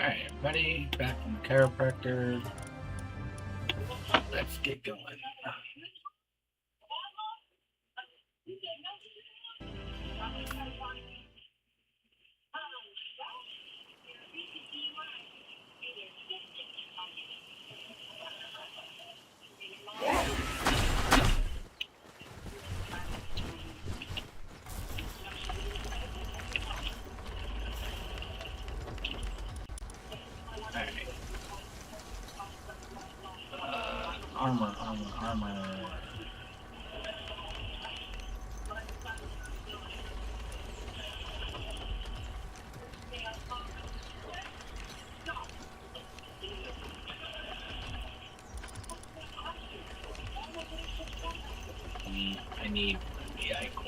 Alright, everybody, back from the chiropractor. Let's get going. Armor. I need vehicles.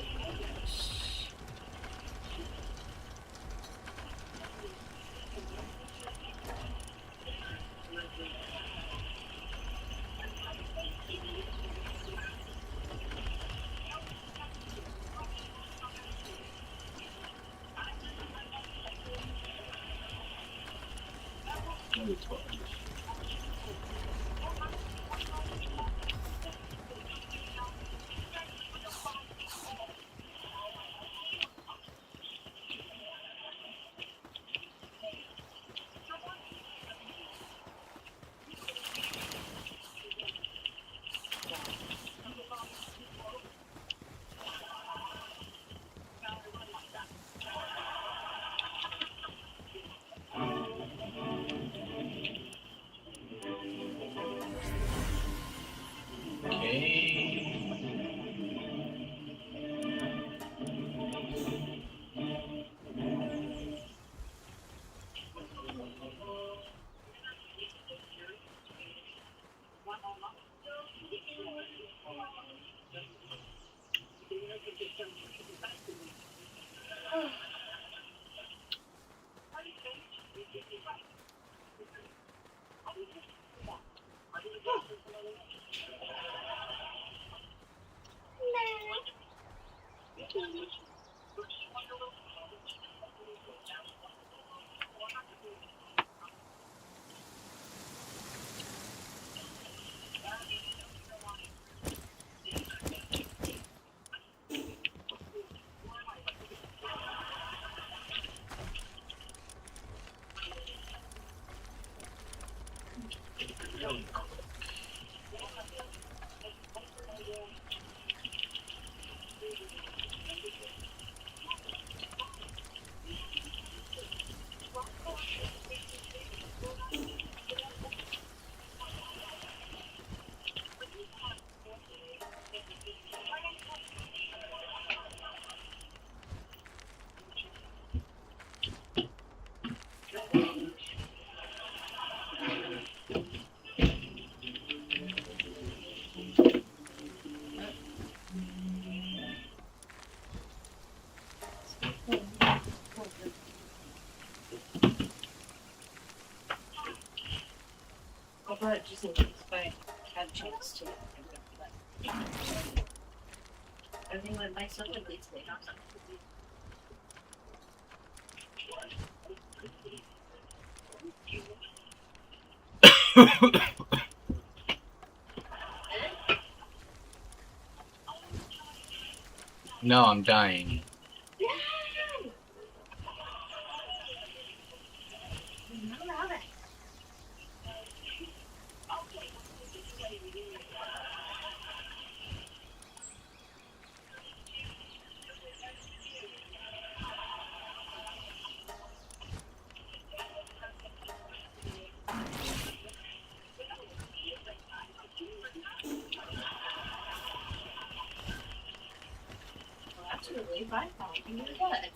But just in case if I had a chance to. Everything went by so quickly today, not so No, I'm dying. Absolutely, my fault. You know what?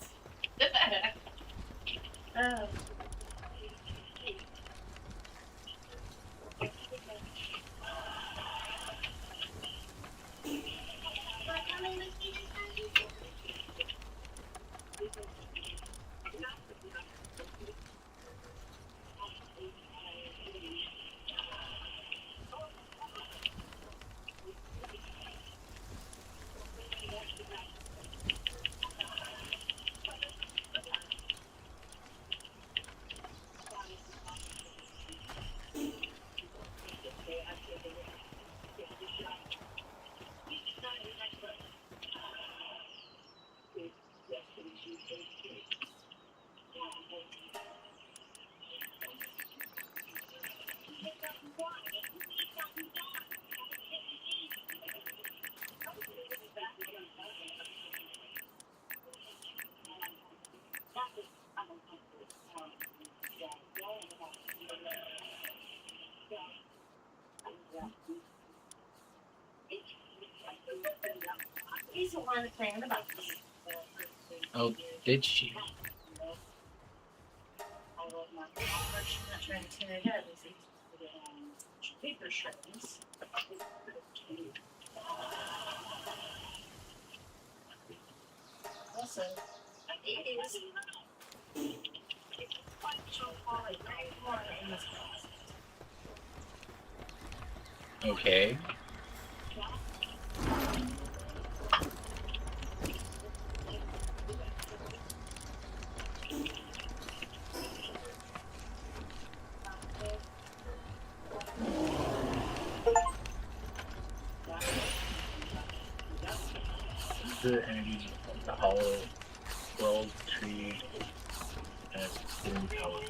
the one that's playing in the box. Oh, did she? I'm not trying to tear it up. Paper shreds. Also, Okay. The end of the hollow world tree has been covered.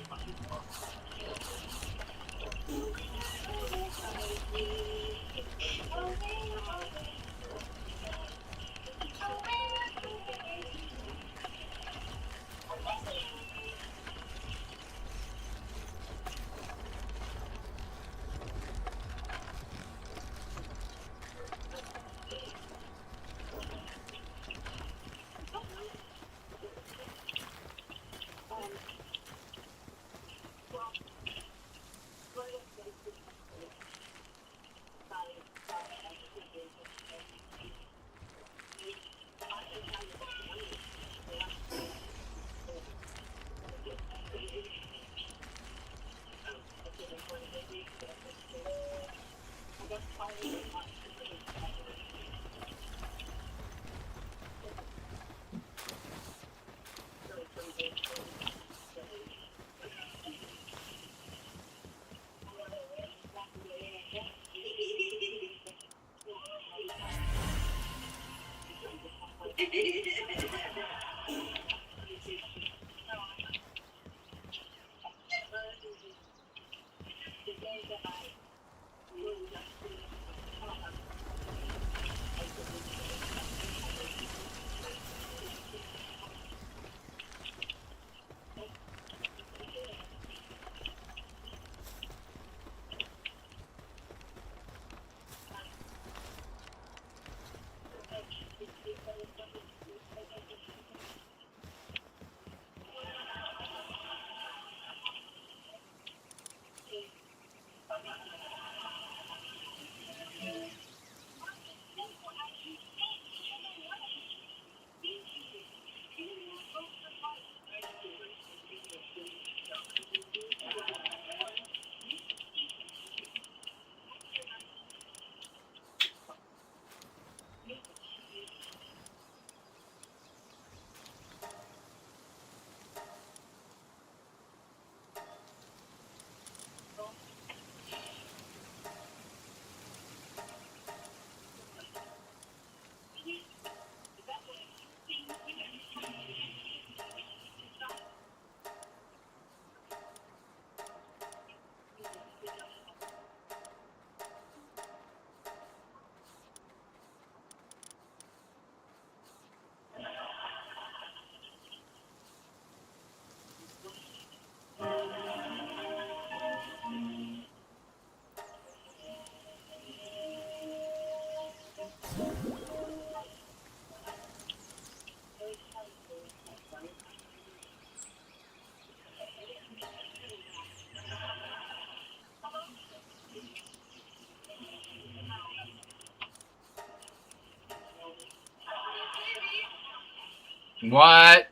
What?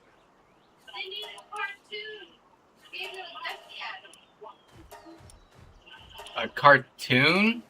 A cartoon?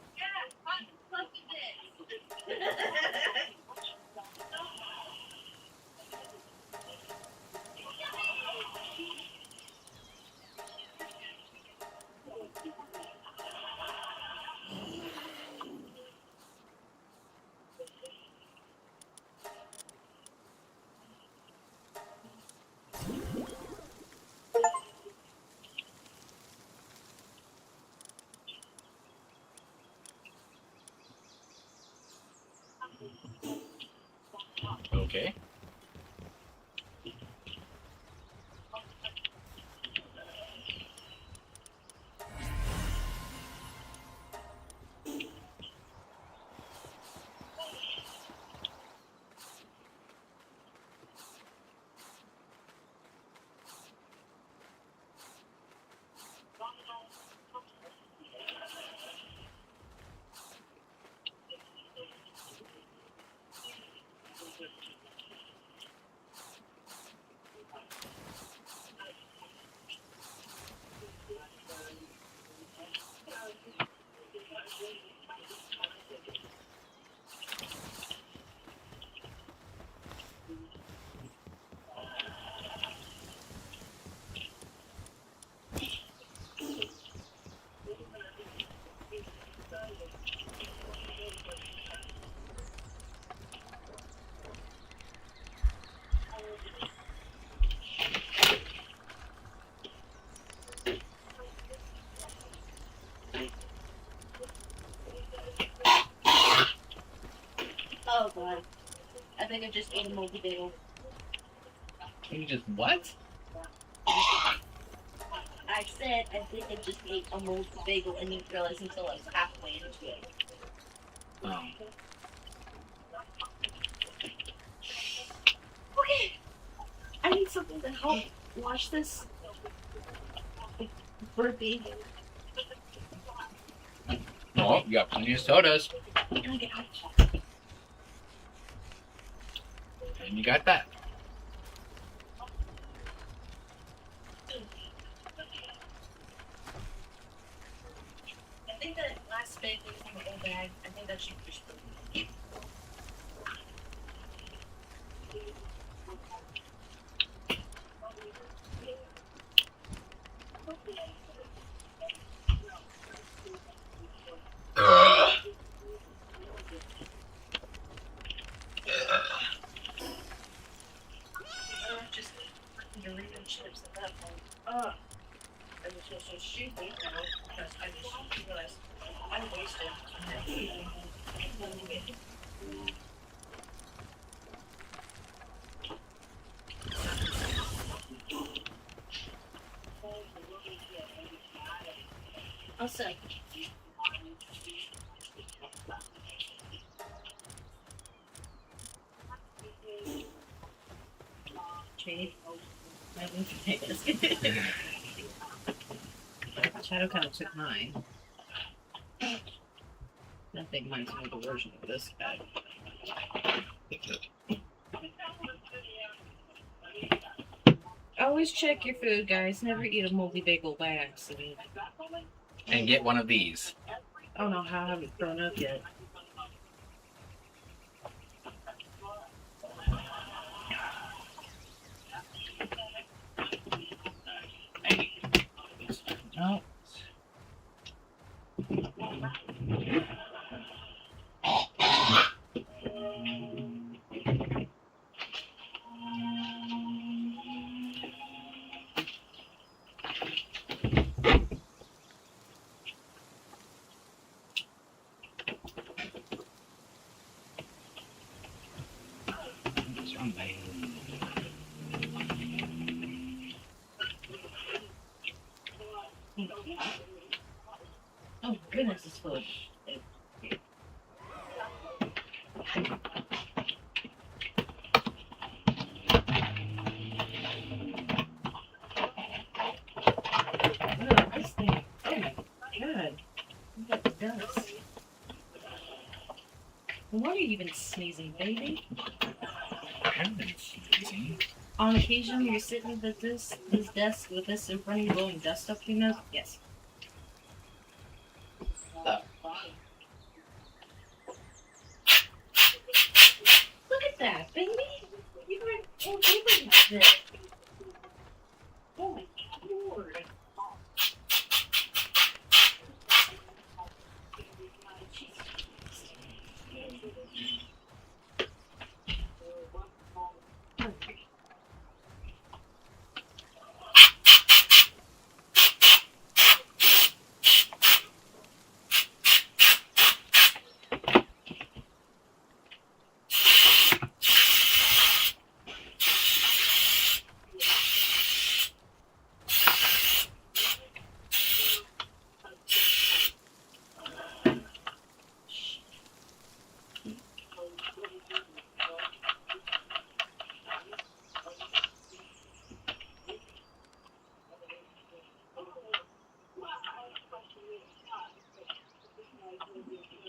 Okay. think I just ate a moldy bagel. You just what? I said I think I just ate a moldy bagel and didn't realize until I was halfway into it. Oh. Okay. I need something to help wash this burpee. Oh, you got plenty of sodas. And I get out. And you got that. I think that last bag was in the old bag. I think that should push through. Just Dorito chips at that point. I was just so stupid now because I just realized I wasted I'll say. Trade. Shadow kind of took mine. I think mine's an older version of this bag. Always check your food, guys. Never eat a moldy bagel by accident. And get one of these. I don't know how I haven't thrown up yet. Oh. Oh goodness, it's full. This thing. Oh my god. Look at dust. Why are you even sneezing, baby? I haven't been sneezing. On occasion, you're sitting at this desk with this in front of you, blowing dust up your nose. Yes. Look at that, baby. You were all over this. Oh my lord.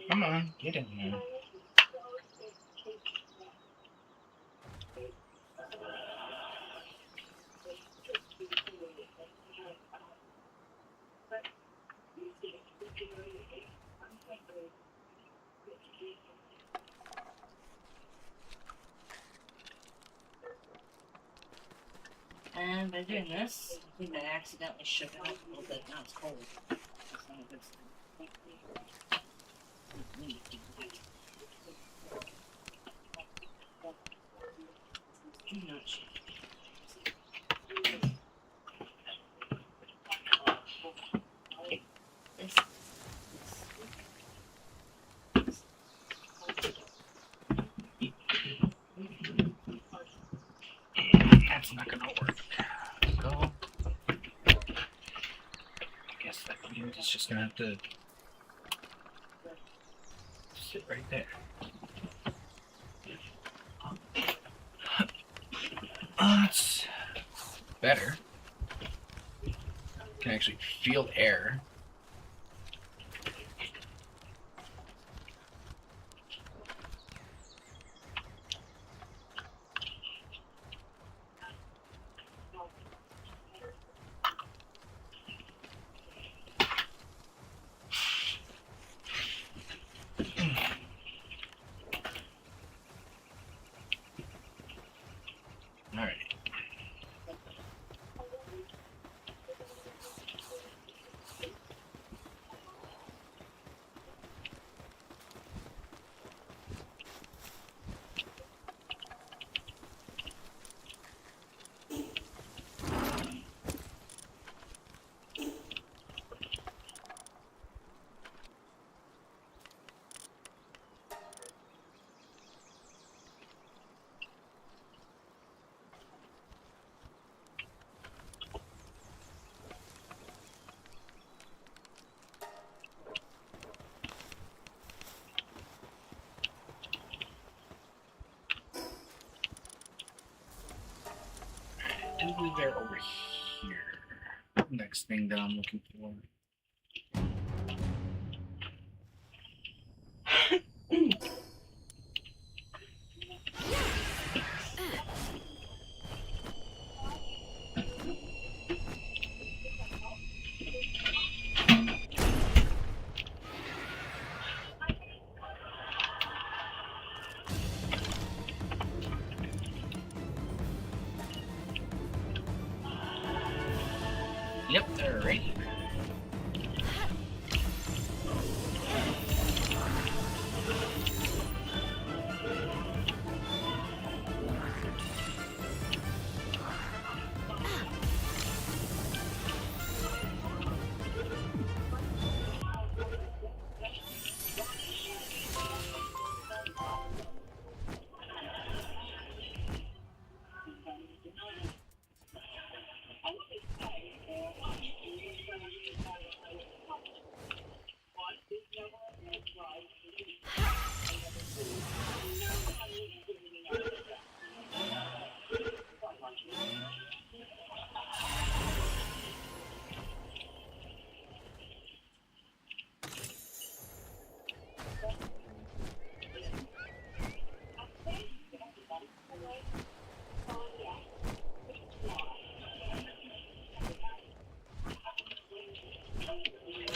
Come on, get in there. And by doing this, I think I accidentally shook it up a little bit. Now it's cold. That's not a good thing. Do not shake. It's just gonna have to sit right there. It's better. You can actually feel air. Alright. I believe they're over here. Next thing that I'm looking for. Yep, they're right here.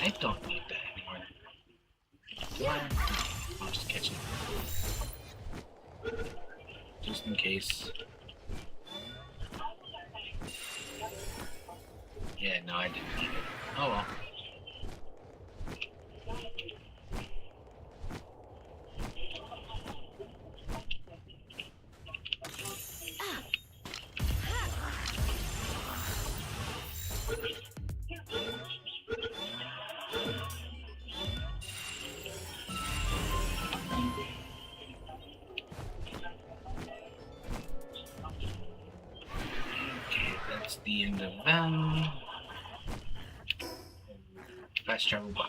I don't need that anymore. Do I? I'll just catch it. Just in case. Yeah, no, I didn't need it. Oh well. Okay, that's the end of them. Fast travel by.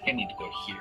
I need to go here.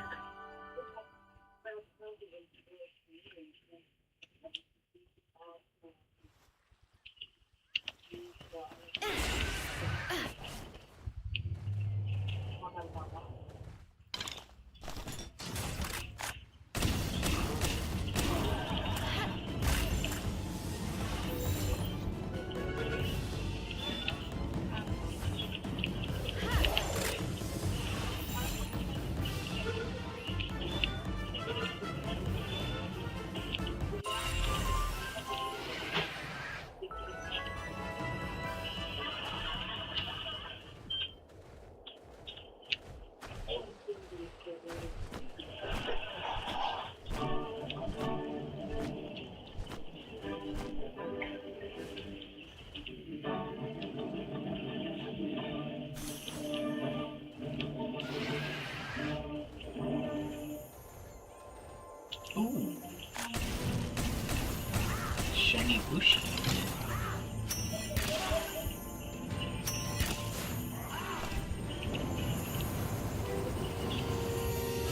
shiny bushy.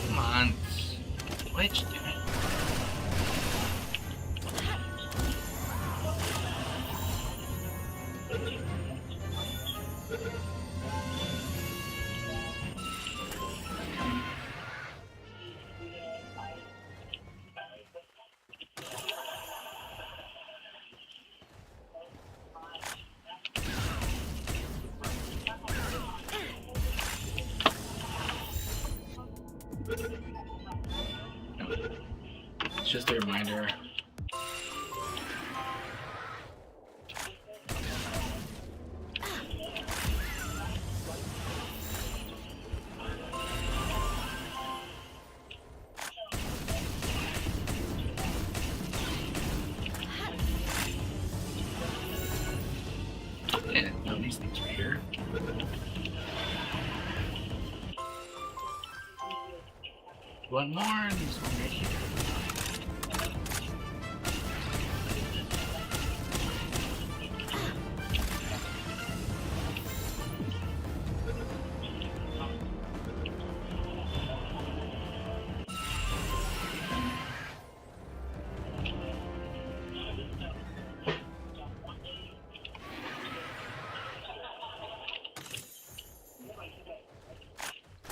Come on. Why'd you do it? It's just a reminder. Yeah, no, these things are here. One more, and this one right here.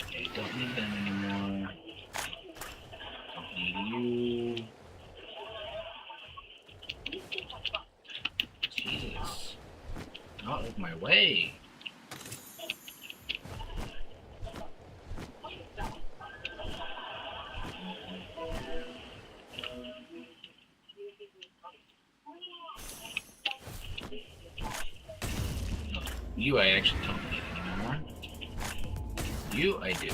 Okay, don't need them anymore. Don't need you. Jesus. Out of my way. You I actually don't need anymore. You I do.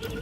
Don't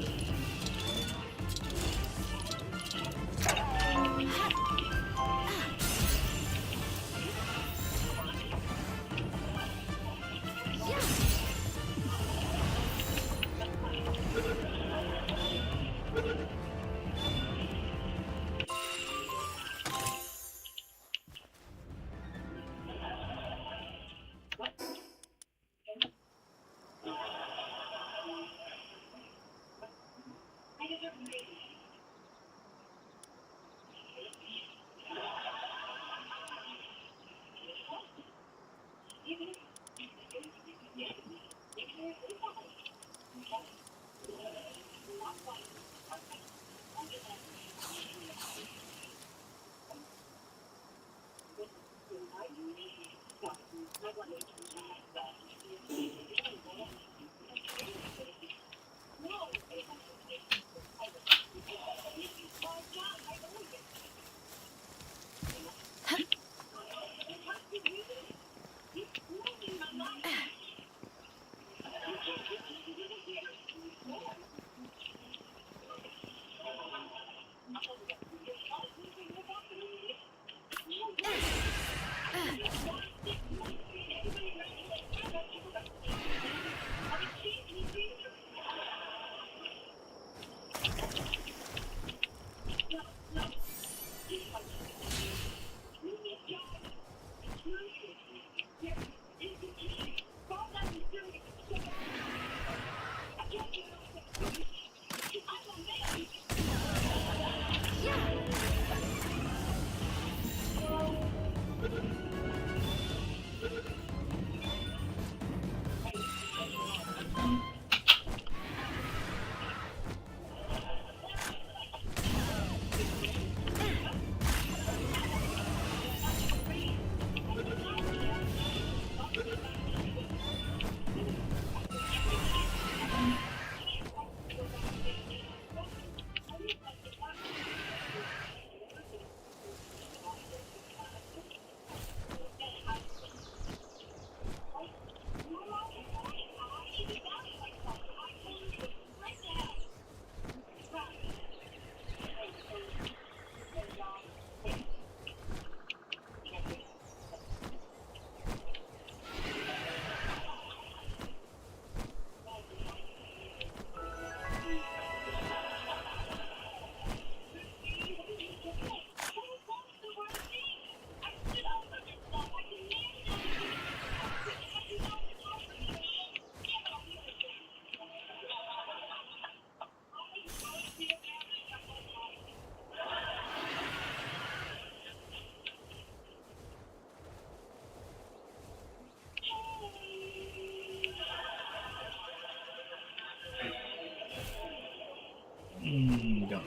need that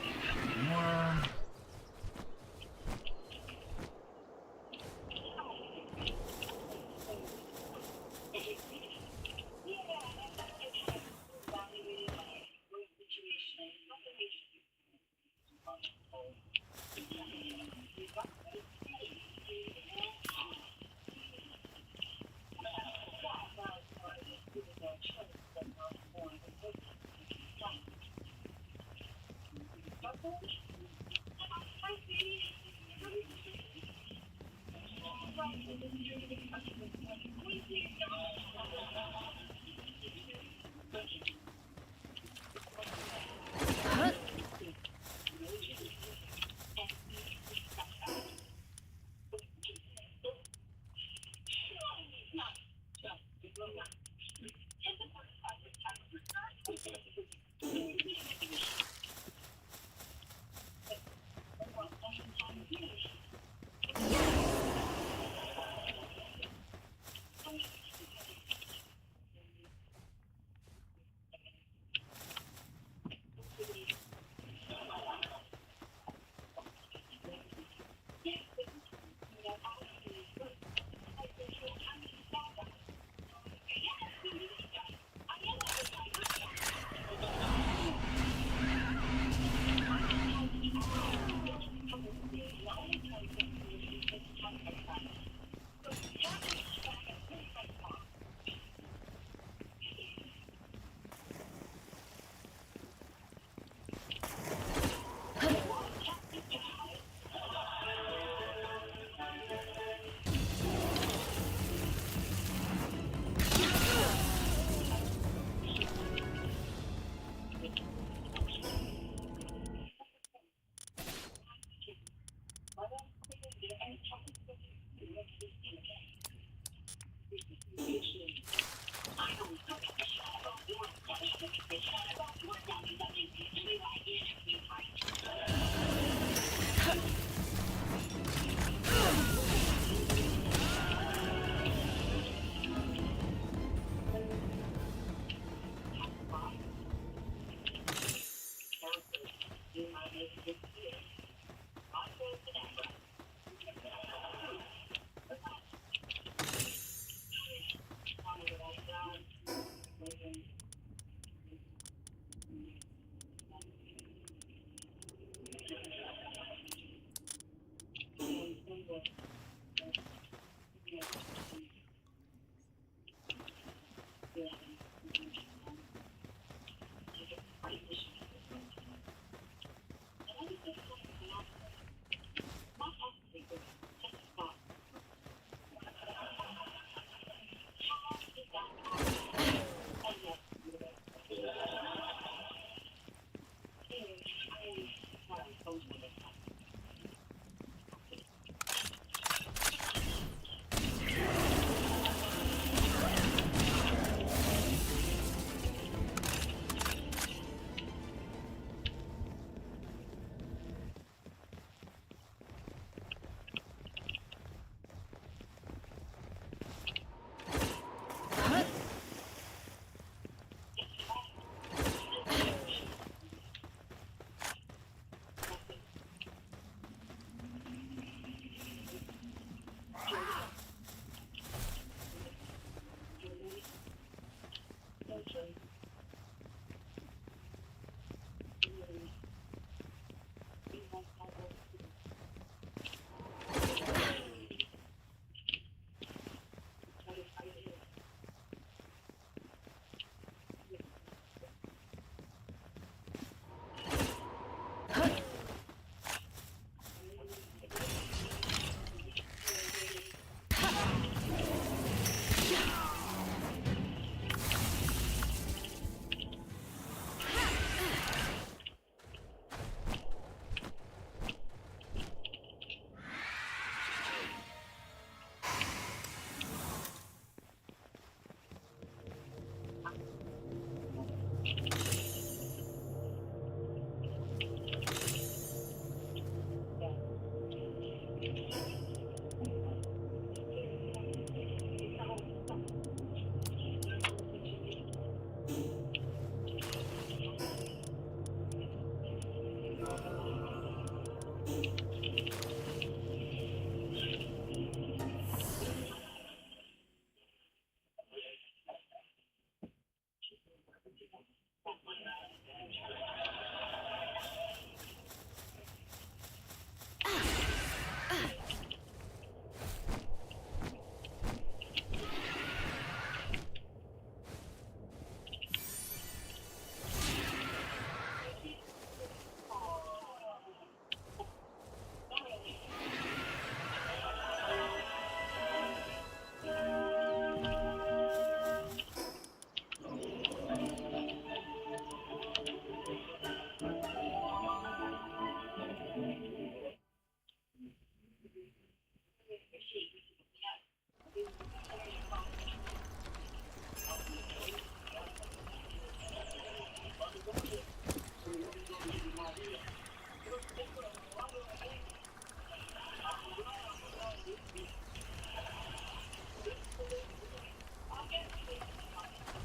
anymore.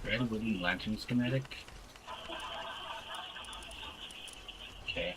Red wooden lantern schematic. Okay.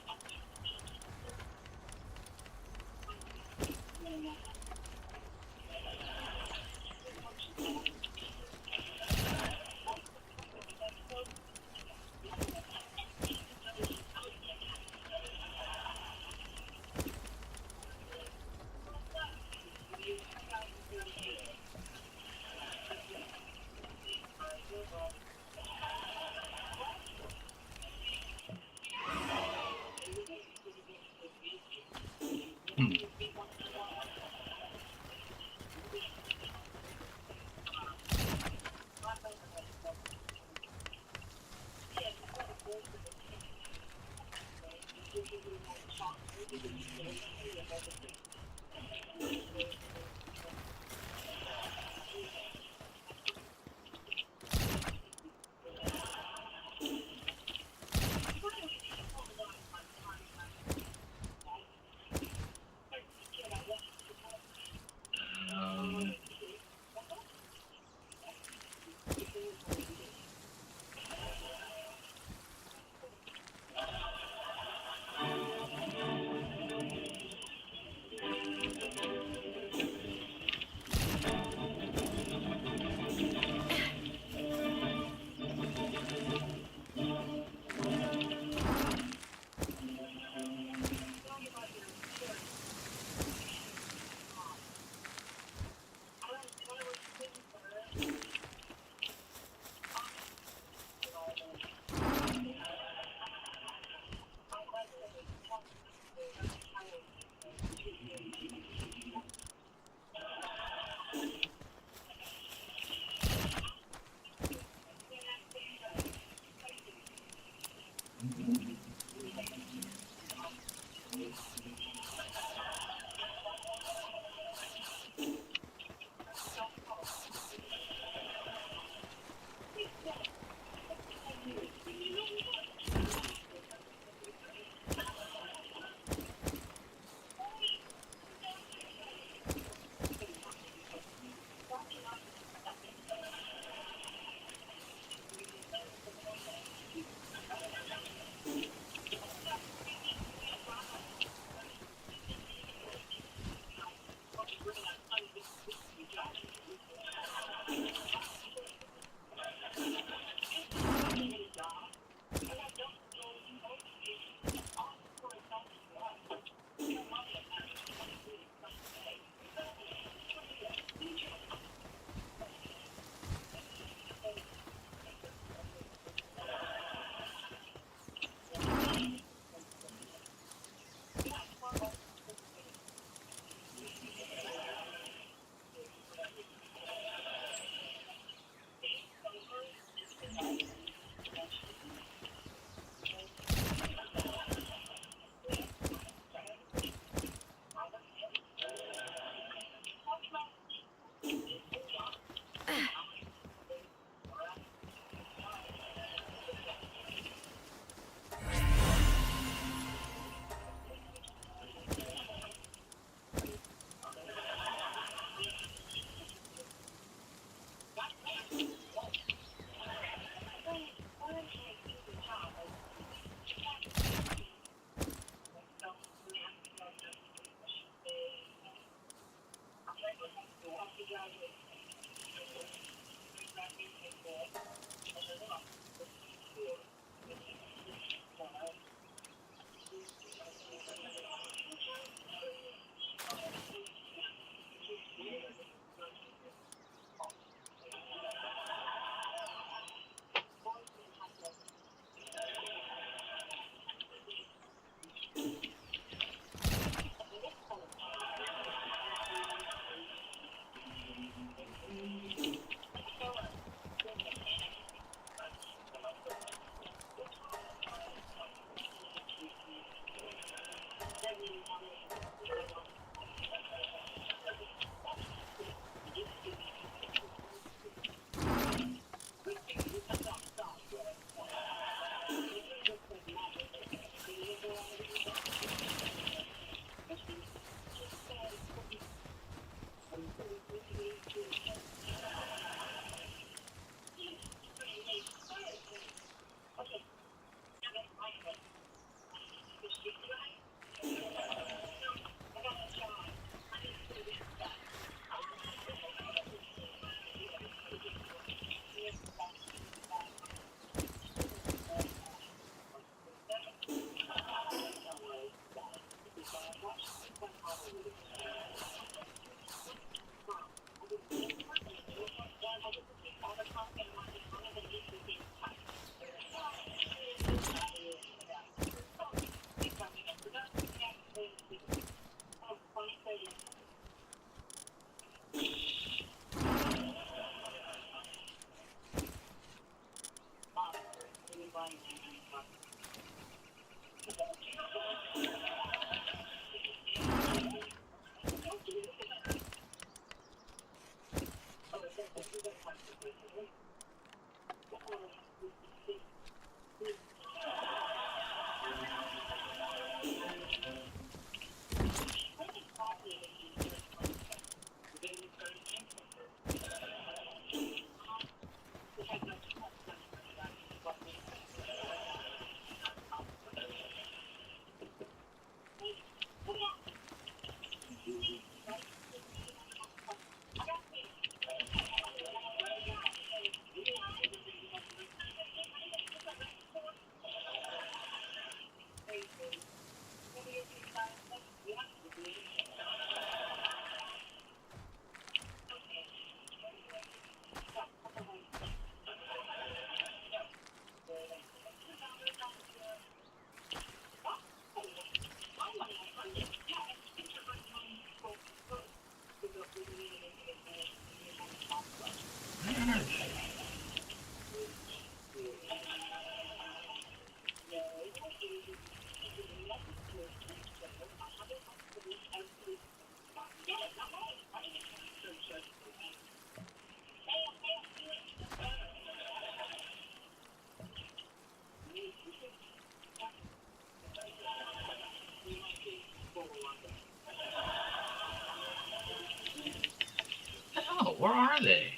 Oh, where are they?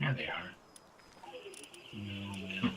There they are. Mm.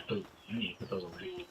Oh, I need to put those away.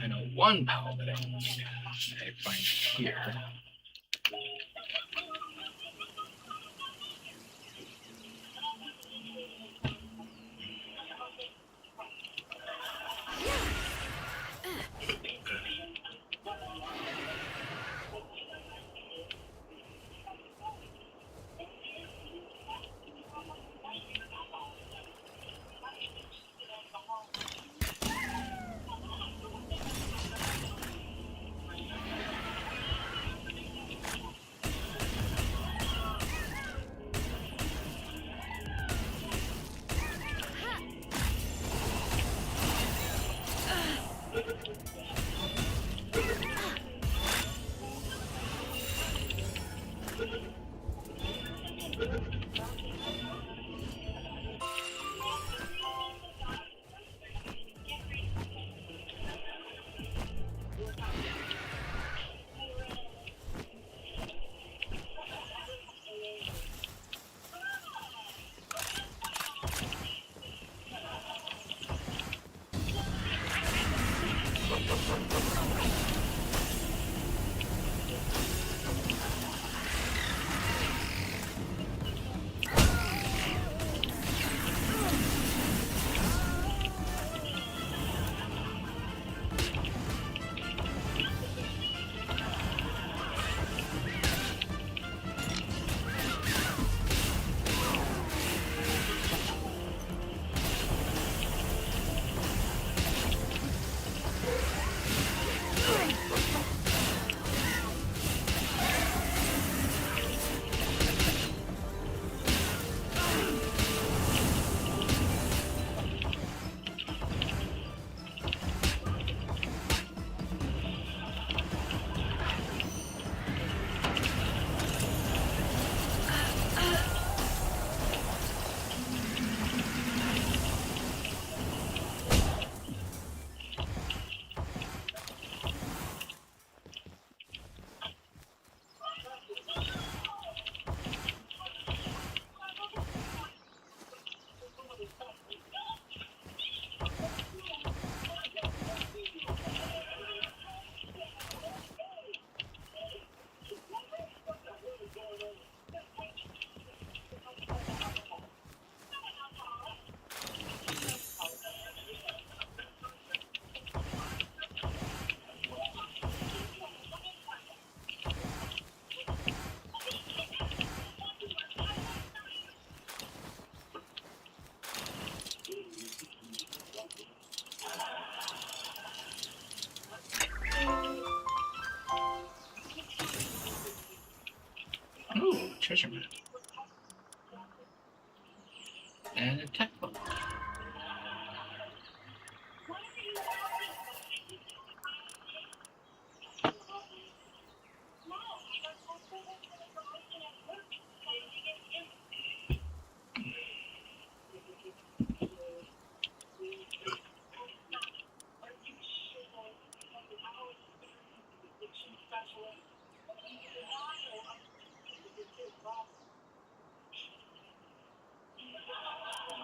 I know one paladin I find here. Ooh, treasure map. And a textbook.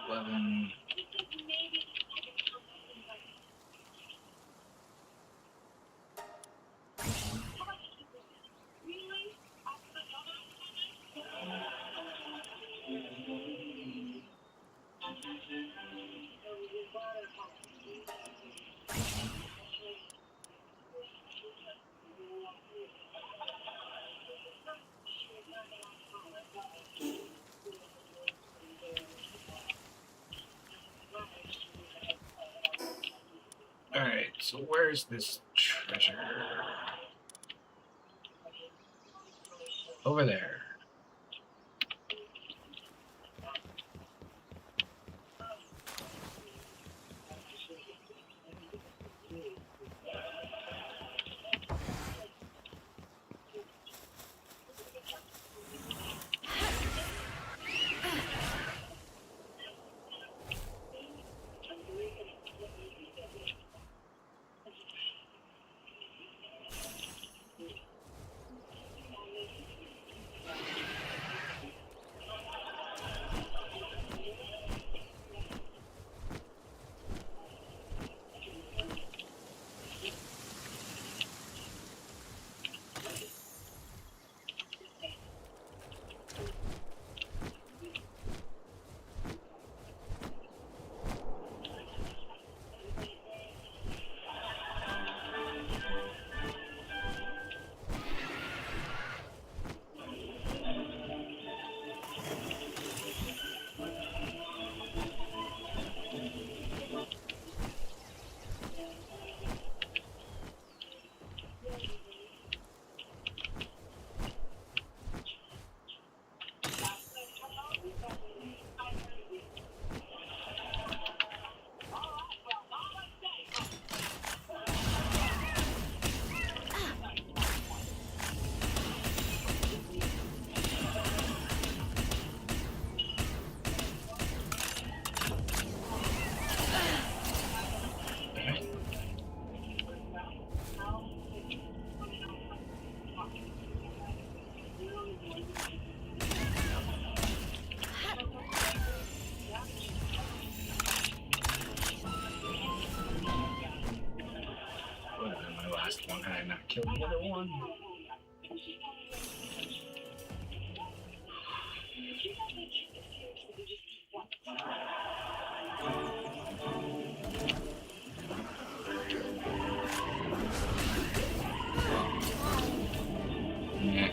Weapon. Alright, so where's this treasure? Over there. Kill the other one. Yeah.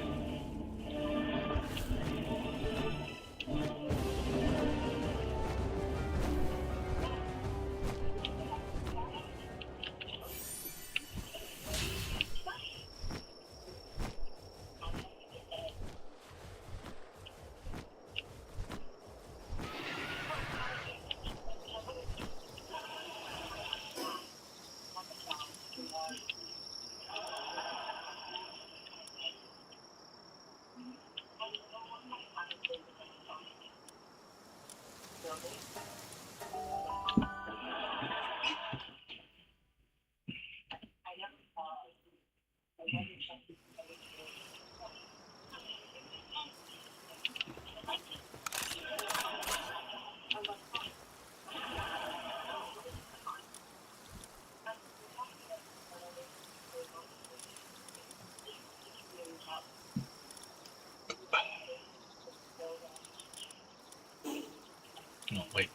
No, wait.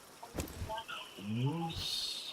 Moose.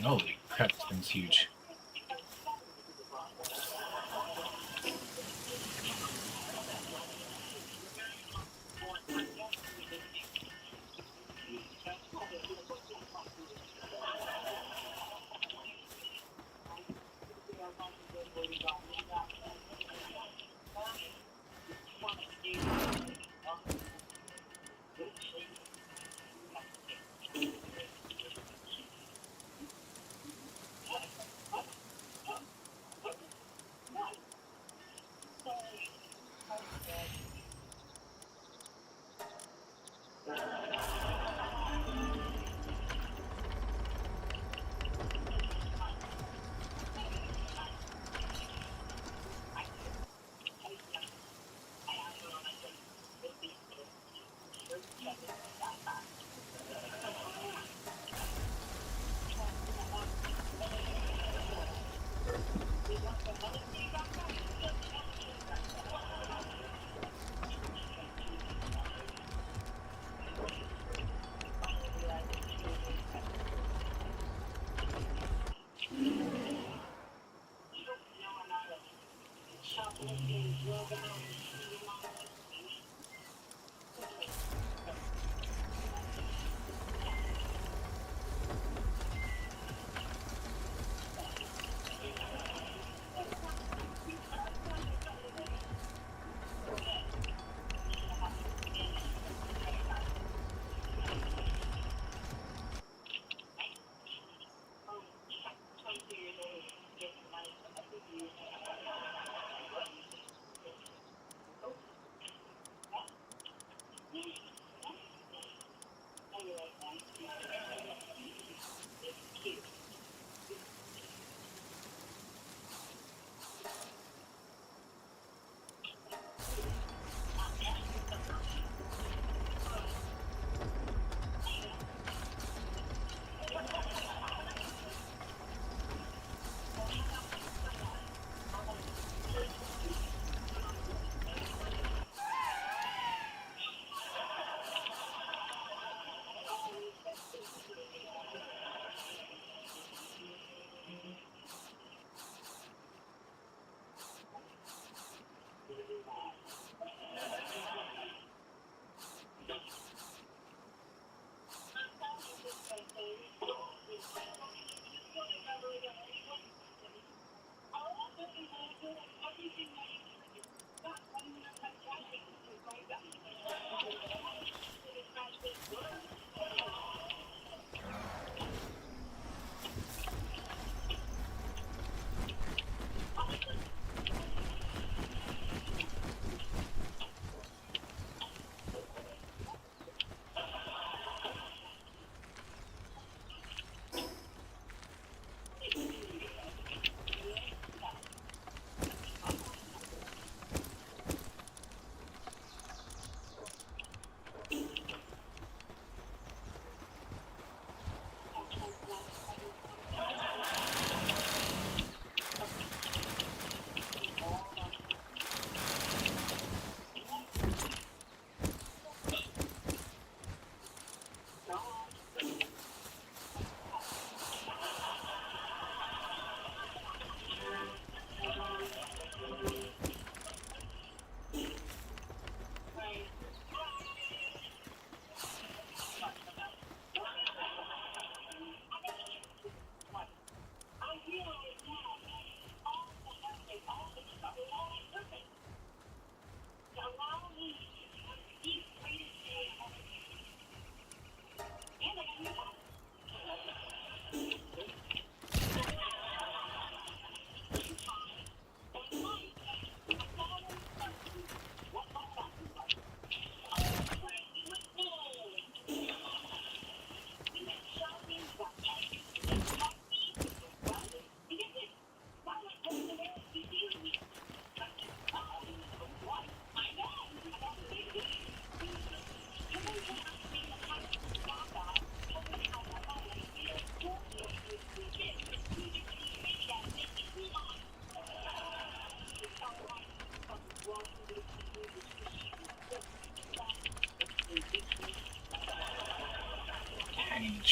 Holy crap, this thing's huge.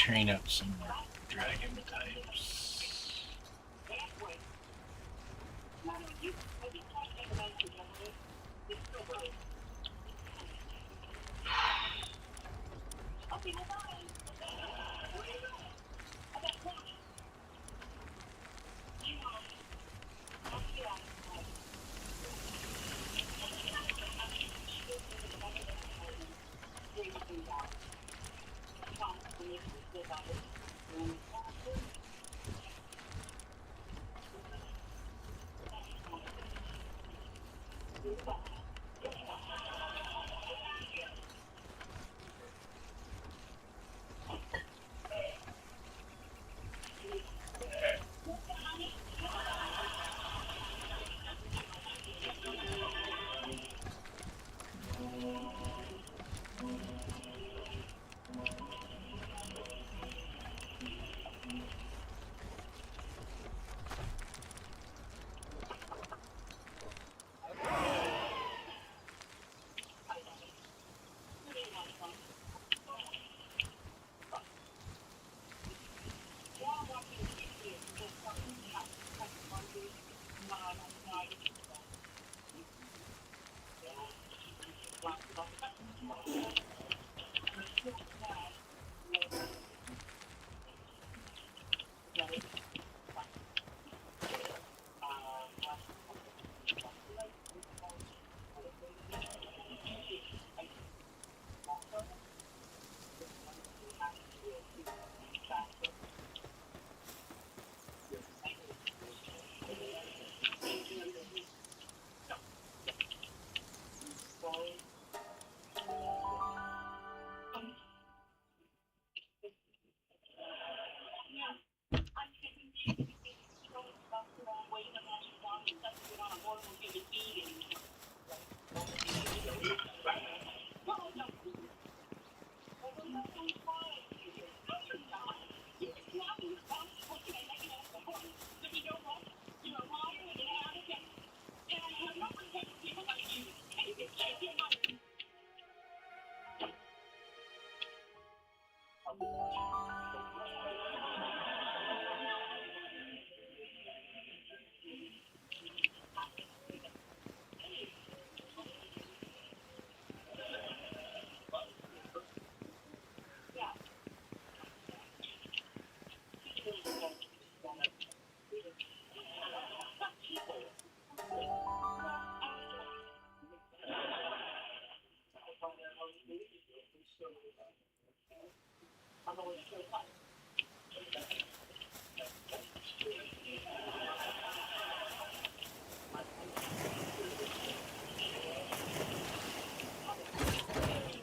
train up some more dragon types.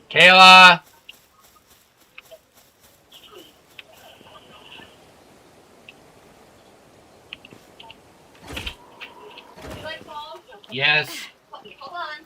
Kayla! Yes. Hold on.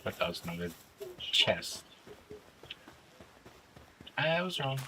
But that was not a chest. I was wrong.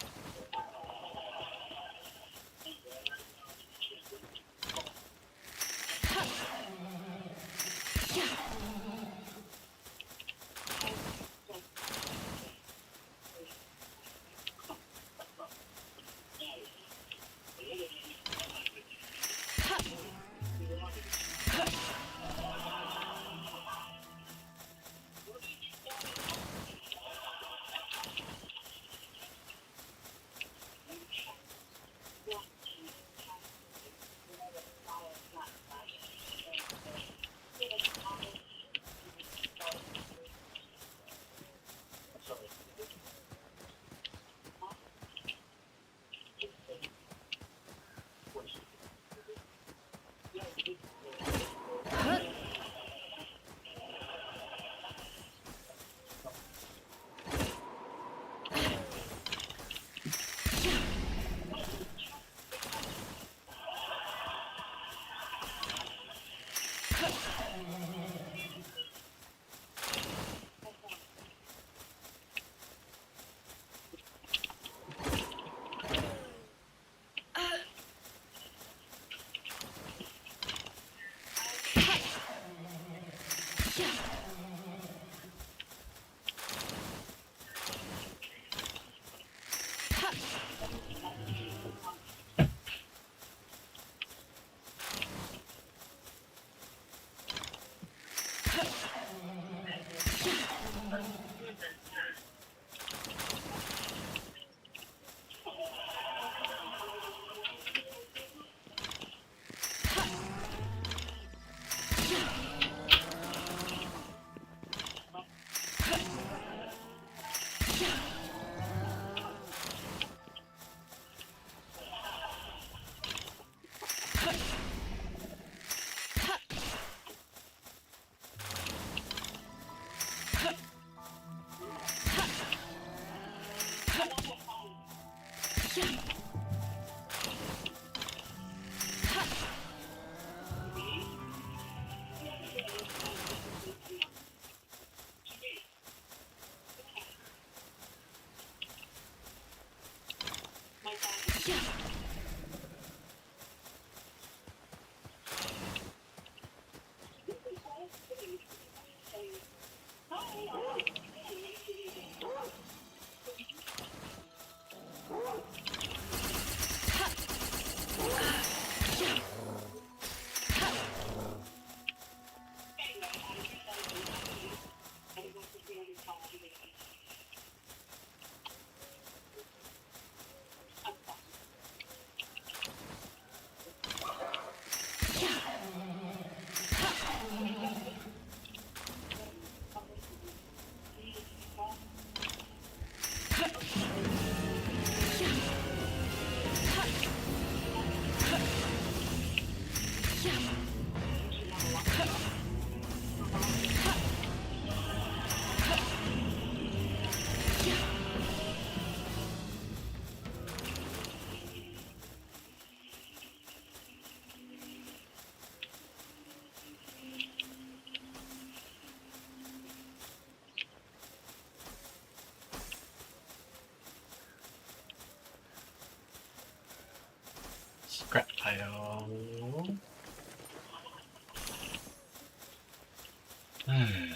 Scrap pile. Hmm.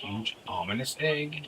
Huge ominous egg.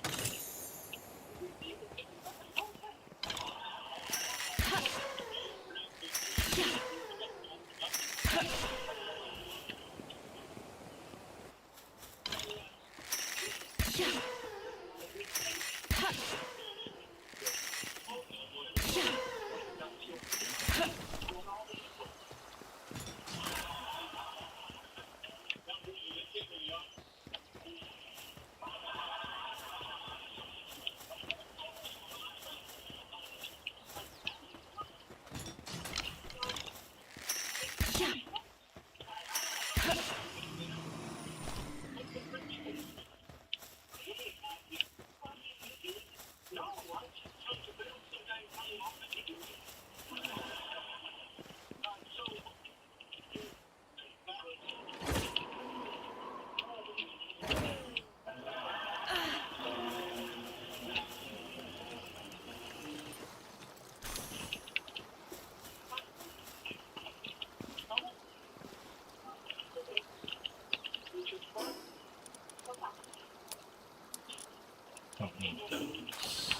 Don't need those.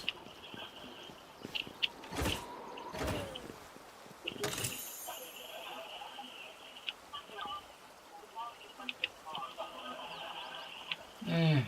Eh.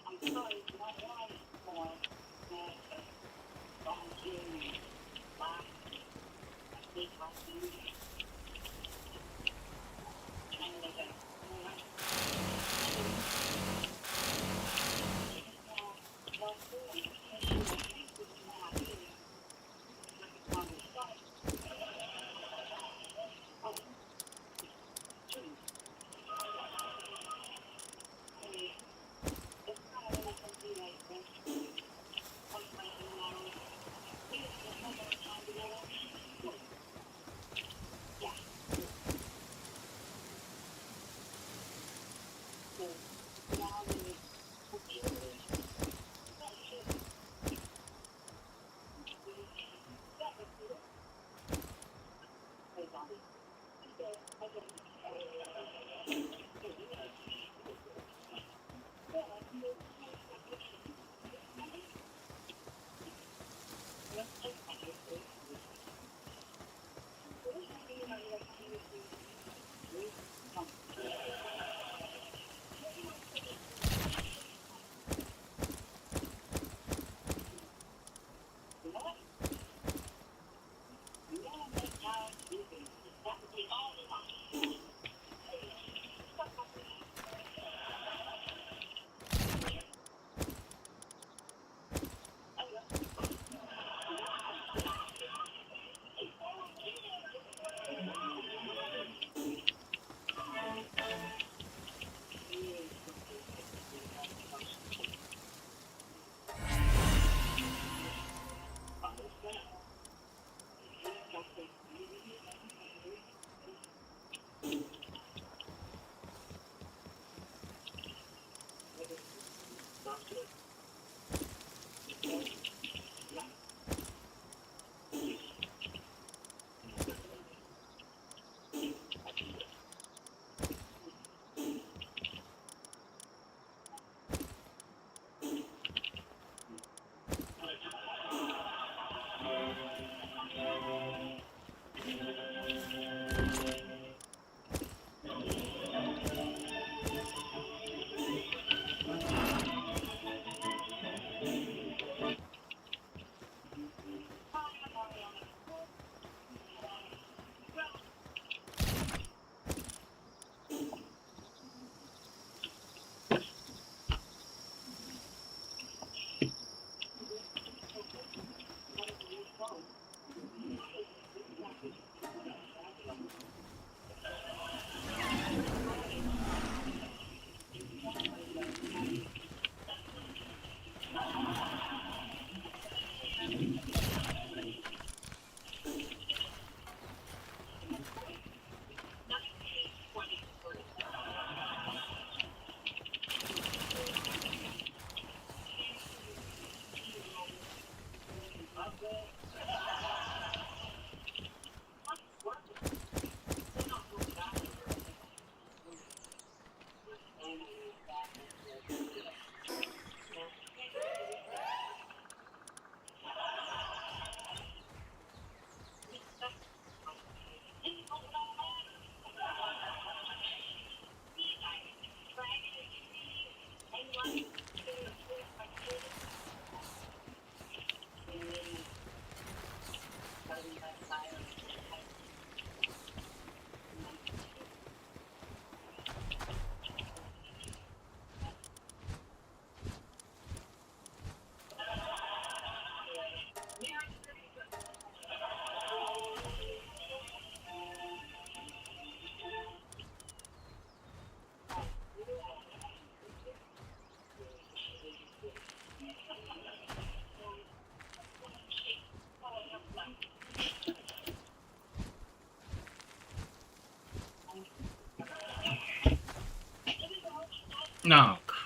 I'm sorry, not why. No, crap.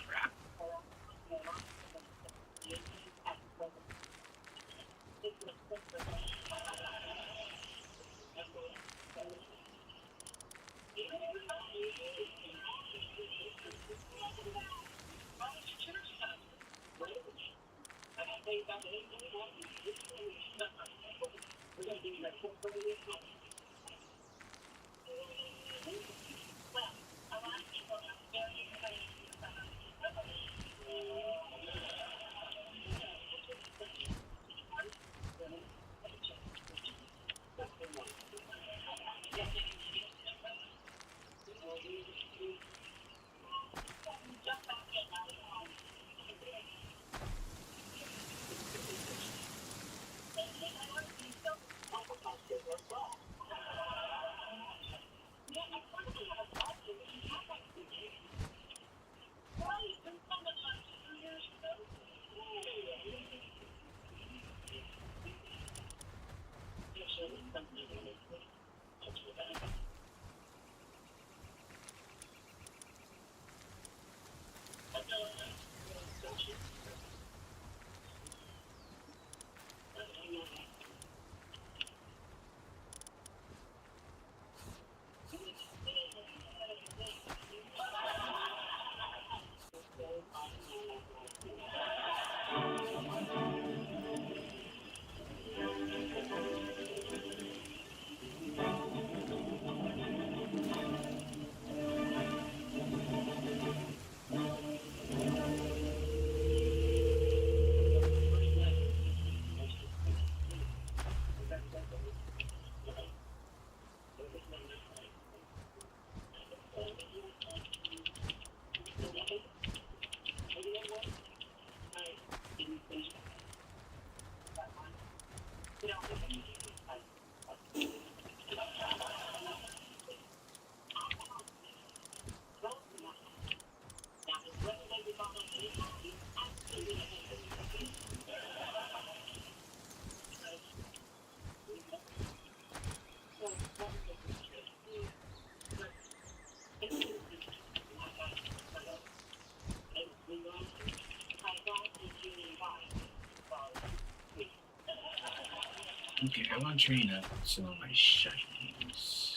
on train up some of my shinies.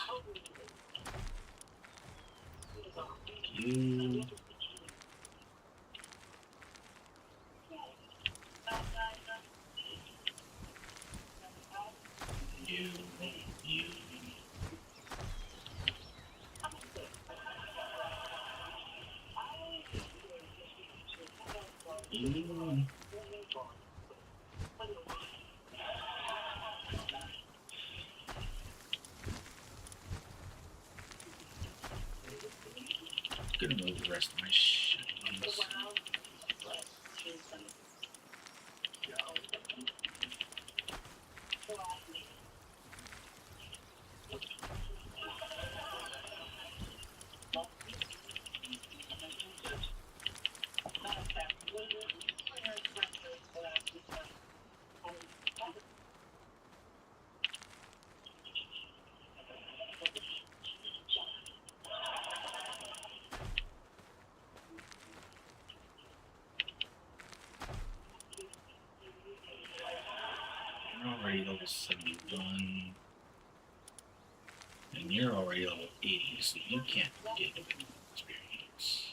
You. You. You. You. Gonna move the rest of my shinies. You're already level 71. And you're already level 80, so you can't get experience.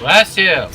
Bless you.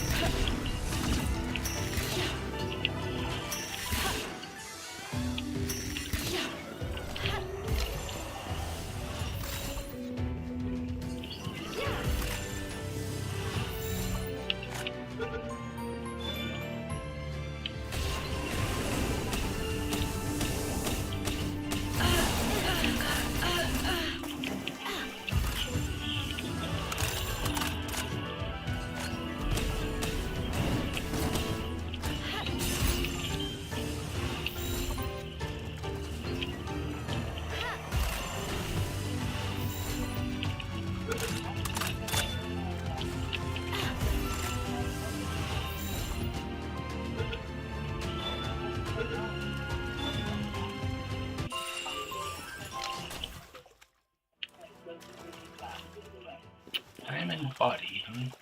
Diamond body, huh?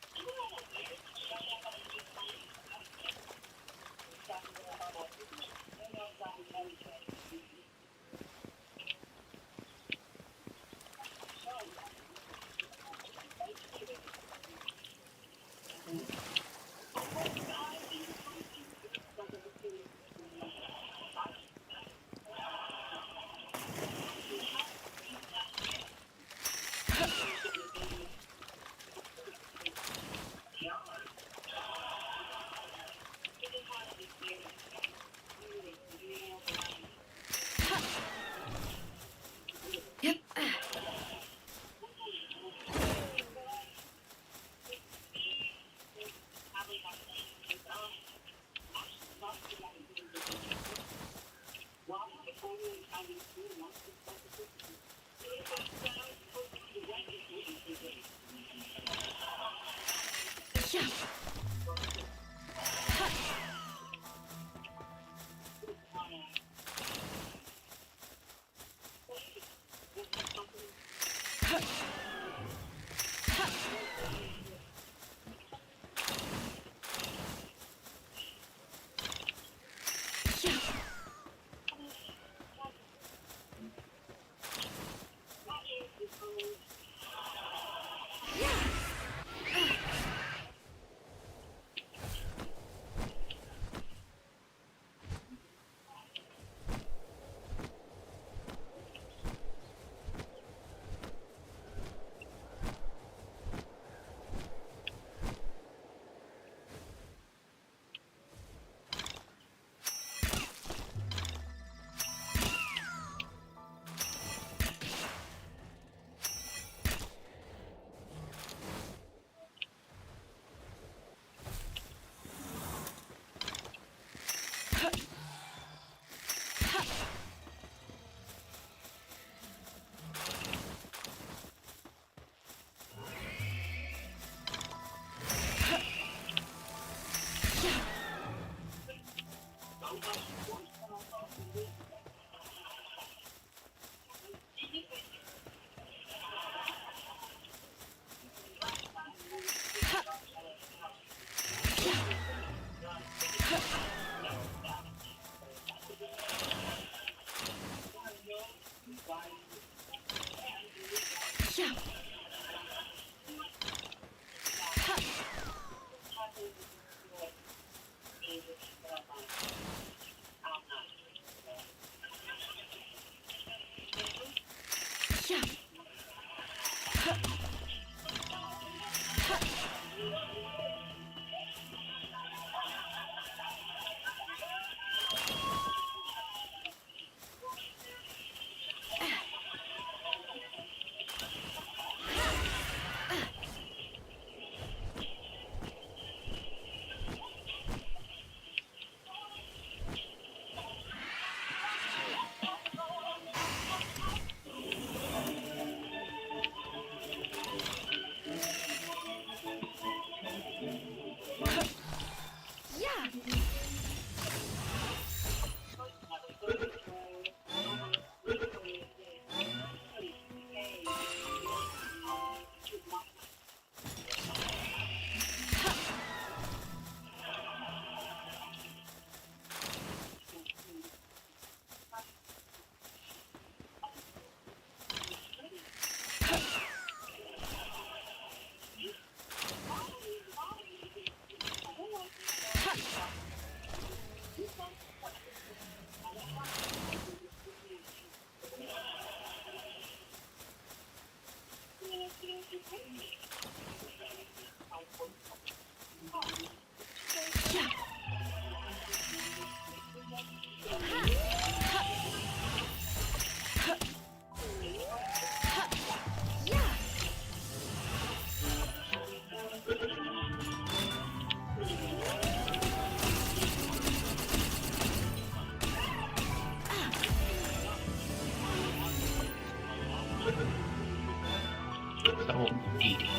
Level 80.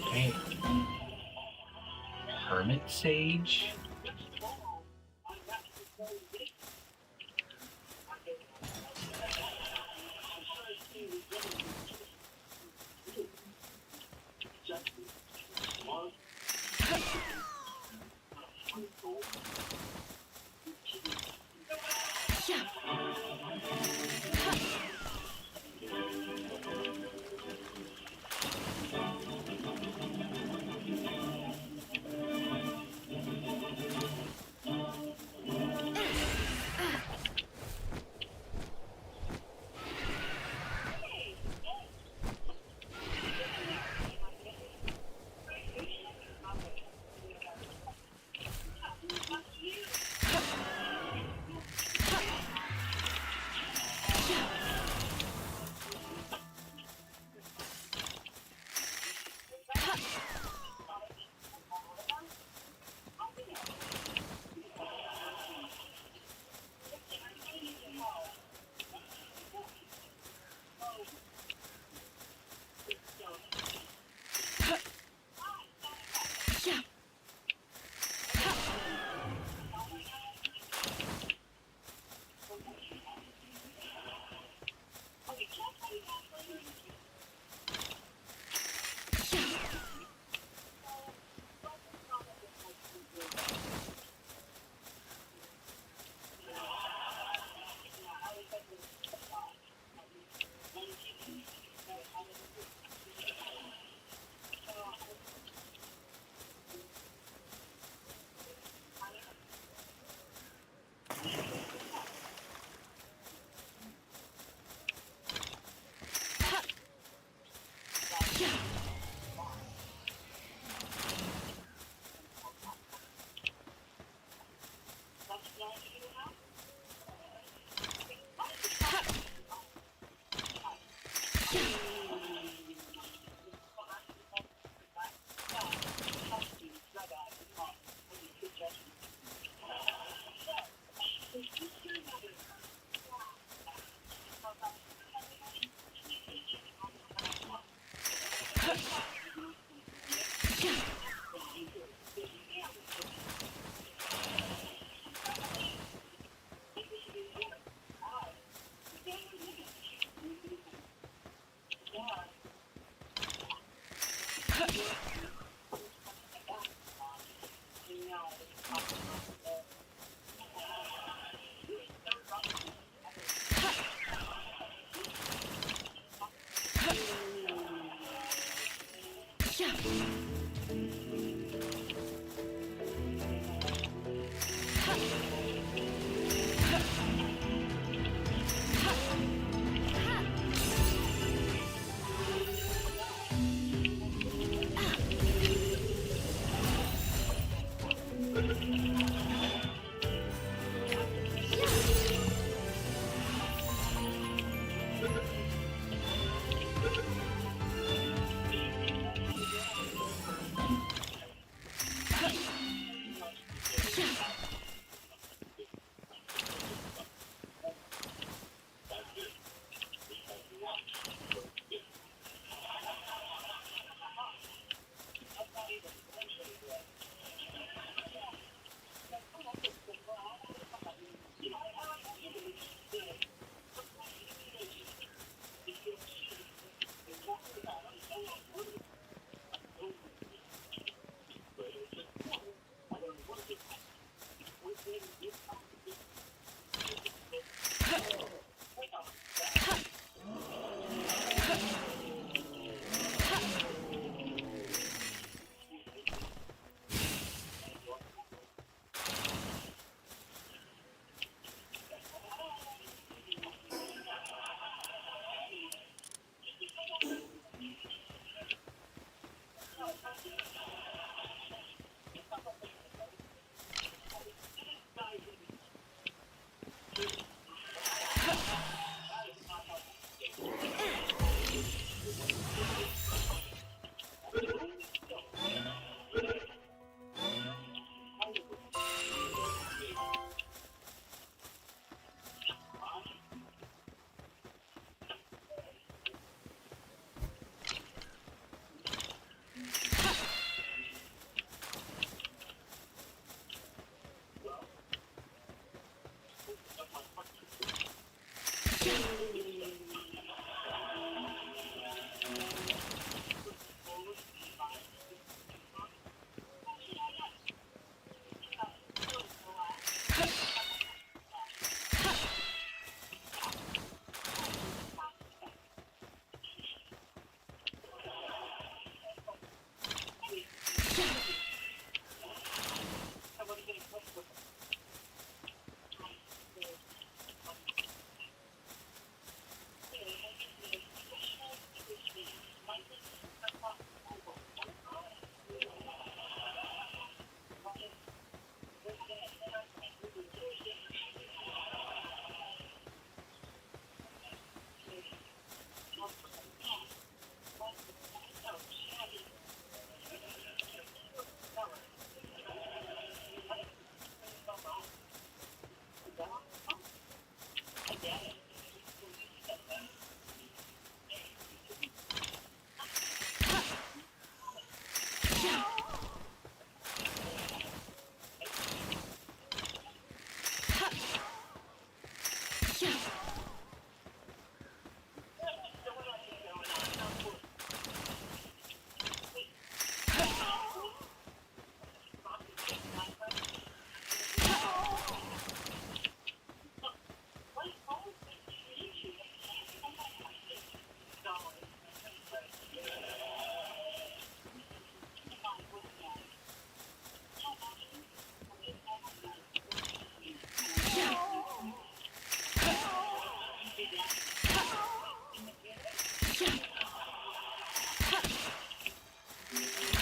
Okay. Hermit Sage.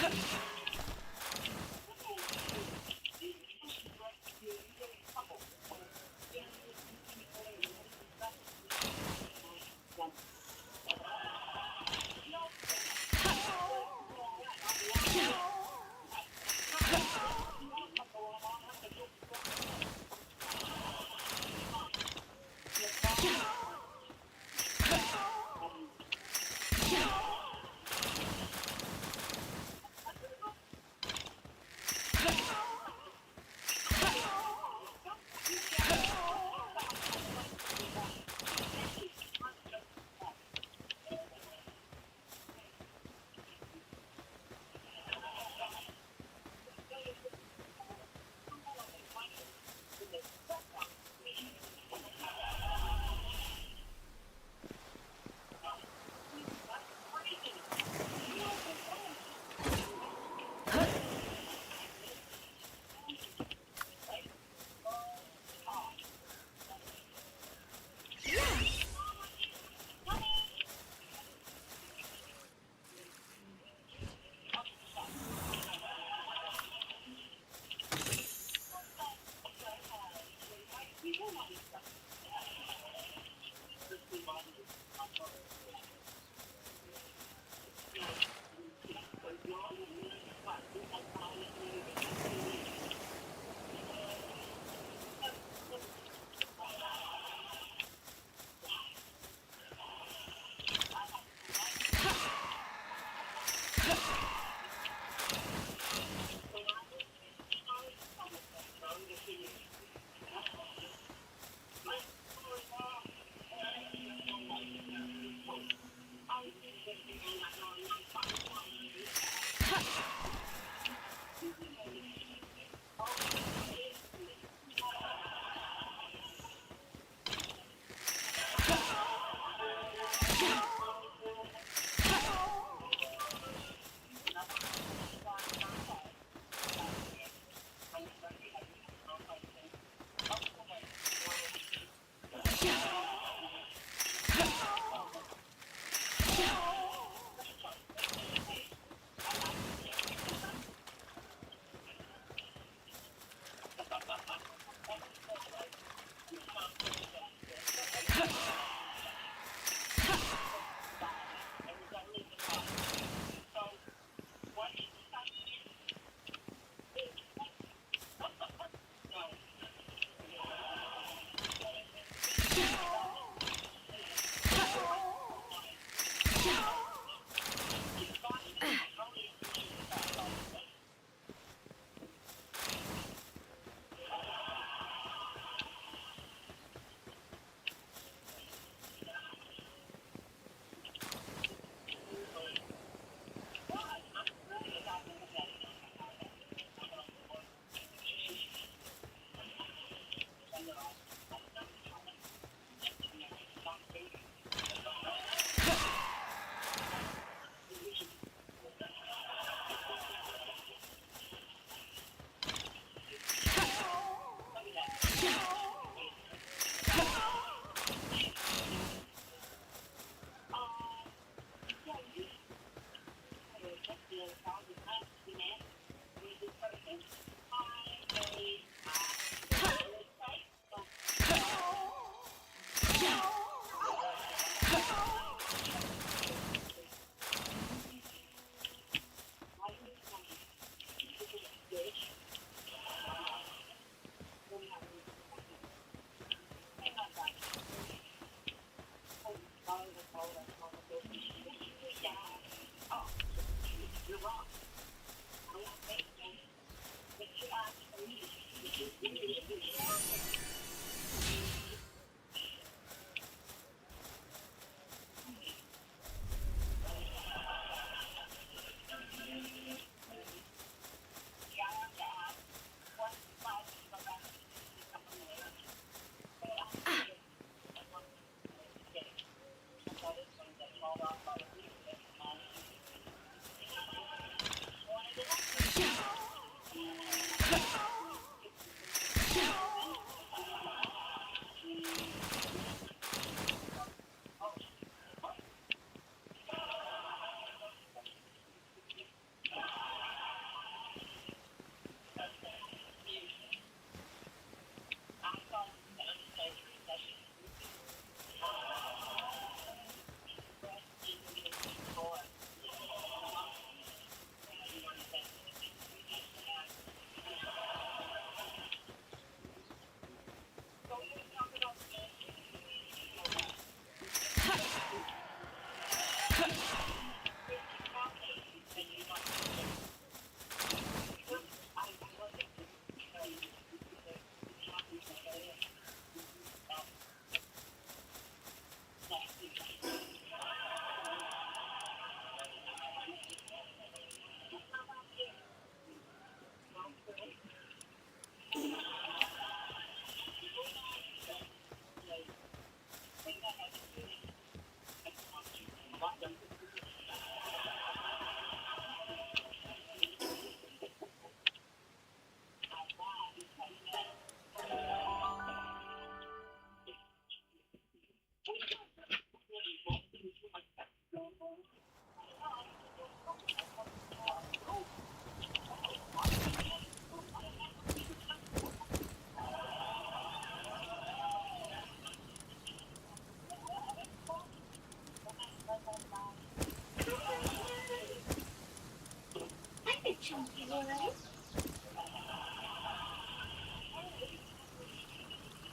Yeah.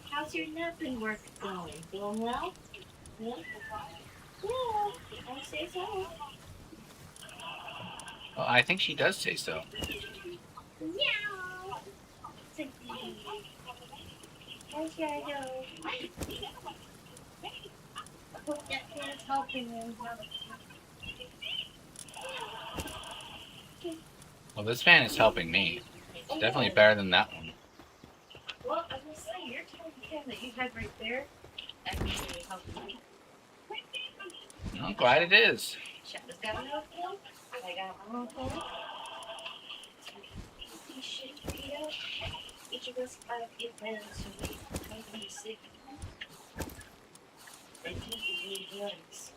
How's your napping work going? Going well? Yeah. Yeah, I say so. Well, I think she does say so. Meow. How's your nose? I hope that fan's helping him. Well, this fan is helping me. It's definitely better than that one. Well, I will say, your tiny fan that you had right there actually helped me. I'm glad it is. Shepard's got another phone. I got my own phone. These shitty videos. Each of us have a friends so we can be sick. And he need drugs.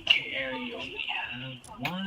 Carry only have one.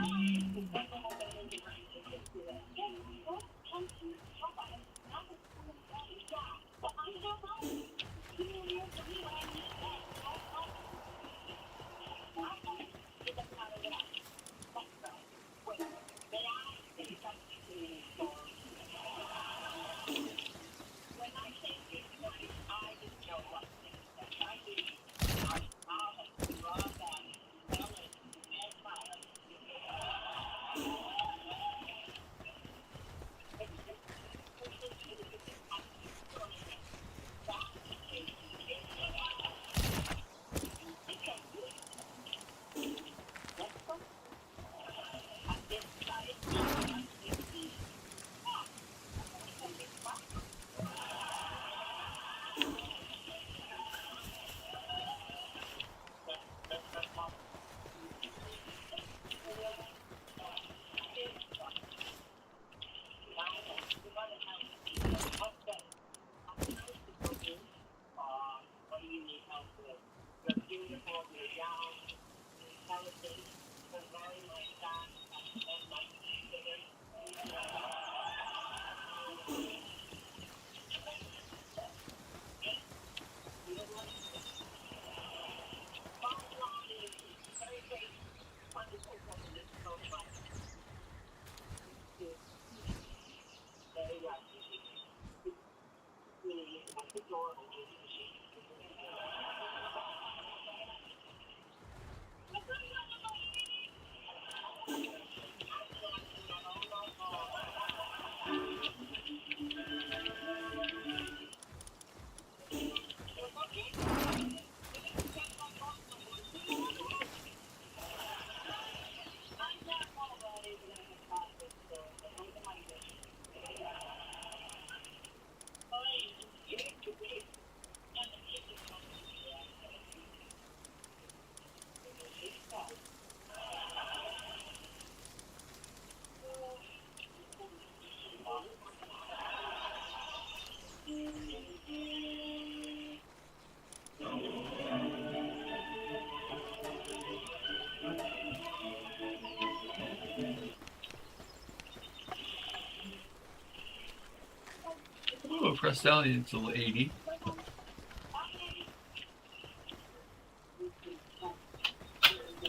Ooh, Prestelli until 80.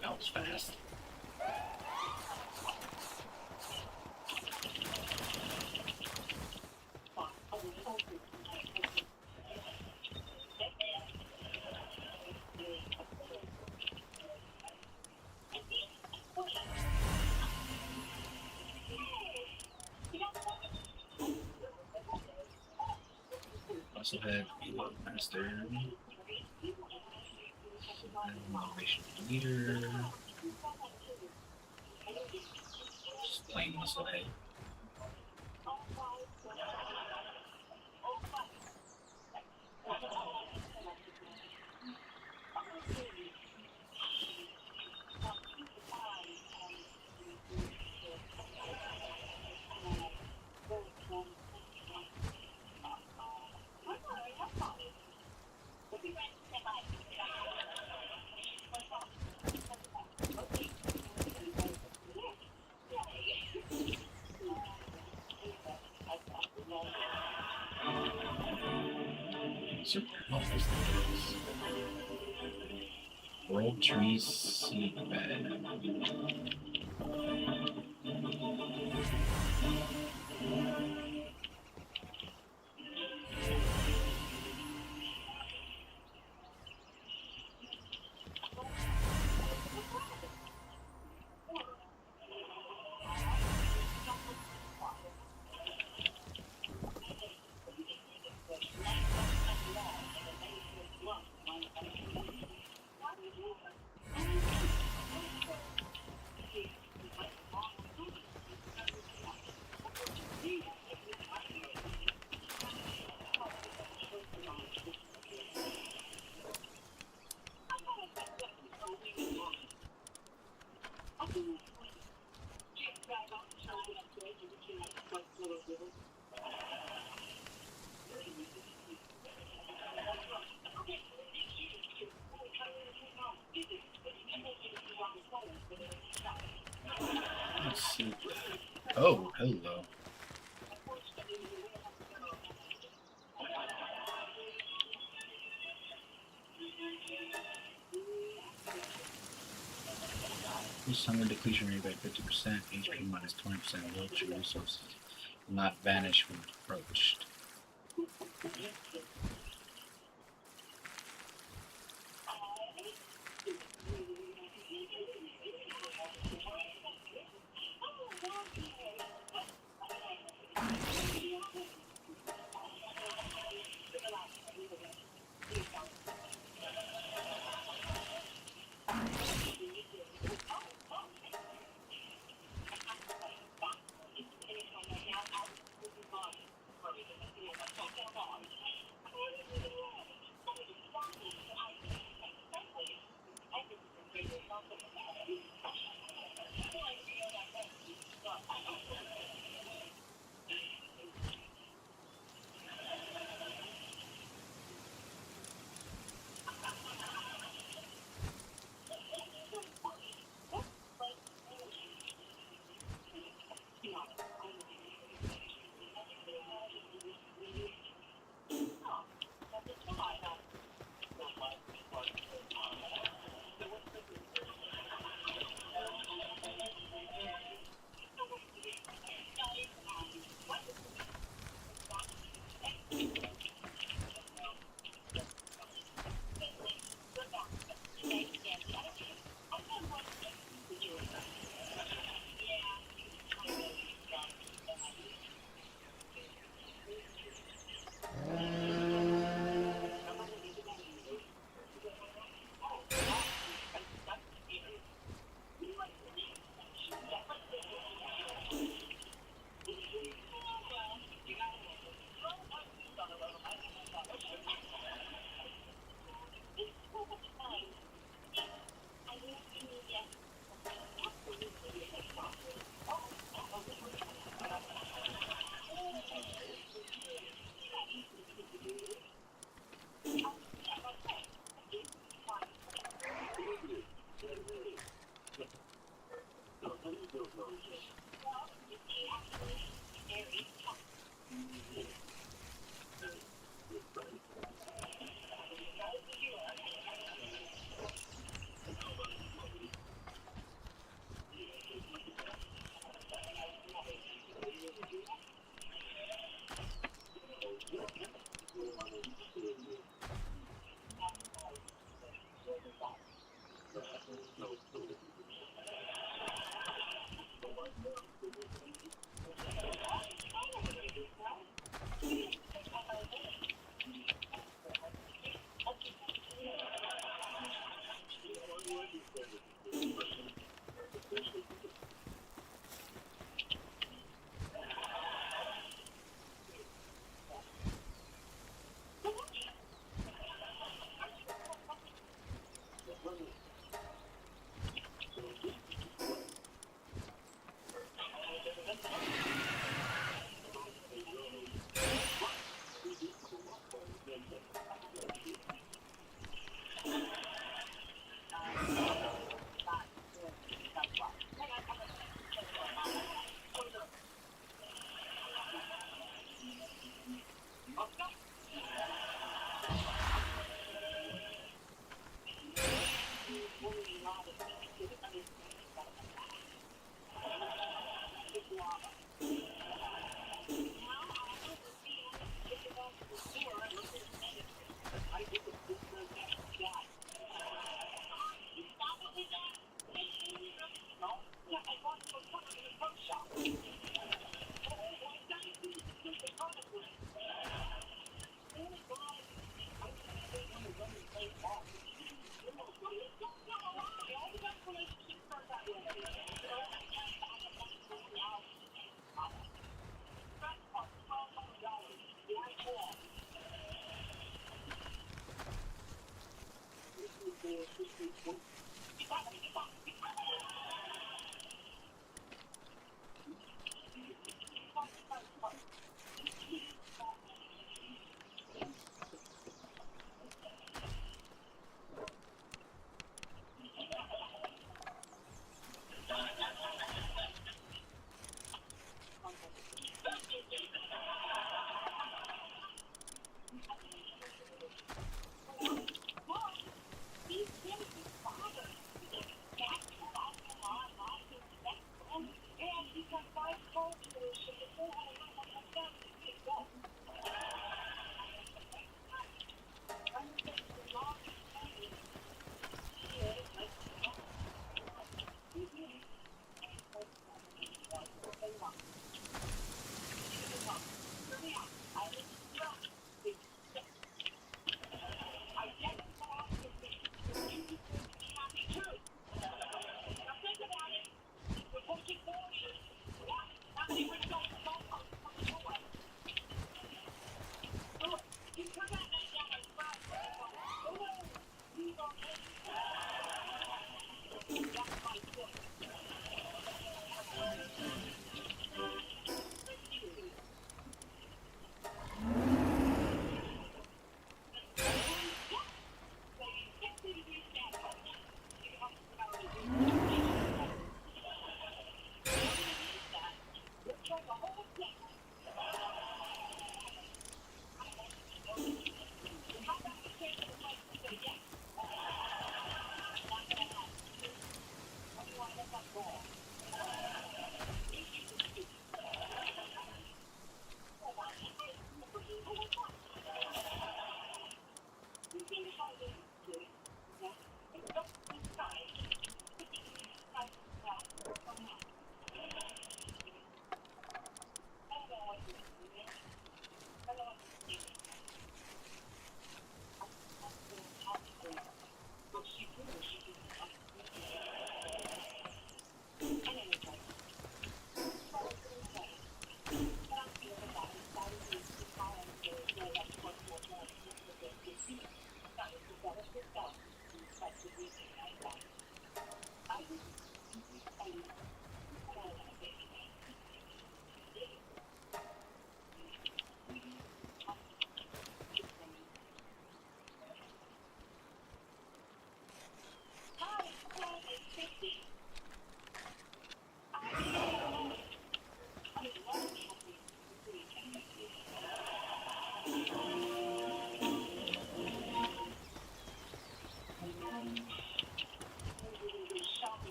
That was fast. also had a master, motivation leader, just plain muscle head. Super office things. World Tree Seed Bed. Let's see. Oh, hello. This hunger depletion rate by 50%, HP minus 20%, world tree resources will not vanish when approached.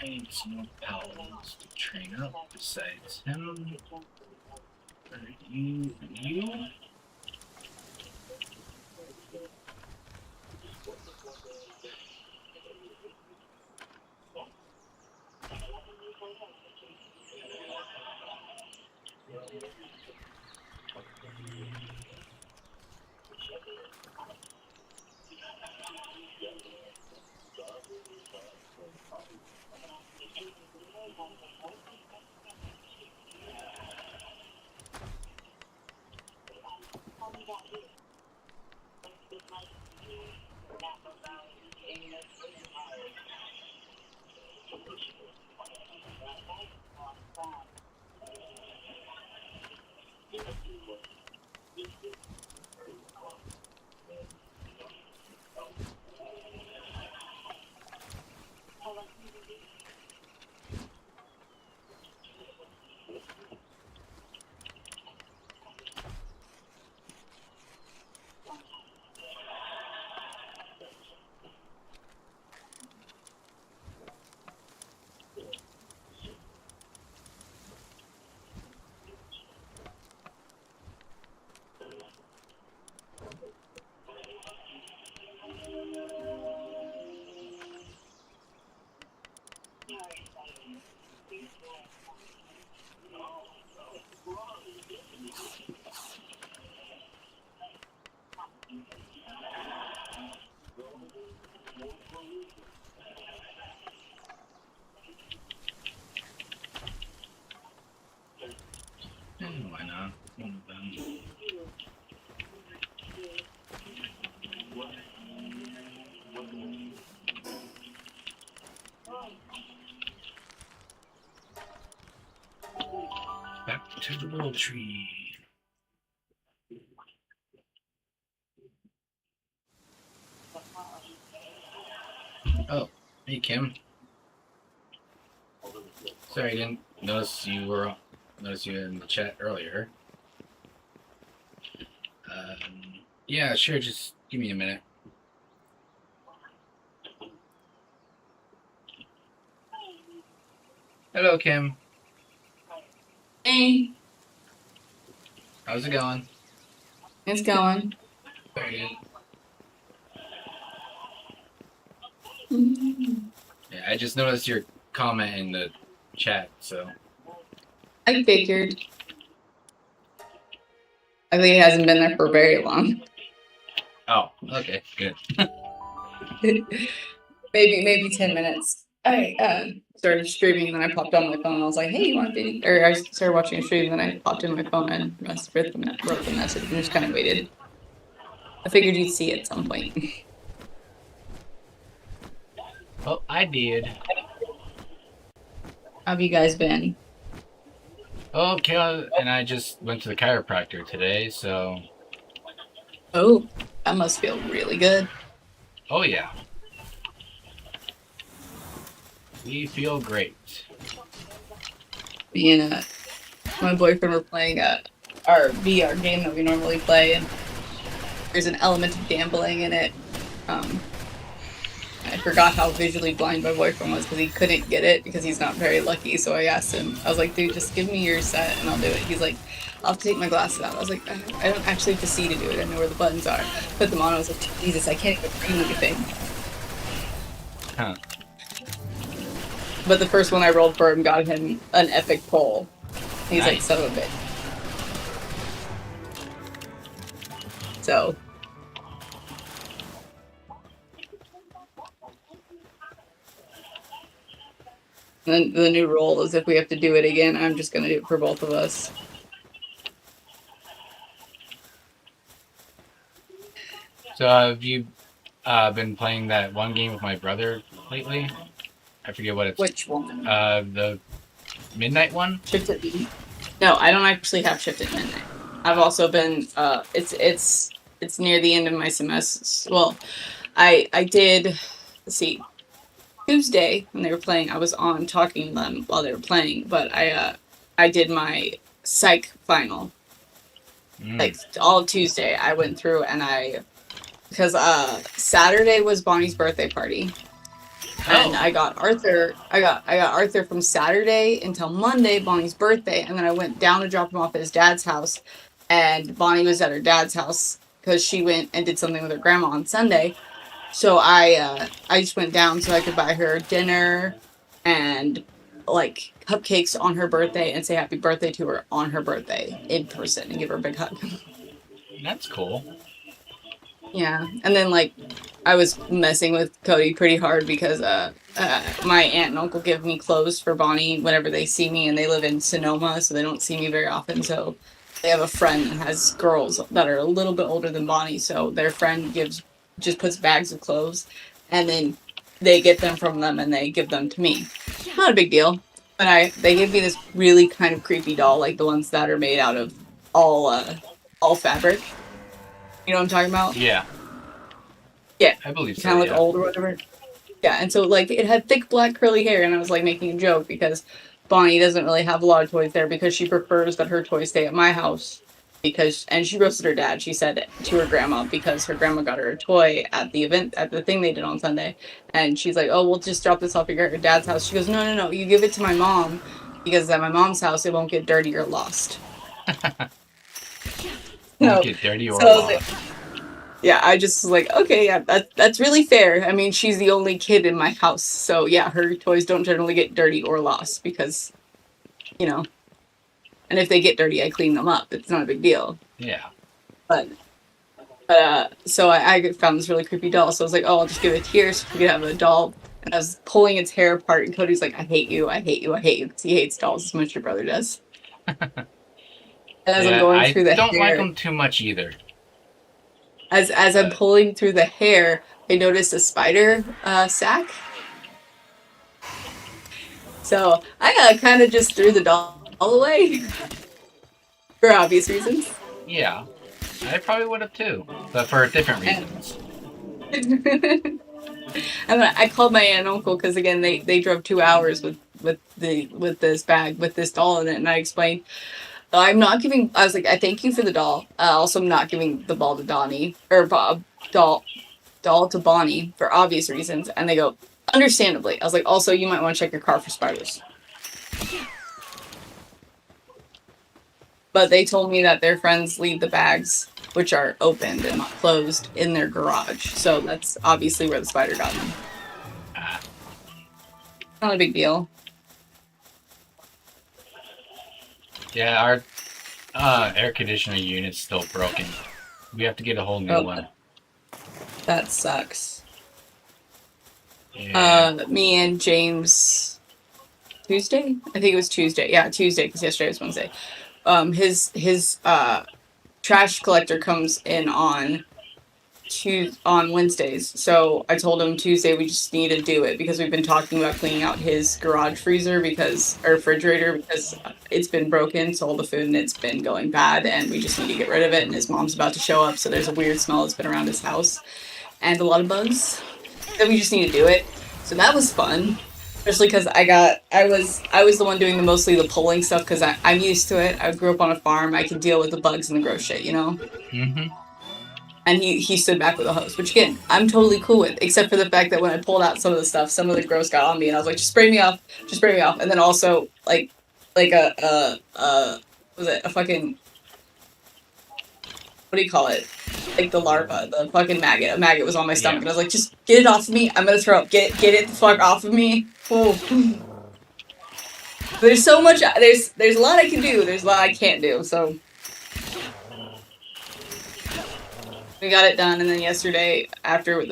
I need some more paladins to train up besides him. Or you? Why not? One of them. Back to the world tree. Oh, hey Kim. Sorry, I didn't notice you were in the chat earlier. Yeah, sure. Just give me a minute. Hello, Kim. Hey, How's it going? it's going. Very good. I Yeah, I just noticed your comment in the chat, so. figured. I think it hasn't been there for very long. Oh, okay, good. maybe 10 minutes. I started streaming and then I popped on my phone and I was like, hey, you want video? Or I started watching a stream and then I popped in my phone and wrote the message and just kind of waited. I figured you'd see it at some point. Well, I did. How have you guys been? Okay, and I just went to the chiropractor today, so. Oh, that must feel really good. Oh, yeah. We feel great. Me and my boyfriend were playing our VR game that we normally play, and there's an element of gambling in it. I forgot how visually blind my boyfriend was because he couldn't get it because he's not very lucky. So I asked him, I was like, dude, just give me your set and I'll do it. He's like, I'll have to take my glasses out. I was like, I don't actually have to see to do it. I know where the buttons are. Put them on. I was like, Jesus, I can't even read anything. Huh. But the first one I rolled for him got him an epic pull. He's like, Nice. son of a bitch. So. Then the new rule is if we have to do it again, I'm just going to do it for both of us. So have you been playing that one game with my brother lately? I forget what it's. Which one? The midnight one? Shift at midnight? No, I don't actually have shift at midnight. I've also been it's near the end of my semester. Well, I did, let's see, Tuesday when they were playing, I was on talking to them while they were playing, but I did my psych final. Like all of Tuesday I went through and because Saturday was Bonnie's birthday party. And Oh. I got Arthur. I got Arthur from Saturday until Monday, Bonnie's birthday, and then I went down to drop him off at his dad's house, and Bonnie was at her dad's house because she went and did something with her grandma on Sunday. So I just went down so I could buy her dinner and like cupcakes on her birthday and say happy birthday to her on her birthday in person and give her a big hug. That's cool. Yeah, and then like I was messing with Cody pretty hard because my aunt and uncle give me clothes for Bonnie whenever they see me, and they live in Sonoma, so they don't see me very often. So they have a friend that has girls that are a little bit older than Bonnie, so their friend just puts bags of clothes, and then they get them from them and they give them to me. Not a big deal, but they gave me this really kind of creepy doll, like the ones that are made out of all fabric. You know what I'm talking about? Yeah. Yeah. I believe so. Kind of like Yeah. old or whatever. Yeah, and so like it had thick black curly hair, and I was like making a joke because Bonnie doesn't really have a lot of toys there because she prefers that her toys stay at my house and she roasted her dad. She said to her grandma because her grandma got her a toy at the event at the thing they did on Sunday, and she's like, "Oh, we'll just drop this off at your dad's house." She goes, "No, you give it to my mom because at my mom's house it won't get dirty or lost." Won't get dirty or so I was lost. like, yeah, I just was like, okay, yeah, that's really fair. I mean, she's the only kid in my house, so yeah, her toys don't generally get dirty or lost because, you know, and if they get dirty, I clean them up. It's not a big deal. Yeah. But so I found this really creepy doll, so I was like, oh, I'll just give it here so we could have a doll. And I was pulling its hair apart, and Cody's like, I hate you, because he hates dolls as much as your brother does. And as I'm going through the I don't hair, like them too much either. As I'm pulling through the hair, I noticed a spider sack. So I kind of just threw the doll away for obvious reasons. Yeah. I probably would have too, but for different reasons. And I called my aunt and uncle because again they drove 2 hours with this bag with this doll in it, and I explained I'm not giving. I was like, I thank you for the doll. Also, I'm not giving the ball to Donnie or doll to Bonnie for obvious reasons. And they go, understandably. I was like, also, you might want to check your car for spiders. But they told me that their friends leave the bags, which are opened and not closed, in their garage. So that's obviously where the spider got them. Not a big deal. Yeah, our air conditioning unit's still broken. We have to get a whole new one. That sucks. Yeah. Me and James Tuesday? I think it was Tuesday. Yeah, Tuesday, because yesterday was Wednesday. His trash collector comes in on Wednesdays. So I told him Tuesday we just need to do it because we've been talking about cleaning out his garage freezer or refrigerator because it's been broken, so all the food in it's been going bad, and we just need to get rid of it. And his mom's about to show up, so there's a weird smell that's been around his house and a lot of bugs. So we just need to do it. So that was fun. Especially because I was the one doing mostly the pulling stuff because I'm used to it. I grew up on a farm. I can deal with the bugs and the gross shit, you know? Mm-hmm. And he stood back with a hose, which again, I'm totally cool with, except for the fact that when I pulled out some of the stuff, some of the gross got on me, and I was like, just spray me off. And then also, like was it a fucking, what do you call it? Like the larva, the fucking maggot. A maggot was on my stomach, and I was like, just get it off of me. I'm gonna throw up. Get it the fuck off of me. Oh. There's so much, there's a lot I can do, there's a lot I can't do, so. We got it done, and then yesterday, after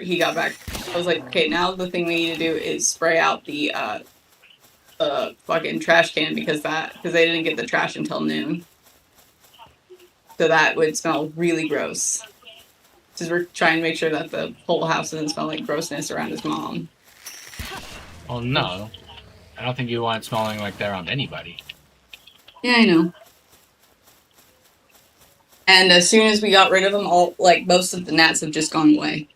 he got back, I was like, okay, now the thing we need to do is spray out the fucking trash can because they didn't get the trash until noon. So that would smell really gross. Because we're trying to make sure that the whole house doesn't smell like grossness around his mom. Well, no. I don't think you want it smelling like that around anybody. Yeah, I know. And as soon as we got rid of them, most of the gnats have just gone away.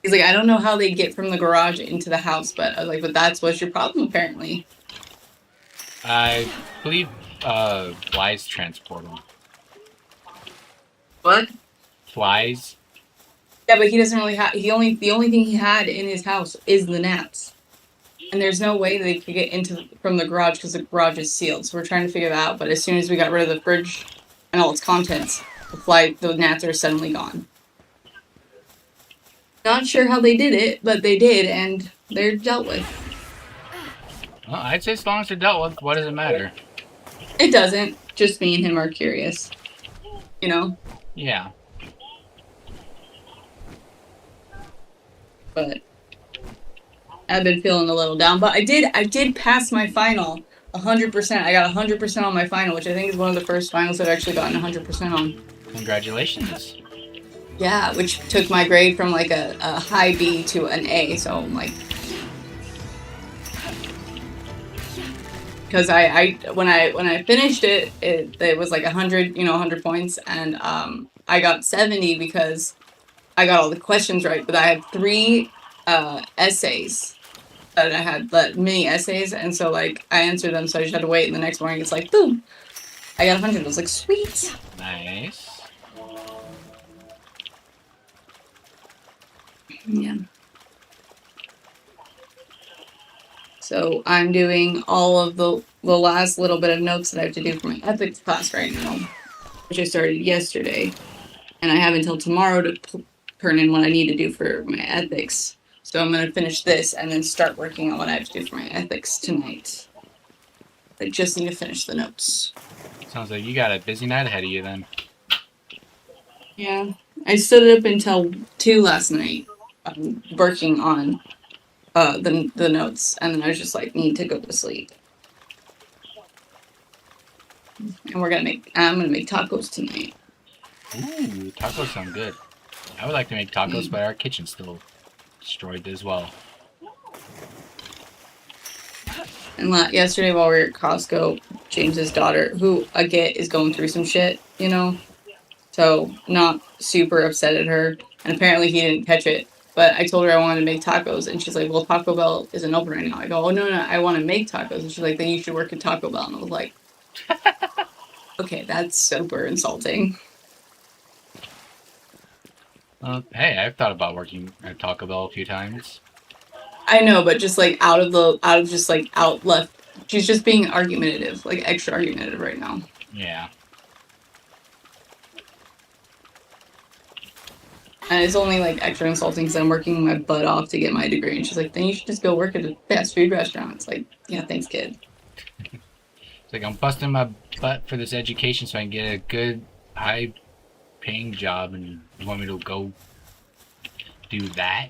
He's like, I don't know how they get from the garage into the house, but I was like, but that's what's your problem, apparently. I believe flies transport them. What? Flies? Yeah, but he doesn't really have. The only thing he had in his house is the gnats, and there's no way they could get into from the garage because the garage is sealed. So we're trying to figure that out. But as soon as we got rid of the fridge and all its contents, the gnats are suddenly gone. Not sure how they did it, but they did, and they're dealt with. Well, I'd say as long as they're dealt with, what does it matter? It doesn't. Just me and him are curious. You know? Yeah. But I've been feeling a little down. But I did pass my final 100%. I got 100% on my final, which I think is one of the first finals I've actually gotten 100% on. Congratulations. Yeah, which took my grade from like a high B to an A. So I'm like, because I when I finished it was like 100, 100 points, and I got 70 because I got all the questions right, but I had 3 essays that I had, mini essays, and so like I answered them, so I just had to wait, and the next morning it's like boom, I got 100. I was like, sweet. Nice. Yeah. So I'm doing all of the last little bit of notes that I have to do for my ethics class right now, which I started yesterday, and I have until tomorrow to turn in what I need to do for my ethics. So I'm going to finish this and then start working on what I have to do for my ethics tonight. I just need to finish the notes. Sounds like you got a busy night ahead of you then. Yeah. I stood up until 2 last night working on the notes, and then I was just like, need to go to sleep. And I'm gonna make tacos tonight. Ooh, tacos sound good. I would like to make tacos, but our kitchen's still destroyed as well. And yesterday while we were at Costco, James's daughter, who again is going through some shit, so not super upset at her, and apparently he didn't catch it. But I told her I wanted to make tacos, and she's like, well, Taco Bell isn't open right now. I go, oh, no, I want to make tacos. And she's like, then you should work at Taco Bell. And I was like, okay, that's super insulting. Hey, I've thought about working at Taco Bell a few times. I know, but just like out left, she's just being argumentative, like extra argumentative right now. Yeah. And it's only like extra insulting because I'm working my butt off to get my degree. And she's like, then you should just go work at a fast food restaurant. It's like, yeah, thanks, kid. It's like I'm busting my butt for this education so I can get a good, high-paying job, and you want me to go do that?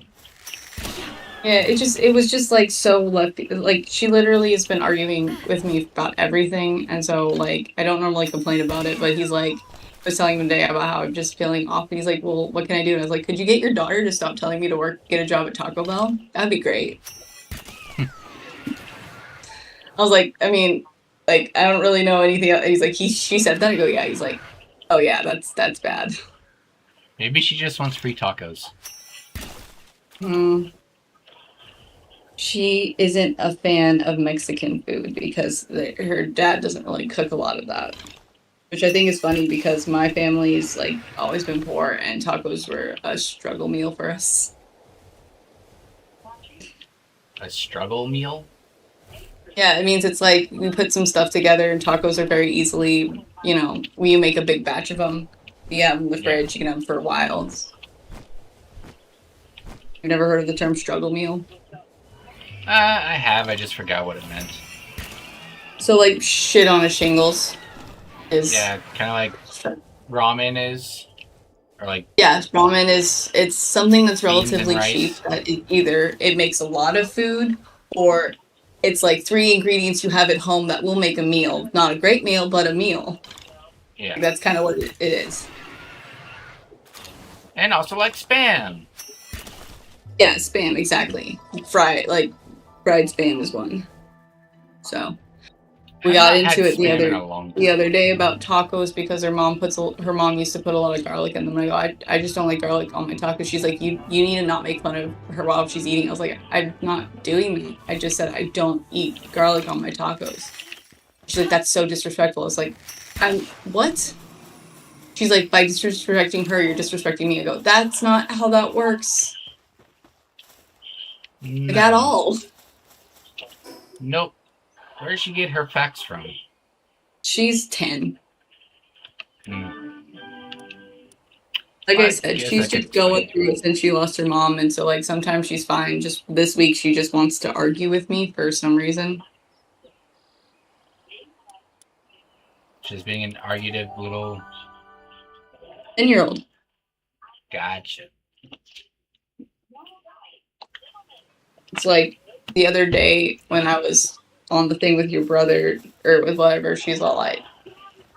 Yeah, it was just like so left. Like she literally has been arguing with me about everything, and so like I don't normally complain about it, but he's like, I was telling him today about how I'm just feeling off, and he's like, well, what can I do? And I was like, could you get your daughter to stop telling me to get a job at Taco Bell? That'd be great. I was like, I mean, like, I don't really know anything else. He's like, she said that. I go, yeah. He's like, oh yeah, that's bad. Maybe she just wants free tacos. She isn't a fan of Mexican food because her dad doesn't really cook a lot of that. Which I think is funny because my family's like always been poor, and tacos were a struggle meal for us. A struggle meal? Yeah, it means it's like we put some stuff together, and tacos are very easily, when you make a big batch of them, you have them in the fridge, you can have them for a while. You've never heard of the term struggle meal? I have. I just forgot what it meant. So like shit on a shingles. Yeah, kind of like ramen is, or like... Yeah, ramen it's something that's relatively cheap. That either it makes a lot of food, or it's like 3 ingredients you have at home that will make a meal. Not a great meal, but a meal. Yeah. Like, that's kind of what it is. And also like Spam. Yeah, Spam, exactly. Fried Spam is one. So... We got into it the other day about tacos because her mom used to put a lot of garlic in them. And I go, I just don't like garlic on my tacos. She's like, you need to not make fun of her while she's eating. I was like, I'm not doing that. I just said I don't eat garlic on my tacos. She's like, that's so disrespectful. It's like, what? She's like, by disrespecting her, you're disrespecting me. I go, that's not how that works. Like, at all. Nope. Where does she get her facts from? She's 10. Hmm. Like I I said, guess she's I could just going explain. through it since she lost her mom, and so like sometimes she's fine. Just this week, she just wants to argue with me for some reason. She's being an argumentative little. 10-year-old. Gotcha. It's like the other day when I was on the thing with your brother or with whatever, she's all like,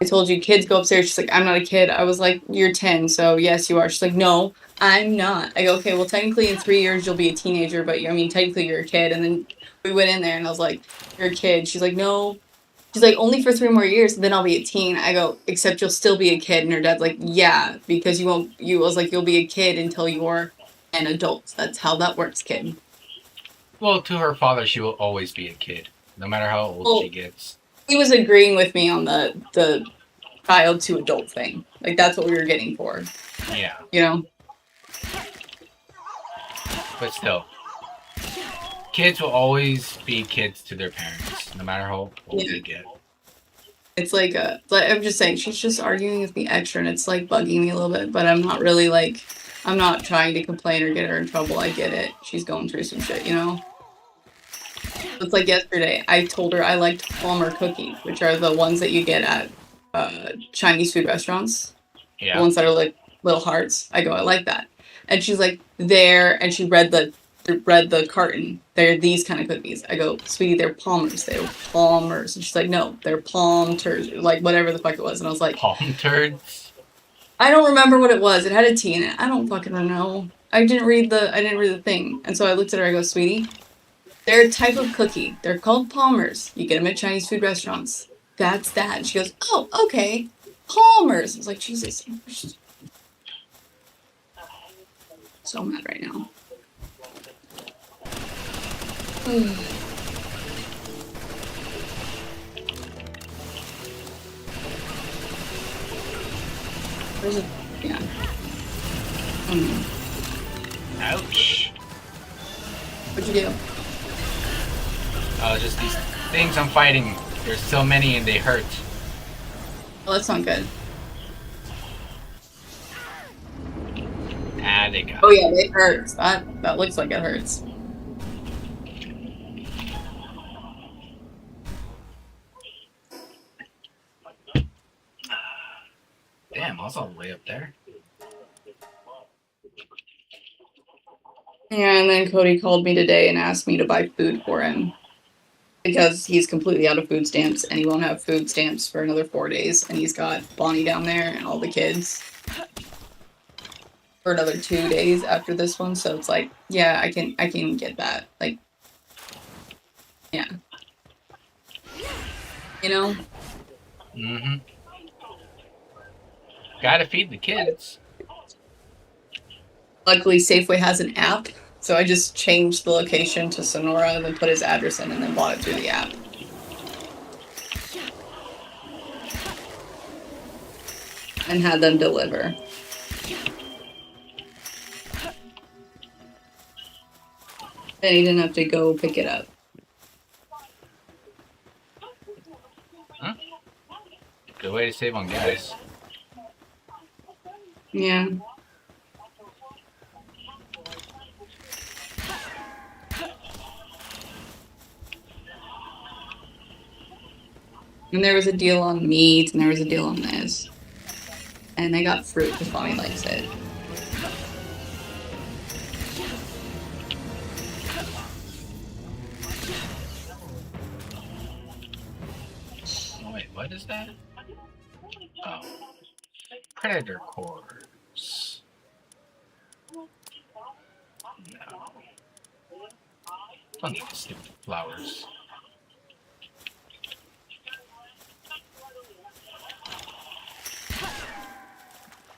I told you kids go upstairs. She's like, I'm not a kid. I was like, you're 10, so yes, you are. She's like, no, I'm not. I go, okay, well, technically in 3 years you'll be a teenager, but I mean, technically you're a kid. And then we went in there and I was like, you're a kid. She's like, no. She's like, only for 3 more years, then I'll be a teen. I go, except you'll still be a kid. And her dad's like, yeah, because you won't, you was like, you'll be a kid until you're an adult. That's how that works, kid. Well, to her father, she will always be a kid, no matter how old she gets. He was agreeing with me on the child to adult thing. Like, that's what we were getting for. Yeah. You know? But still, kids will always be kids to their parents, no matter how old they get. It's like I'm just saying, she's just arguing with me extra, and it's like bugging me a little bit. But I'm not really like, I'm not trying to complain or get her in trouble. I get it. She's going through some shit, you know. It's like yesterday, I told her I liked Palmer cookies, which are the ones that you get at Chinese food restaurants. Yeah. The ones that are like little hearts. I go, I like that, and she's like, there, and she read the carton. They're these kind of cookies. I go, sweetie, they're Palmers. They're Palmers. And she's like, no, they're Palm turds, like whatever the fuck it was. And I was like, Palm turds? I don't remember what it was. It had a T in it. I don't fucking know. I didn't read the thing. And so I looked at her. I go, sweetie, they're a type of cookie. They're called Palmers. You get them at Chinese food restaurants. That's that. And she goes, oh, okay, Palmers. I was like, Jesus, I'm so mad right now. Where's it? Yeah. Ouch. What'd you do? Oh, just these things I'm fighting. There's so many and they hurt. Oh, that's not good. Ah, they got Oh yeah, it hurts. That looks like it hurts. Damn, I was all the way up there. Yeah, and then Cody called me today and asked me to buy food for him. Because he's completely out of food stamps and he won't have food stamps for another 4 days. And he's got Bonnie down there and all the kids for another 2 days after this one. So it's like, yeah, I can get that. Like, yeah. You know? Mm-hmm. Gotta feed the kids. Luckily, Safeway has an app. So I just changed the location to Sonora and then put his address in and then bought it through the app. And had them deliver. Then he didn't have to go pick it up. Huh? Good way to save on gas. Yeah. And there was a deal on meat, and there was a deal on this. And I got fruit because Bonnie likes it. Oh, wait, what is that? Oh. Predator cores. No. Don't need the stupid flowers.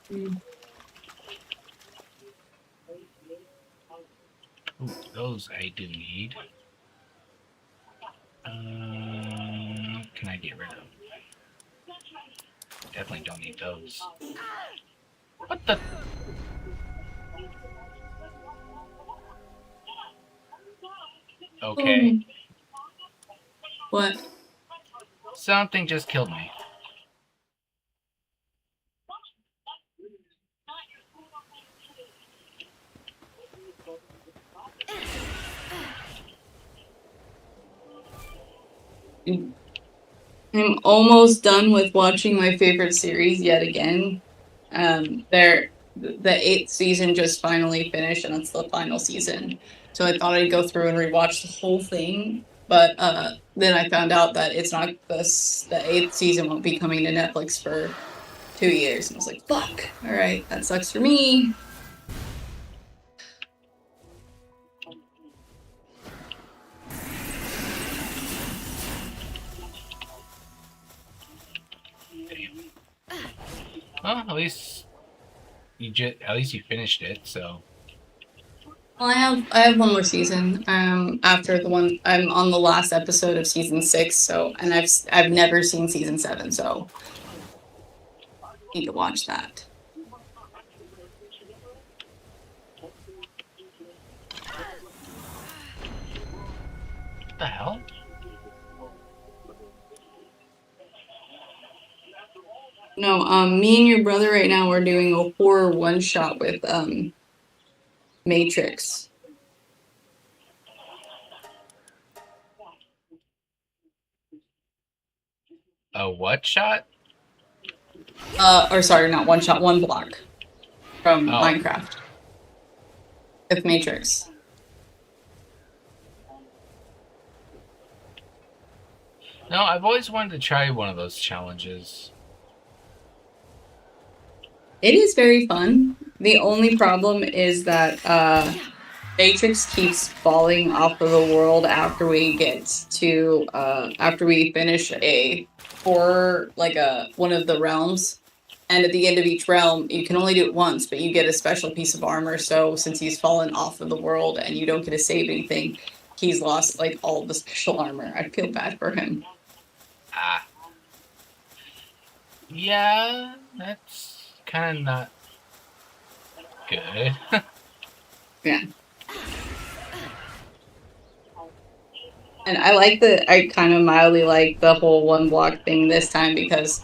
Mm. Ooh, those I do need. Can I get rid of? Definitely don't need need those. What the? Okay. What? Something just killed me. I'm almost done with watching my favorite series yet again. The 8th season just finally finished, and it's the final season. So I thought I'd go through and rewatch the whole thing, but then I found out that it's not this. The 8th season won't be coming to Netflix for 2 years, and I was like, "Fuck! All right, that sucks for me." Well, at least you finished it. So Well, I have one more season. After the one I'm on the last episode of season 6. So, and I've never seen season 7. So, need to watch that. what the hell? No, me and your brother right now are doing a horror one shot with Matrix. A what shot? Or sorry, not one shot, one block from Oh. Minecraft with Matrix. No, I've always wanted to try one of those challenges. It is very fun. The only problem is that Matrix keeps falling off of the world after we finish a horror, like one of the realms. And at the end of each realm, you can only do it once, but you get a special piece of armor. So since he's fallen off of the world and you don't get to save anything, he's lost like all of the special armor. I feel bad for him. Ah. Yeah, that's kind of not good. Yeah. And I kind of mildly like the whole one block thing this time because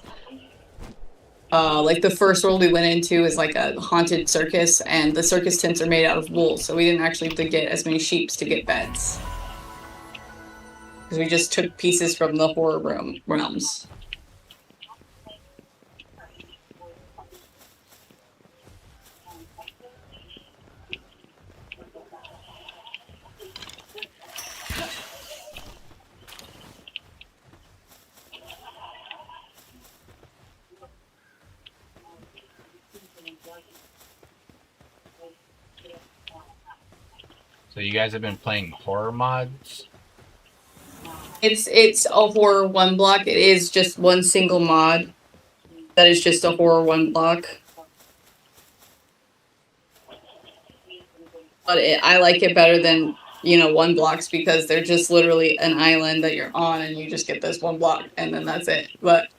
like the first world we went into is like a haunted circus, and the circus tents are made out of wool, so we didn't actually have to get as many sheeps to get beds. Because we just took pieces from the horror realms. So you guys have been playing horror mods? It's a horror one block. It is just one single mod that is just a horror one block. But I like it better than, one blocks because they're just literally an island that you're on and you just get this one block and then that's it. But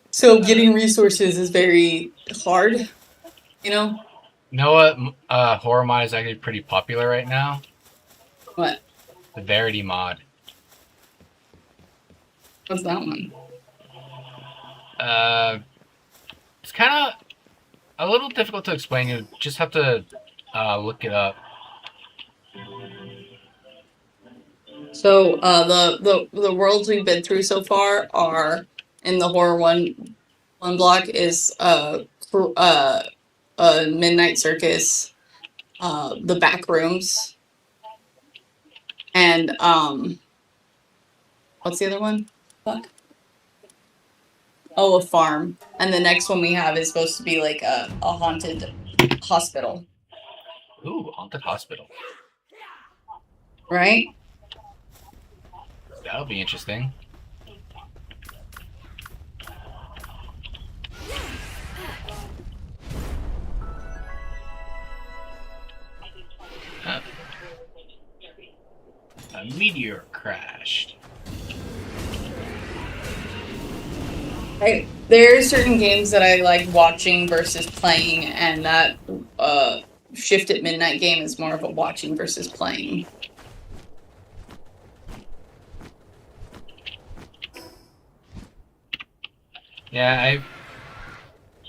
so getting resources is very hard, You know what? Horror mod is actually pretty popular right now. What? The Verity mod. What's that one? It's kind of a little difficult to explain. You just have to look it up. So the worlds we've been through so far are in the horror one block is Midnight Circus, the back rooms, and what's the other one? Fuck. Oh, a farm. And the next one we have is supposed to be like a haunted hospital. Ooh, haunted hospital. Right? That'll be interesting. A meteor crashed. There are certain games that I like watching versus playing, and that Shift at Midnight game is more of a watching versus playing. Yeah, I've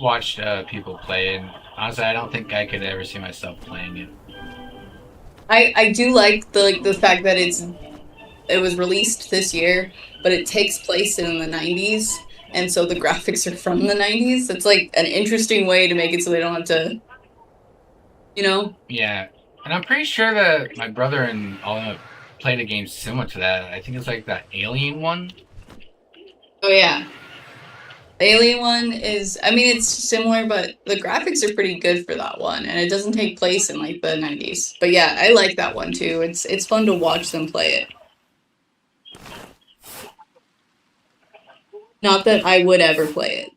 watched people play, and honestly, I don't think I could ever see myself playing it. I do like the fact that it was released this year, but it takes place in the 90s, and so the graphics are from the 90s. It's like an interesting way to make it so they don't have to, you know? Yeah, and I'm pretty sure that my brother and all of them played a game similar to that. I think it's like that Alien one. Oh yeah. The Alien one is, I mean, it's similar, but the graphics are pretty good for that one, and it doesn't take place in like the 90s. But yeah, I like that one too. It's fun to watch them play it. Not that I would ever play it.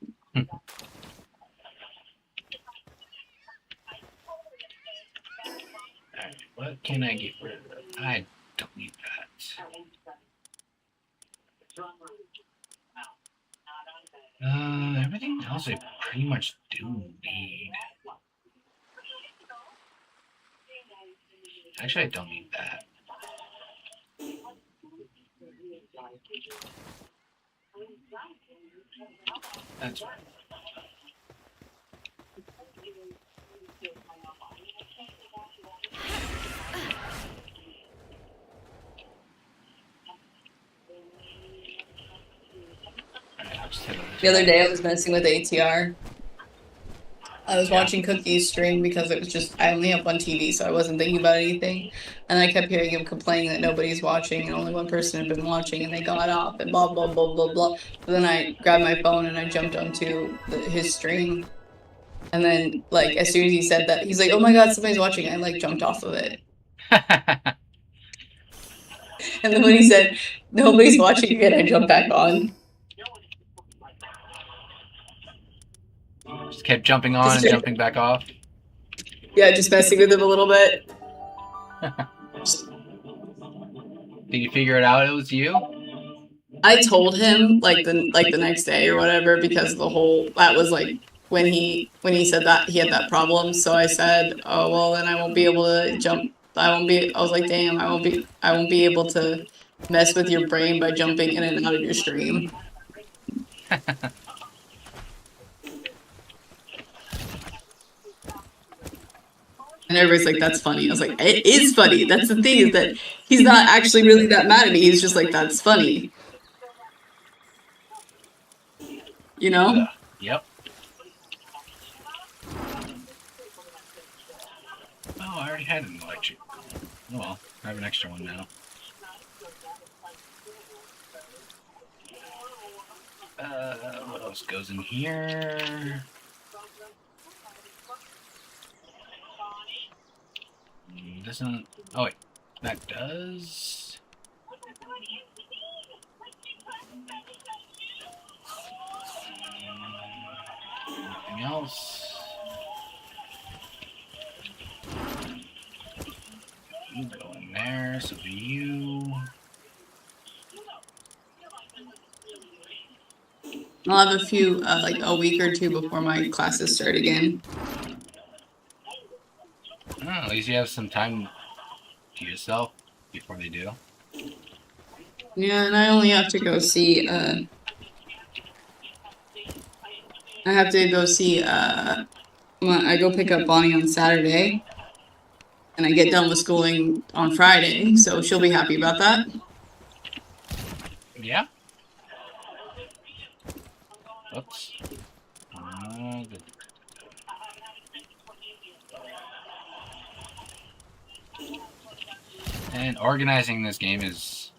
Alright, what can I get rid of? I don't need that. Everything else I pretty much do need. Actually, I don't need that. That's right. The other day I was messing with ATR. I was watching Cookie's stream because it was just, I only have one TV, so I wasn't thinking about anything. And I kept hearing him complaining that nobody's watching and only one person had been watching and they got off and blah, blah, blah, blah, blah. So then I grabbed my phone and I jumped onto his stream. And then, like, as soon as he said that, he's like, oh my god, somebody's watching. I, like, jumped off of it. And then when he said, nobody's watching again, I jumped back on. Just kept jumping on and jumping back off. Yeah, just messing with him a little bit. Did you figure it out it was you? I told him like the next day or whatever, because the whole, that was like when he said that he had that problem. So I said, oh well, then I won't be able to jump. I was like, damn, I won't be able to mess with your brain by jumping in and out of your stream. And everybody's like, that's funny. I was like, it is funny. That's the thing, is that he's not actually really that mad at me. He's just like, that's funny. You know? Yep. Oh, I already had an electric. Oh well, I have an extra one now. What else goes in here? Doesn't. Oh wait, that does. Anything else? You go in there, so do you. I'll have a few, like a week or two before my classes start again. Oh, at least you have some time to yourself before they do. Yeah, and I only have to go see, I go pick up Bonnie on Saturday, and I get done with schooling on Friday, so she'll be happy about that. Yeah? Oops. Good. And organizing this game is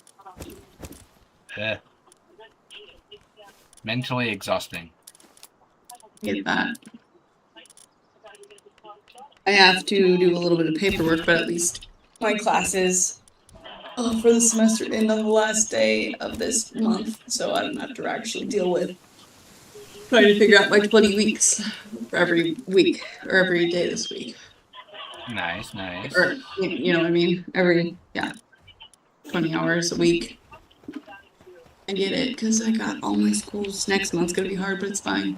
mentally exhausting. Get that. I have to do a little bit of paperwork, but at least my classes for the semester end on the last day of this month, so I don't have to actually deal with trying to figure out my 20 weeks for every week or every day this week. Nice, nice. Or, you know what I mean? 20 hours a week. I get it, because I got all my schools. Next month's gonna be hard, but it's fine.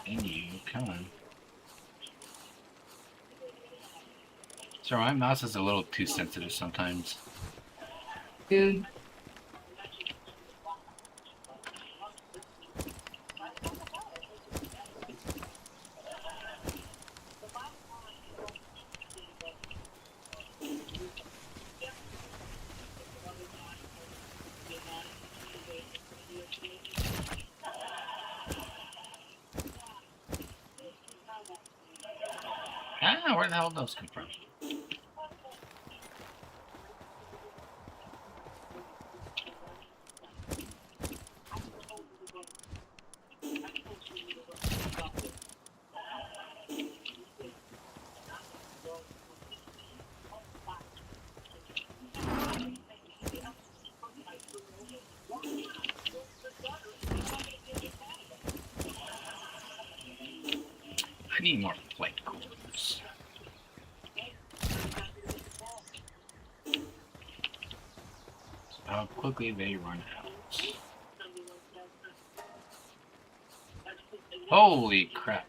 You, come on. So my mouse is a little too sensitive sometimes. Dude. Where the hell did those come from? I need more flight cores. How quickly they run out. Holy crap.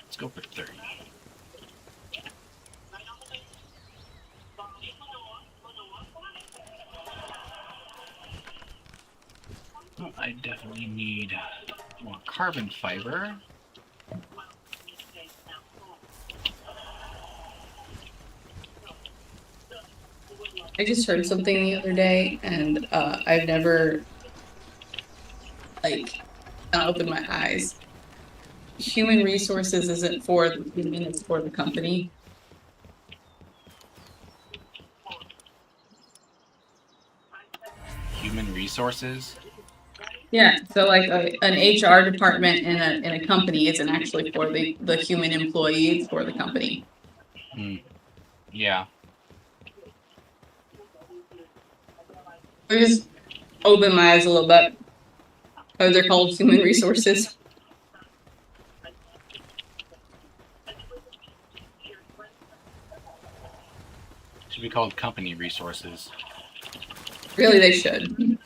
Let's go for 30. Well, I definitely need more carbon fiber. I just heard something the other day, and I've never, like, opened my eyes. Human resources isn't for the human, it's for the company. Human resources? Yeah, so like an HR department in a company isn't actually for the human employee, it's for the company. Yeah. I just opened my eyes a little bit. Oh, they're called human resources. Should be called company resources. Really, they should.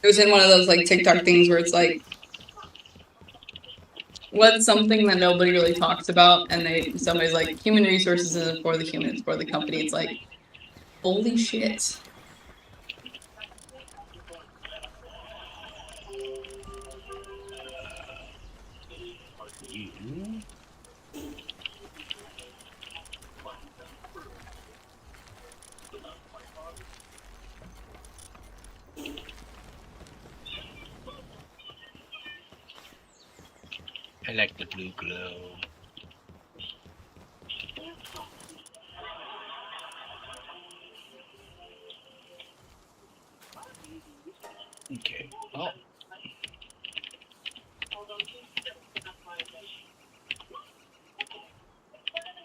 It was in one of those like TikTok things where it's like, what's something that nobody really talks about? And somebody's like, human resources isn't for the human, it's for the company. It's like, holy shit. You? I like the blue glow. Okay. Oh.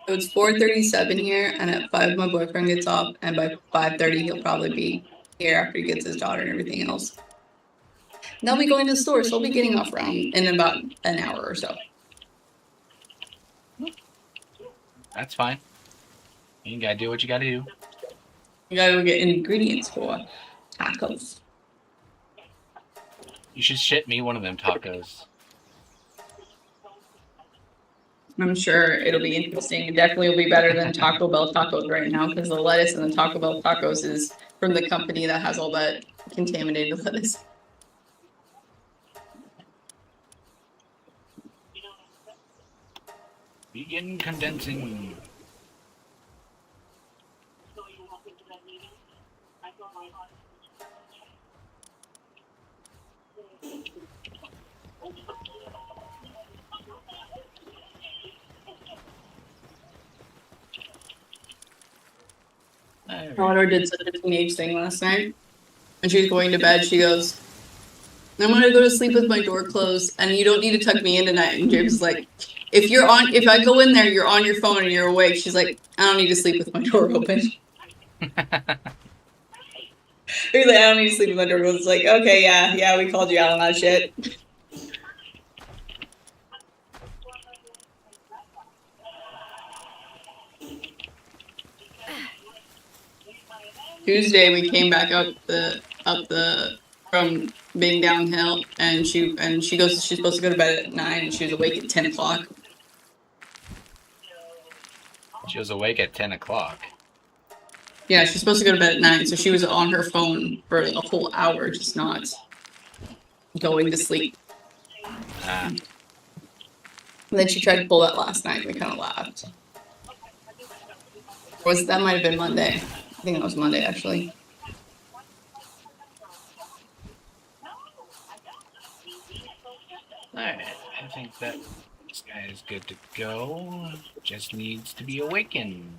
So it's 4:37 here, and at 5 my boyfriend gets off, and by 5:30 he'll probably be here after he gets his daughter and everything else. And they'll be going to the store, so I'll be getting off around in about an hour or so. That's fine. You gotta do what you gotta do. You gotta go get ingredients for tacos. You should ship me one of them tacos. I'm sure it'll be interesting. It definitely will be better than Taco Bell tacos right now, because the lettuce in the Taco Bell tacos is from the company that has all that contaminated lettuce. Begin condensing. daughter did such a teenage thing last night. And she was going to bed. She goes, I'm gonna go to sleep with my door closed, and you don't need to tuck me in tonight. And James is like, if I go in there, you're on your phone and you're awake. She's like, I don't need to sleep with my door open. He's like, I don't need to sleep with my door closed. It's like, okay, yeah, we called you out on that shit. Tuesday we came back up the from being downhill, and she goes, she's supposed to go to bed at 9, and she was awake at 10 o'clock. She was awake at 10 o'clock. Yeah, she's supposed to go to bed at 9, so she was on her phone for a whole hour, just not going to sleep. And then she tried to pull that last night, and we kind of laughed. That might have been Monday. I think it was Monday, actually. Alright, I think that this guy is good to go. Just needs to be awakened.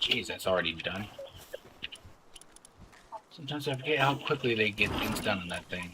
Jeez, that's already done. Sometimes I forget how quickly they get things done on that thing.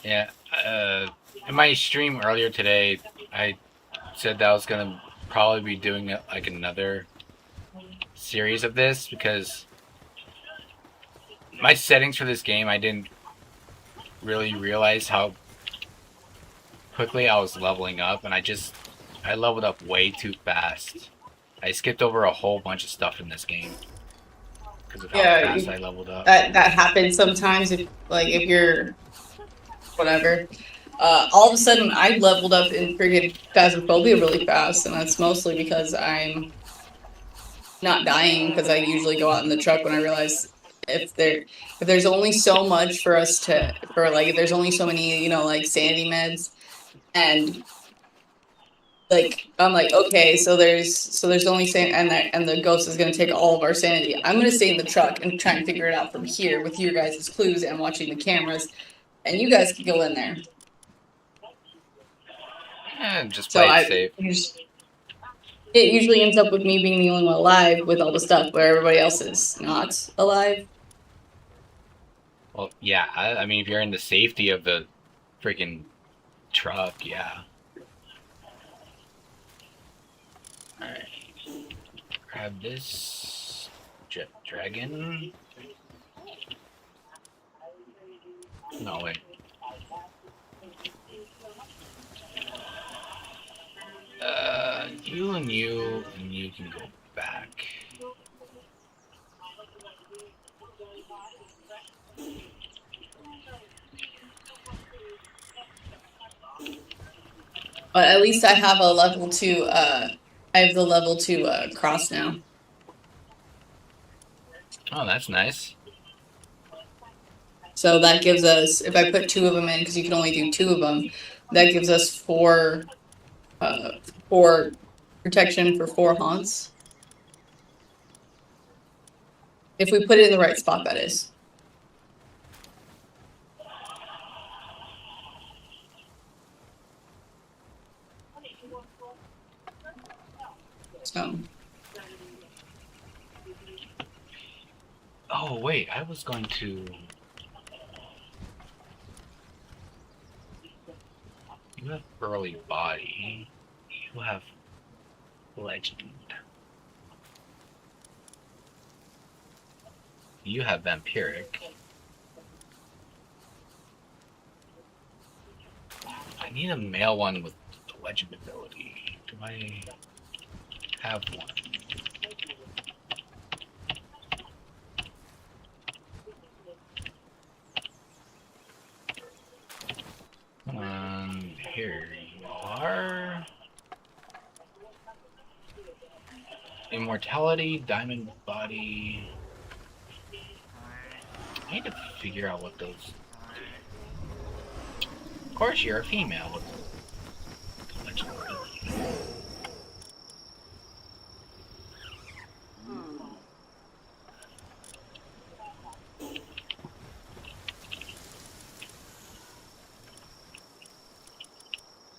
Yeah, in my stream earlier today, I said that I was gonna probably be doing like another series of this because my settings for this game, I didn't really realize how quickly I was leveling up, and I leveled up way too fast. I skipped over a whole bunch of stuff in this game because of how fast I leveled up. That happens sometimes if you're whatever. All of a sudden, I leveled up in friggin' Phasmophobia really fast, and that's mostly because I'm not dying, because I usually go out in the truck when I realize if there's only so much for us to, if there's only so many, like, sanity meds, and, like, I'm like, okay, so there's only and the ghost is gonna take all of our sanity. I'm gonna stay in the truck and try and figure it out from here with your guys' clues and watching the cameras, and you guys can go in there. And just play it safe. It usually ends up with me being the only one alive with all the stuff where everybody else is not alive. Well, yeah, I mean, if you're in the safety of the freaking truck, yeah. Alright. Grab this jet dragon. No, wait. You and you can go back. But at least I have a level 2, I have the level 2, cross now. Oh, that's nice. So that gives us, if I put 2 of them in, because you can only do 2 of them, that gives us 4 protection for 4 haunts. If we put it in the right spot, that is. So. Oh, wait, I was going to... You have early body. You have legend. You have vampiric. I need a male one with the legend ability. Do I have one? Here you are. Immortality, diamond body. body. I need to figure out what those do. Of course, you're a female.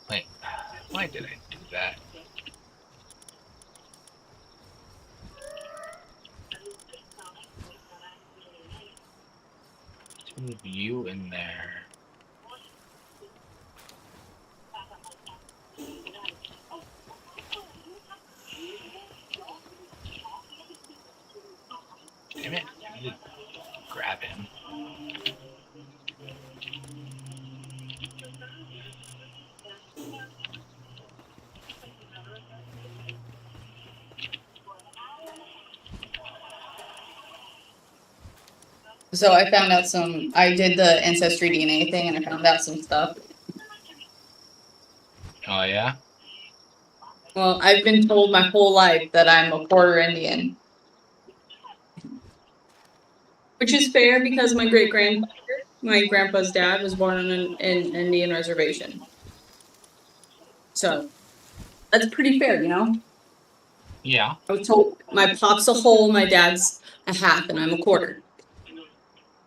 Wait, why did I do that? To move you in there. Damn it, I need to grab him. So I found out I did the Ancestry DNA thing and I found out some stuff. Oh, yeah? Well, I've been told my whole life that I'm a quarter Indian. Which is fair because my grandpa's dad was born on an Indian reservation. So that's pretty fair, you know? Yeah. I was told my pop's a whole, my dad's a half, and I'm a quarter.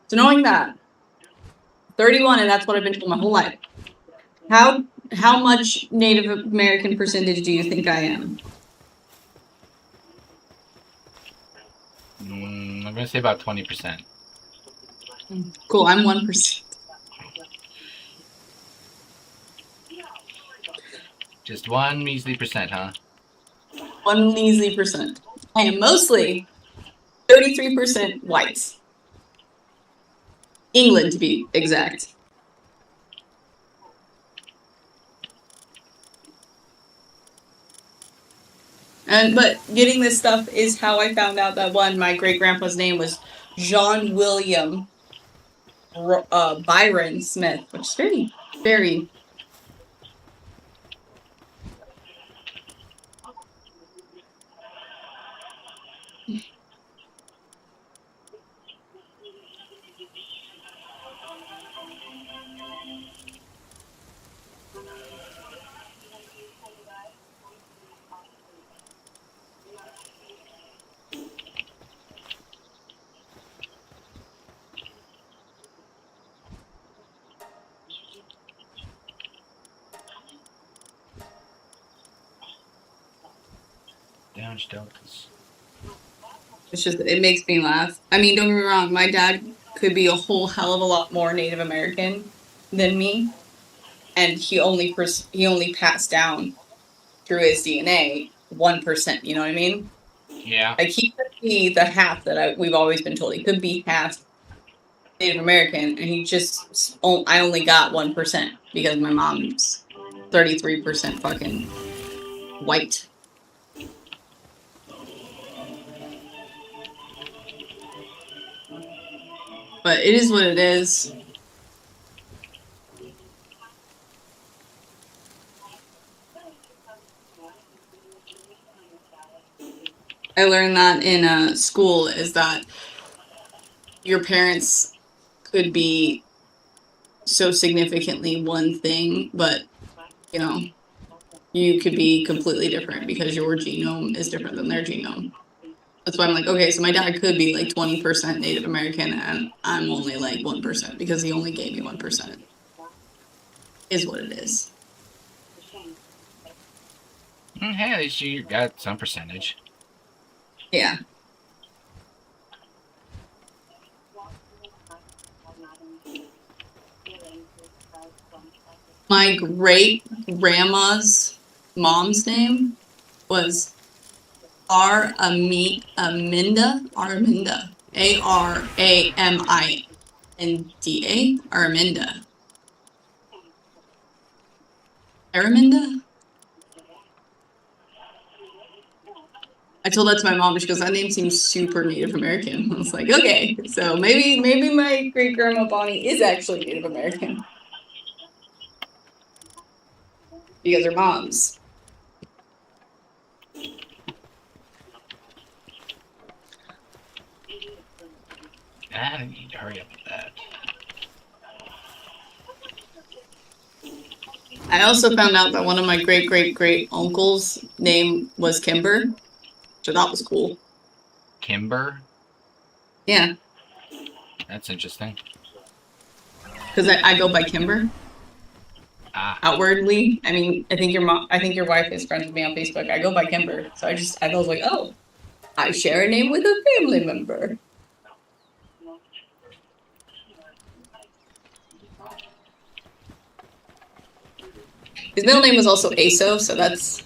So knowing that, 31, and that's what I've been told my whole life. How much Native American percentage do you think I am? I'm gonna say about 20%. Cool, I'm 1%. Just one measly percent, huh? 1 measly percent. I am mostly 33% white. England, to be exact. But getting this stuff is how I found out that my great grandpa's name was John William Byron Smith, which is very, very. Damage deltas. It's just, it makes me laugh. I mean, don't get me wrong, my dad could be a whole hell of a lot more Native American than me, and he only passed down through his DNA 1%. You know what I mean? Yeah. Like he could be the half that we've always been told. He could be half Native American, and I only got 1% because my mom's 33% fucking white. But it is what it is. I learned that in school is that your parents could be so significantly one thing, but you know, you could be completely different because your genome is different than their genome. That's why I'm like, okay, so my dad could be like 20% Native American and I'm only like 1% because he only gave me 1%. Is what it is. Hey, at least you got some percentage. Yeah. My great grandma's mom's name was Araminda. Araminda. Araminda. Araminda? I told that to my mom and she goes, that name seems super Native American. I was like, okay, so maybe my great grandma Bonnie is actually Native American. Because her mom's. I need to hurry up with that. I also found out that one of my great uncles' name was Kimber, so that was cool. Kimber? Yeah, That's interesting. because I go by Kimber Ah, outwardly. I mean, I think your wife is friends with me on Facebook. I go by Kimber, so I was like, oh, I share a name with a family member. His middle name was also Aso, so that's.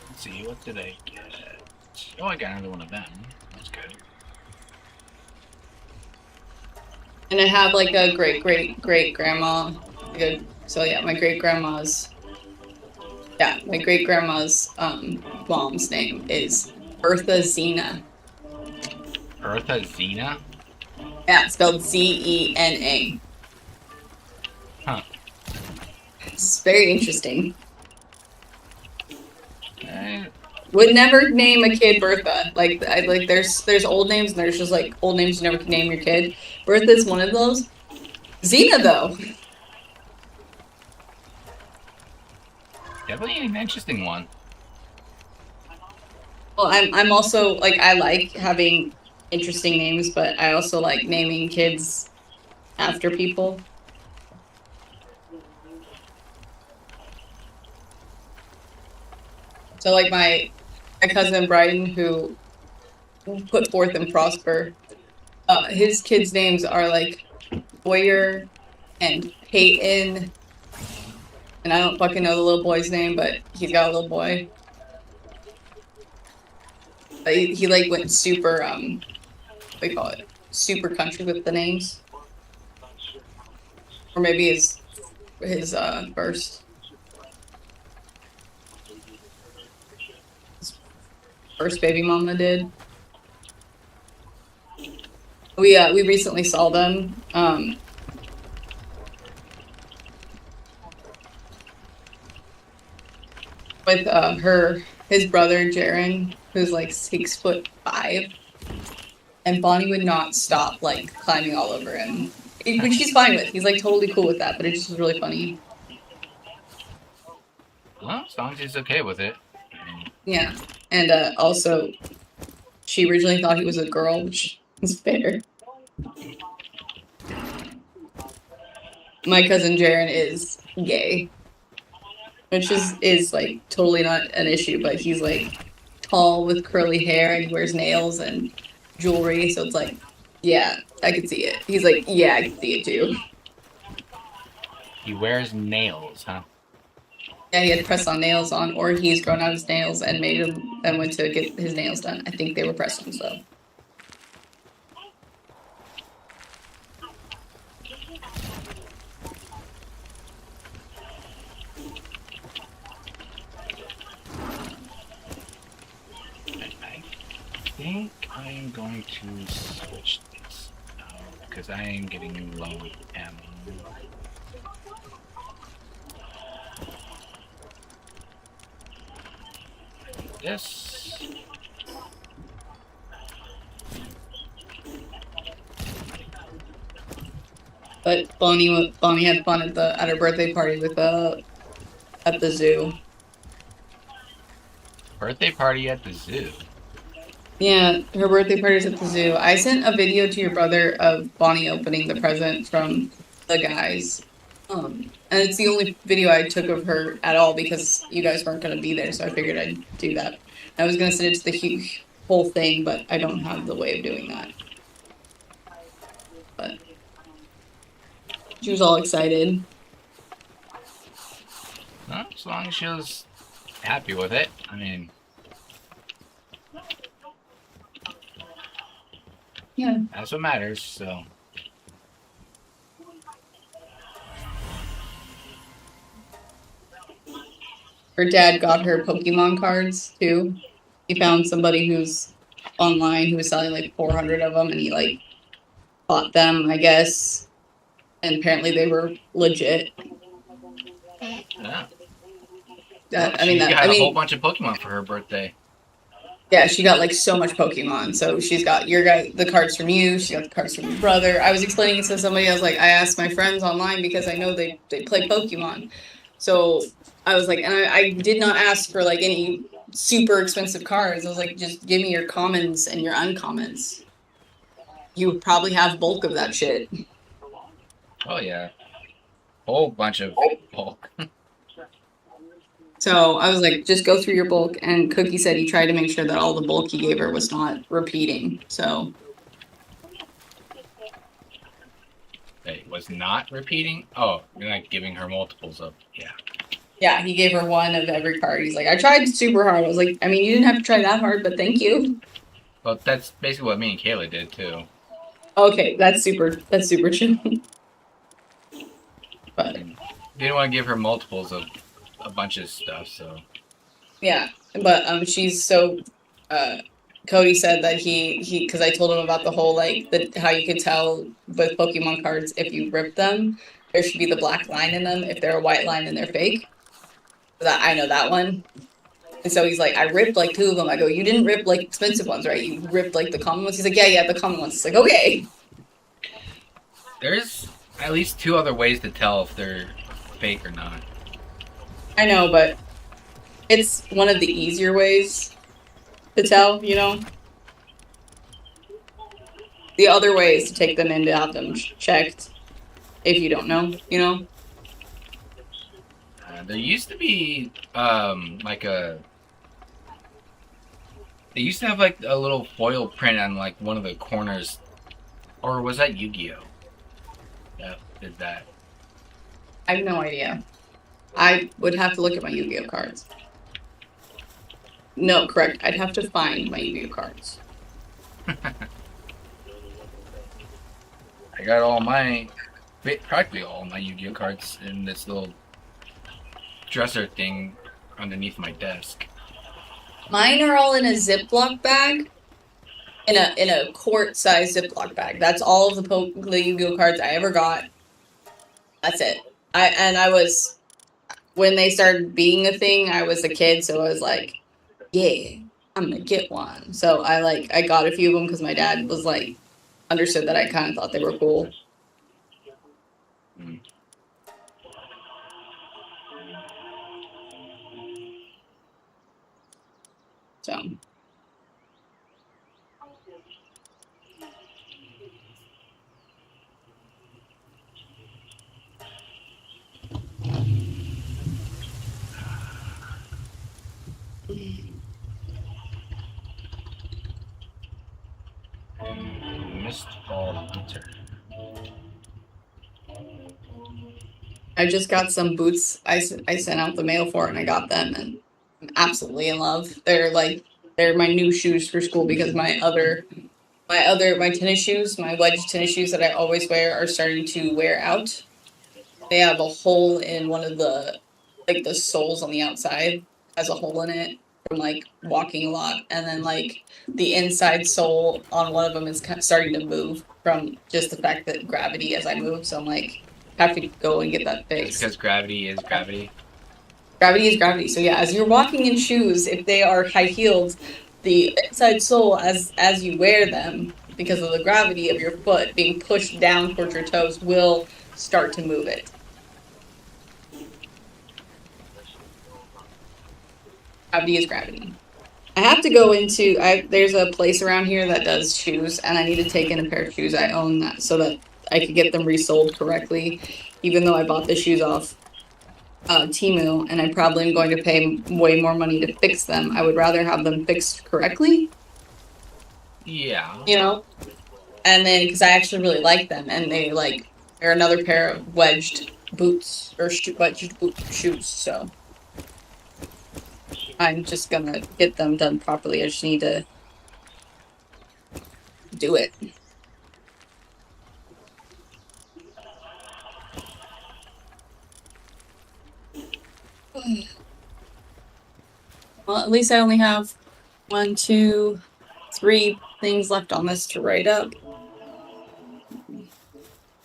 let's see, what did I get? Oh, I got another one of them. That's good. And I have like a great grandma. So yeah, my great grandma's mom's name is Bertha Zena. Bertha Zena? Yeah, spelled Zena. Huh. It's very interesting. Eh, Would never name a kid Bertha. There's old names and there's just like old names you never can name your kid. Bertha's one of those. Xena though. definitely an interesting one. Well, I'm also like I like having interesting names, but I also like naming kids after people. So like my cousin Brighton, who put forth and prosper, his kids' names are like Boyer and Peyton, and I don't fucking know the little boy's name, but he's got a little boy. But he like went super what do you call it? Super country with the names, or maybe his first. First baby mama did. We recently saw them. With his brother Jaron, who's like 6'5", and Bonnie would not stop like climbing all over him, which he's fine with. He's like totally cool with that, but it just was really funny. Well, as long as he's okay with it. Yeah, and also, she originally thought he was a girl, which is fair. My cousin Jaron is gay, which is like totally not an issue, but he's like tall with curly hair and he wears nails and jewelry, so it's like, yeah, I can see it. He's like, yeah, I can see it too. He wears nails, huh? Yeah, he had press-on nails on, or he's grown out his nails and made him and went to get his nails done. I think they were press-ons though. I think I'm going to switch this out because I am getting low ammo. Yes. But Bonnie had fun at her birthday party with at the zoo. Birthday party at the zoo. Yeah, her birthday party's at the zoo. I sent a video to your brother of Bonnie opening the present from the guys. And it's the only video I took of her at all because you guys weren't going to be there, so I figured I'd do that. I was going to send it to the whole thing, but I don't have the way of doing that. But she was all excited. Well, as long as she was happy with it. I mean... Yeah. That's what matters, so... Her dad got her Pokemon cards, too. He found somebody who's online who was selling like 400 of them, and he like bought them, I guess. And apparently they were legit. Yeah. I mean, She got a whole bunch of Pokemon for her birthday. yeah, she got like so much Pokemon. So she's got your guy the cards from you. She got the cards from your brother. I was explaining it to somebody. I was like, I asked my friends online because I know they play Pokemon. So I was like, and I did not ask for like any super expensive cards. I was like, just give me your commons and your uncommons. You would probably have bulk of that shit. Oh yeah, whole bunch of bulk. So I was like, just go through your bulk. And Cookie said he tried to make sure that all the bulk he gave her was not repeating. So It was not repeating. Oh, you're like giving her multiples of yeah, he gave her one of every card. He's like, I tried super hard. I was like, I mean, you didn't have to try that hard, but thank you. Well, that's basically what me and Kayla did too. Okay, that's super chill. But Didn't want to give her multiples of a bunch of stuff, so yeah, but she's so. Cody said that he because I told him about the whole like how you could tell with Pokemon cards if you rip them, there should be the black line in them. If they're a white line, then they're fake. That I know that one. And so he's like, I ripped like 2 of them. I go, you didn't rip like expensive ones, right? You ripped like the common ones. He's like, yeah, the common ones. It's like, okay. there's at least 2 other ways to tell if they're fake or not. I know, but it's one of the easier ways to tell, you know? The other way is to take them in to have them checked if you don't know, you know? There used to be like a. They used to have like a little foil print on like one of the corners, or was that Yu-Gi-Oh? That did that. I have no idea. I would have to look at my Yu-Gi-Oh cards. No, correct. I'd have to find my Yu-Gi-Oh cards. I got all my, practically all my Yu-Gi-Oh cards in this little dresser thing underneath my desk. Mine are all in a Ziploc bag. In a quart-sized Ziploc bag. That's all of the Yu-Gi-Oh cards I ever got. That's it. I was when they started being a thing, I was a kid, so I was like, yeah, I'm gonna get one. So I got a few of them because my dad was like understood that I kind of thought they were cool. Mm. So Mist Ball Winter. I just got some boots. I sent out the mail for it, and I got them, and I'm absolutely in love. They're my new shoes for school because my tennis shoes, my wedge tennis shoes that I always wear, are starting to wear out. They have a hole in one of the soles on the outside has a hole in it from like walking a lot, and then like the inside sole on one of them is kind of starting to move from just the fact that gravity as I move. So I'm like, have to go and get that fixed. Because gravity is gravity. Gravity is gravity. So yeah, as you're walking in shoes, if they are high heeled, the inside sole as you wear them, because of the gravity of your foot being pushed down towards your toes, will start to move it. Gravity is gravity. I have to go into there's a place around here that does shoes, and I need to take in a pair of shoes I own that so that I could get them resold correctly, even though I bought the shoes off Temu, and I probably am going to pay way more money to fix them. I would rather have them fixed correctly. Yeah. You know? And then, because I actually really like them, and they're another pair of wedged boots, or wedged boot shoes, so I'm just gonna get them done properly. I just need to do it. Well, at least I only have 1, 2, 3 things left on this to write up.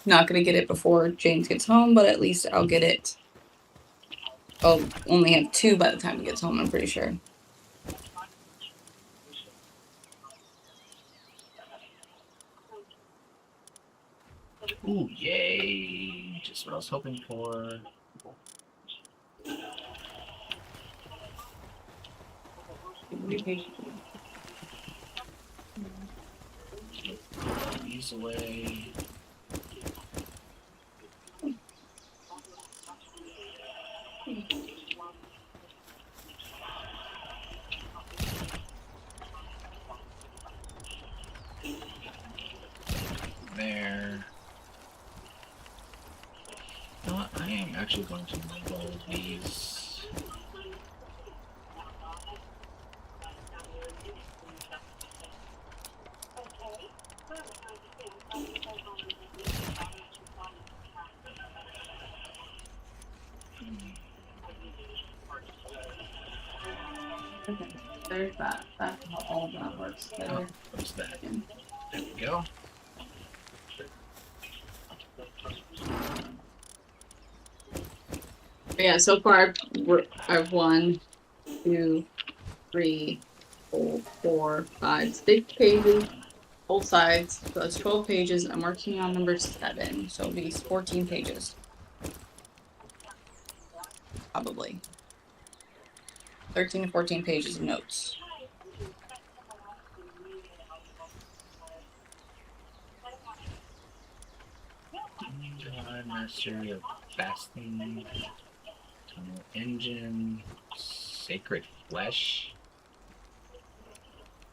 Not gonna get it before James gets home, but at least I'll get it I'll only have 2 by the time he gets home, I'm pretty sure. Ooh, yay! Just what I was hoping for. These away. There. You know what? I am actually going to make all of these. Okay, there's that. That's how all of that works together. What's that? There we go. But yeah, so far I've 1, 2, 3, 4, 5, 6 pages, both sides. So that's 12 pages. I'm working on number 7, so it'll be 14 pages. Probably. 13 to 14 pages of notes. Mastery of fasting, tunnel engine, sacred flesh,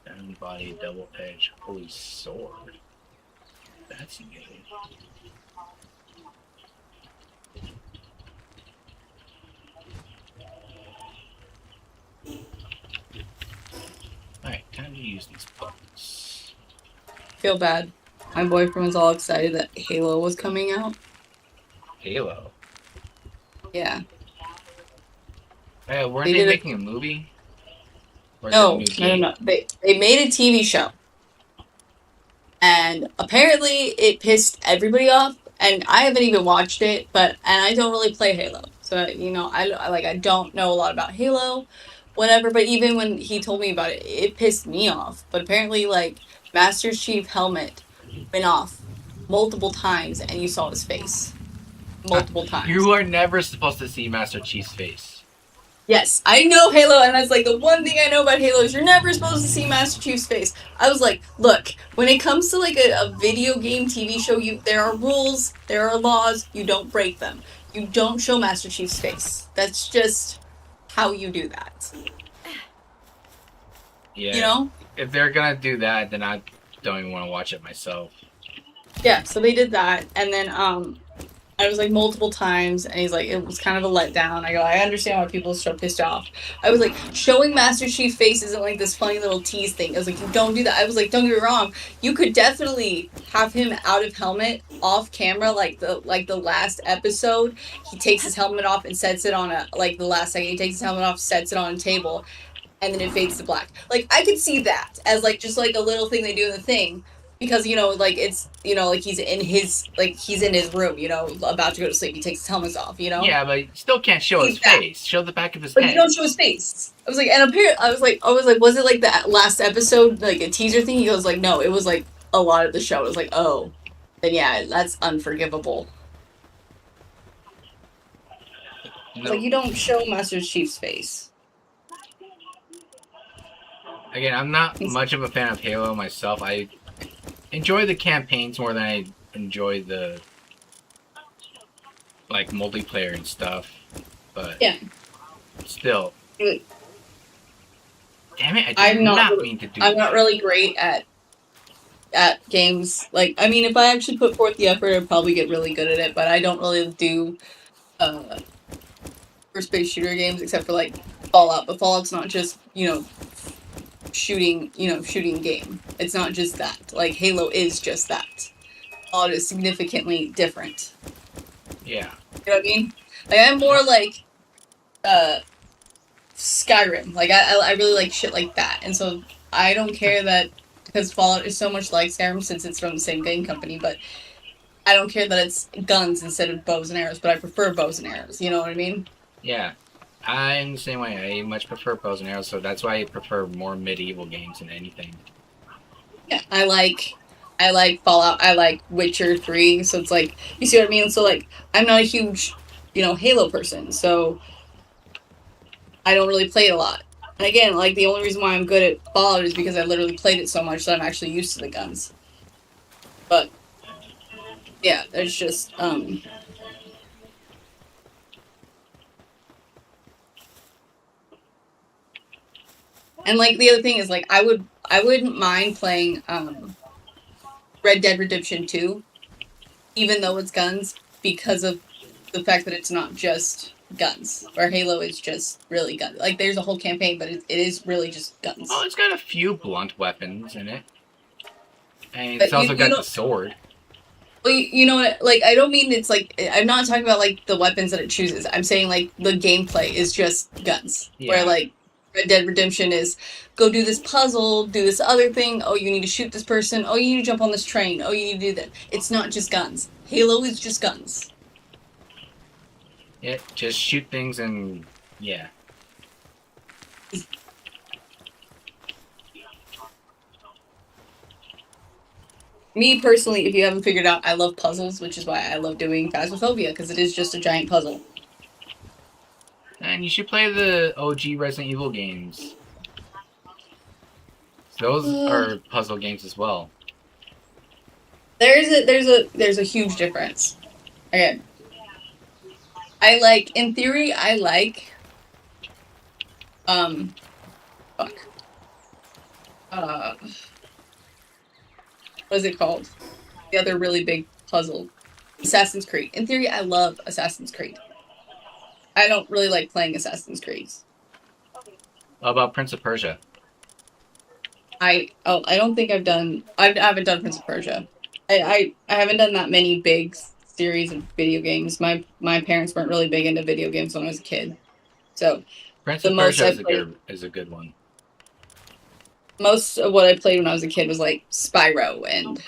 down body, double edge, holy sword. That's new. Alright, time to use these books. Feel bad. My boyfriend was all excited that Halo was coming out. Halo? Yeah. Weren't They they did a- making a movie? Or is it a No, new no, game? no. They made a TV show. And apparently it pissed everybody off. And I haven't even watched it, and I don't really play Halo. So, you know, I don't know a lot about Halo, whatever. But even when he told me about it, it pissed me off. But apparently, like, Master Chief helmet went off multiple times and you saw his face. Multiple times. You are never supposed to see Master Chief's face. Yes, I know Halo, and that's like the one thing I know about Halo is you're never supposed to see Master Chief's face. I was like, look, when it comes to like a video game TV show, there are rules, there are laws, you don't break them. You don't show Master Chief's face. That's just how you do that. Yeah. You know? If they're gonna do that, then I don't even want to watch it myself. Yeah, so they did that, and then I was like multiple times, and he's like, it was kind of a letdown. I go, I understand why people are so pissed off. I was like, showing Master Chief's face isn't like this funny little tease thing. I was like, you don't do that. I was like, don't get me wrong, you could definitely have him out of helmet, off camera, like the last episode. He takes his helmet off and sets it on the last second. He takes his helmet off, sets it on a table, and then it fades to black. Like, I could see that as like just like a little thing they do in the thing. Because, you know, like, it's, you know, like, he's in his room, you know, about to go to sleep. He takes his helmet off, you know? Yeah, but you still can't show his face. Show the back of his But head. you don't show his face. I was like, and apparently, I was like, was it like the last episode, like a teaser thing? He goes like, no, it was like a lot of the show. It was like, oh, then yeah, that's unforgivable. No. Like, you don't show Master Chief's face. Again, I'm not much of a fan of Halo myself. I enjoy the campaigns more than I enjoy the like multiplayer and stuff, but yeah, still. Damn it! I did not mean to do. I'm not really great at games. Like, I mean, if I actually put forth the effort, I'd probably get really good at it. But I don't really do first-based shooter games except for like Fallout. But Fallout's not just, you know, shooting game. It's not just that. Like, Halo is just that. Fallout is significantly different. Yeah. You know what I mean? Like, I'm more like Skyrim. Like, I really like shit like that. And so I don't care that, because Fallout is so much like Skyrim since it's from the same game company, but I don't care that it's guns instead of bows and arrows, but I prefer bows and arrows. You know what I mean? Yeah. I'm the same way. I much prefer bows and arrows, so that's why I prefer more medieval games than anything. Yeah, I like Fallout. I like Witcher 3. So it's like, you see what I mean? So like, I'm not a huge, Halo person. So I don't really play it a lot. And again, like the only reason why I'm good at Fallout is because I literally played it so much that I'm actually used to the guns. But yeah, there's just and like the other thing is like I wouldn't mind playing Red Dead Redemption 2, even though it's guns, because of the fact that it's not just guns. Or Halo is just really guns. Like there's a whole campaign, but it is really just guns. Oh, it's got a few blunt weapons in it. And But it's also got the sword. Well, you know what? Like, I don't mean it's like, I'm not talking about like the weapons that it chooses. I'm saying like the gameplay is just guns. Yeah. Where like Red Dead Redemption is go do this puzzle, do this other thing. Oh, you need to shoot this person. Oh, you need to jump on this train. Oh, you need to do that. It's not just guns. Halo is just guns. Yeah, just shoot things and yeah. Me personally, if you haven't figured out, I love puzzles, which is why I love doing Phasmophobia, because it is just a giant puzzle. And you should play the OG Resident Evil games. Those are puzzle games as well. There's a huge difference. Okay. In theory, I like fuck. What is it called? The other really big puzzle. Assassin's Creed. In theory, I love Assassin's Creed. I don't really like playing Assassin's Creed. How about Prince of Persia? I don't think I haven't done Prince of Persia. I haven't done that many big series of video games. My parents weren't really big into video games when I was a kid. So Prince of Persia is a good one. Most of what I played when I was a kid was like Spyro and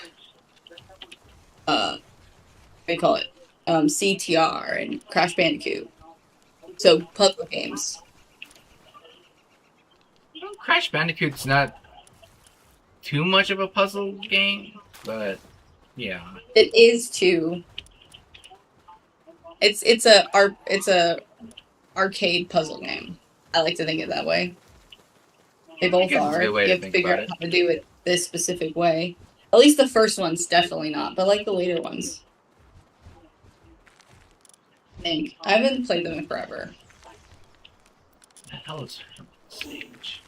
what do you call it? CTR and Crash Bandicoot. So puzzle games. Well, Crash Bandicoot's not too much of a puzzle game, but yeah. It is too. It's a arcade puzzle game. I like to think it that way. They both are. You have to figure out how to do it this specific way. At least the first one's definitely not, but like the later ones. I haven't played them in forever. The hell is Sage?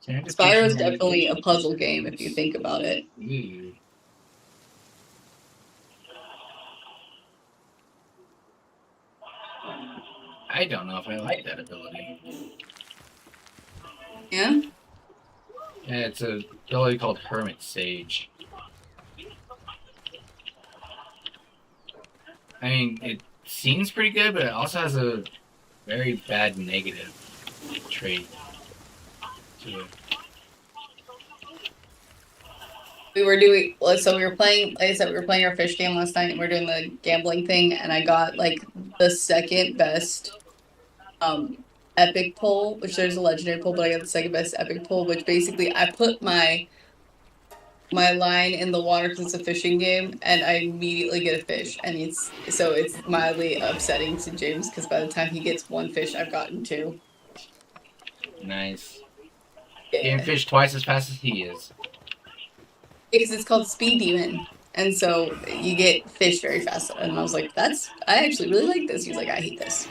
Spyro is definitely a puzzle game if you think about it. I don't know if I like that ability. Yeah? Yeah, it's a ability called Hermit Sage. I mean, it seems pretty good, but it also has a very bad negative trait to it. We were playing, like I said, we were playing our fish game last night, and we were doing the gambling thing, and I got, like, the second best, epic pull, which there's a legendary pull, but I got the second best epic pull, which basically, I put my line in the water because it's a fishing game, and I immediately get a fish, and it's mildly upsetting to James, because by the time he gets one fish, I've gotten two. Nice. Yeah. Getting fish twice as fast as he is. Because it's called Speed Demon, and so you get fish very fast. And I was like, I actually really like this. He's like, I hate this.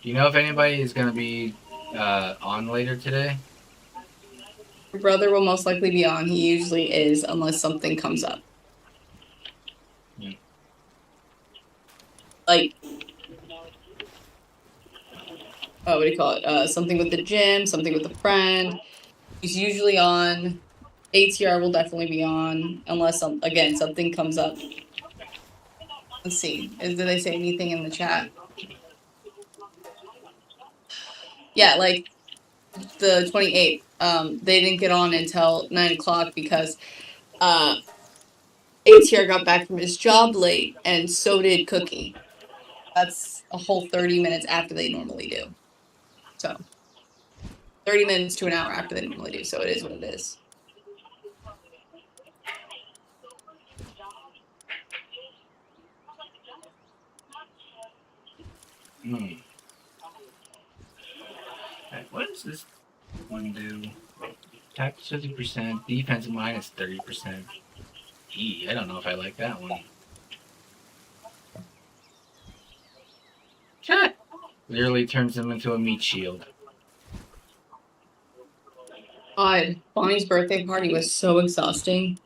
Do you know if anybody is going to be on later today? Your brother will most likely be on. He usually is, unless something comes up. Like, what do you call it? Something with the gym, something with a friend. He's usually on. ATR will definitely be on, unless something comes up. Let's see. Did they say anything in the chat? Yeah, like the 28th. They didn't get on until 9 o'clock because ATR got back from his job late, and so did Cookie. That's a whole 30 minutes after they normally do. So 30 minutes to an hour after they normally do. So it is what it is. Alright, what does this one do? Attack 50%, defense minus 30%. I don't know if I like that one. Cat literally turns him into a meat shield. God, Bonnie's birthday party was so exhausting.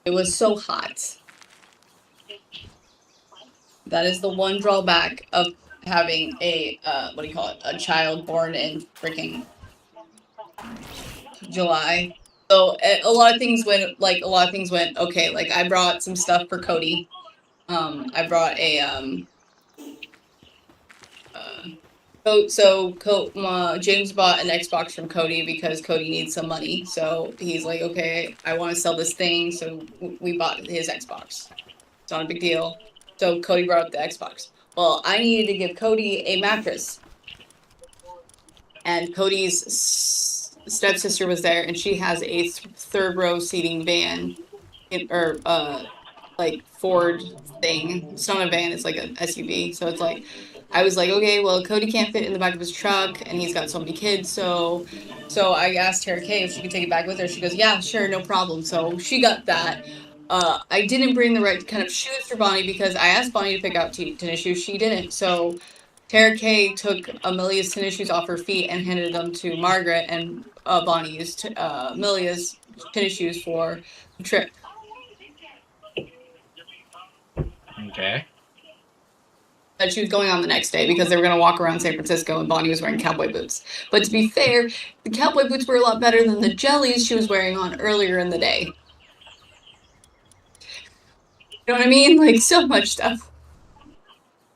It was so hot. That is the one drawback of having a what do you call it? A child born in freaking July. So a lot of things went okay. Like I brought some stuff for Cody. I brought a James bought an Xbox from Cody because Cody needs some money. So he's like, okay, I want to sell this thing. So we bought his Xbox. It's not a big deal. So Cody brought up the Xbox. Well, I needed to give Cody a mattress. And Cody's stepsister was there, and she has a third row seating van, like Ford thing. It's not a van, it's like an SUV. So it's like, I was like, okay, well, Cody can't fit in the back of his truck, and he's got so many kids. So I asked her, okay, if she could take it back with her. She goes, yeah, sure, no problem. So she got that. I didn't bring the right kind of shoes for Bonnie because I asked Bonnie to pick out tennis shoes. She didn't. So Tara Kay took Amelia's tennis shoes off her feet and handed them to Margaret, and Bonnie used Amelia's tennis shoes for the trip. Okay. That she was going on the next day because they were going to walk around San Francisco, and Bonnie was wearing cowboy boots. But to be fair, the cowboy boots were a lot better than the jellies she was wearing on earlier in the day. You know what I mean? Like, so much stuff.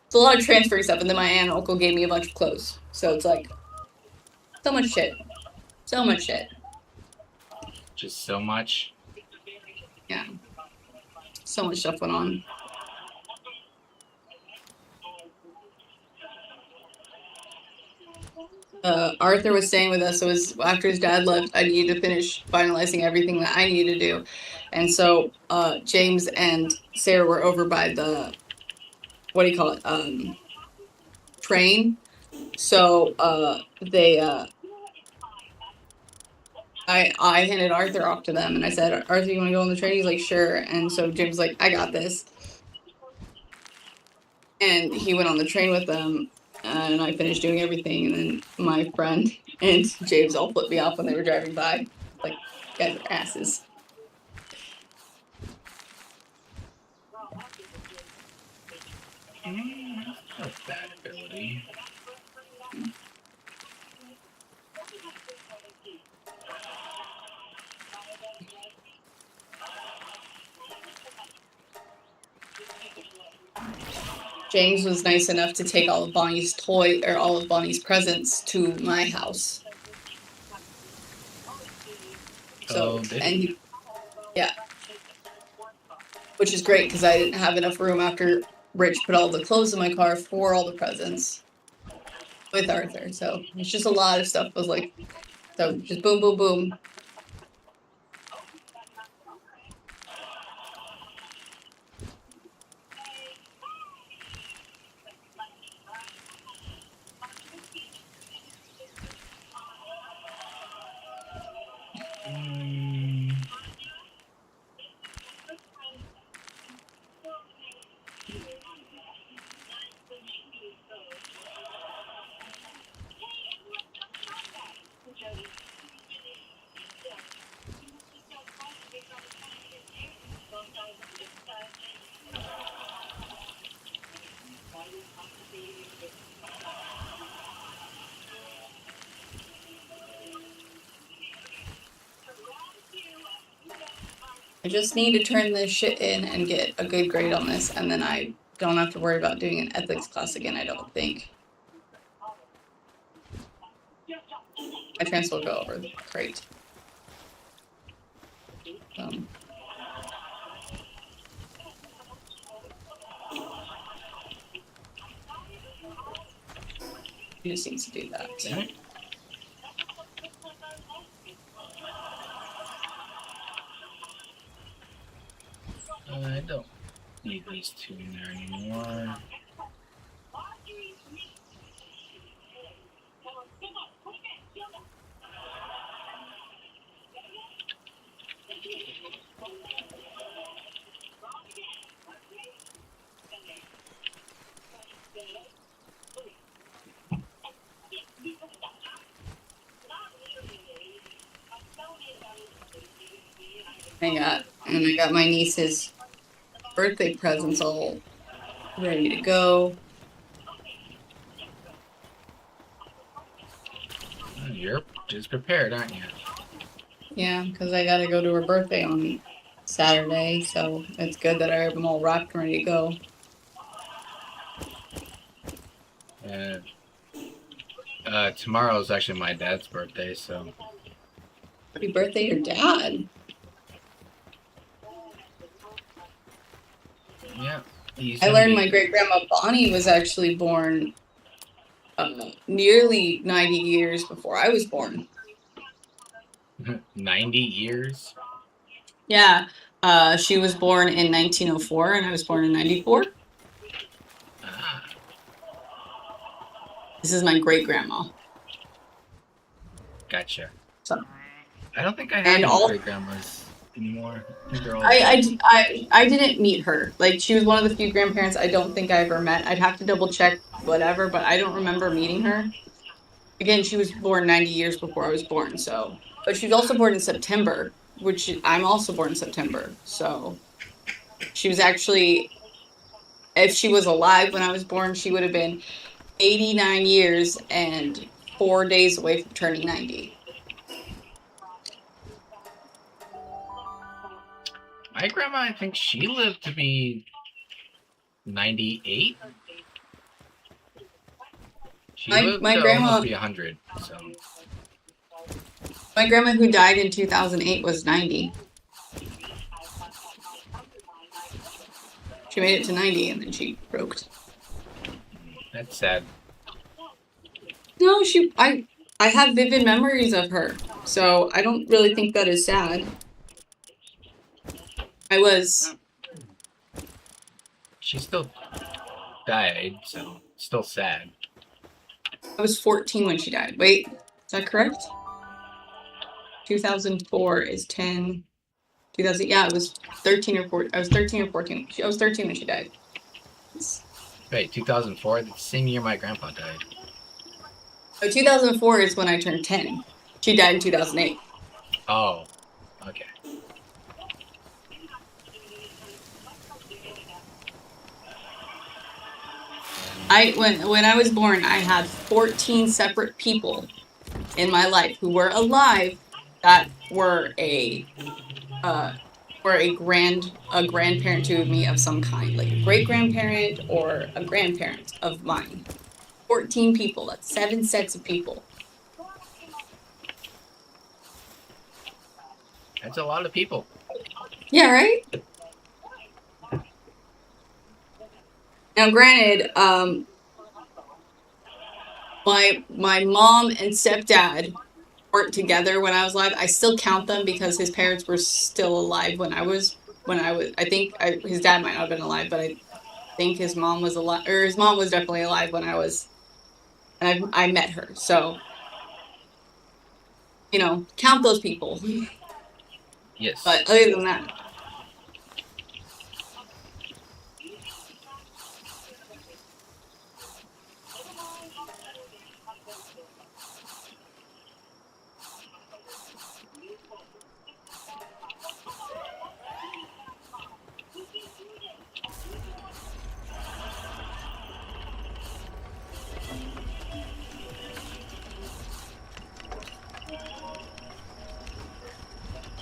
It's a lot of transfer stuff, and then my aunt and uncle gave me a bunch of clothes. So it's like, so much shit. So much shit. Just so much. Yeah. So much stuff went on. Arthur was staying with us, so after his dad left, I needed to finish finalizing everything that I needed to do. And so James and Sarah were over by the, what do you call it, train. So I handed Arthur off to them, and I said, Arthur, you want to go on the train? He's like, sure. And so James was like, I got this. And he went on the train with them, and I finished doing everything, and then my friend and James all flipped me off when they were driving by. Like, guys are asses. Not a bad ability. James was nice enough to take all of Bonnie's all of Bonnie's presents to my house. So, yeah. Which is great, because I didn't have enough room after Rich put all the clothes in my car for all the presents with Arthur. So it's just a lot of stuff was like, so just boom, boom, boom. I just need to turn this shit in and get a good grade on this, and then I don't have to worry about doing an ethics class again, I don't think. My transfer will go over. Great. He just needs to do that. I don't need these two in there anymore. I got my niece's birthday presents all ready to go. You're just prepared, aren't you? Yeah, because I gotta go to her birthday on Saturday, so it's good that I have them all wrapped and ready to go. Tomorrow is actually my dad's birthday, so. Happy birthday, your dad. Yeah. I learned my great grandma Bonnie was actually born nearly 90 years before I was born. 90 years? Yeah. She was born in 1904 and I was born in 94. Ah. This is my great grandma. Gotcha. So, I don't think I have any great grandmas anymore. I didn't meet her. Like, she was one of the few grandparents I don't think I ever met. I'd have to double check whatever, but I don't remember meeting her. Again, she was born 90 years before I was born, so. But she was also born in September, which I'm also born in September, so. She was actually, if she was alive when I was born, she would have been 89 years and 4 days away from turning 90. My grandma, I think she lived to be 98. She lived to almost be 100. So. My grandma, who died in 2008, was 90. She made it to 90 and then she broke. That's sad. No, I have vivid memories of her, so I don't really think that is sad. She still died, so still sad. I was 14 when she died. Wait, is that correct? 2004 is 10. 2000, yeah, it was 13 or 14. I was 13 or 14. I was 13 when she died. Wait, 2004? The same year my grandpa died. Oh, 2004 is when I turned 10. She died in 2008. Oh, okay. When I was born, I had 14 separate people in my life who were alive that were a grandparent to me of some kind, like a great grandparent or a grandparent of mine. 14 people. That's 7 sets of people. That's a lot of people. Yeah, right? Now, granted, my mom and stepdad weren't together when I was alive. I still count them because his parents were still alive when I was. I think his dad might not have been alive, but I think his mom was alive, or his mom was definitely alive when I was. And I met her, so count those people. Yes. But other than that.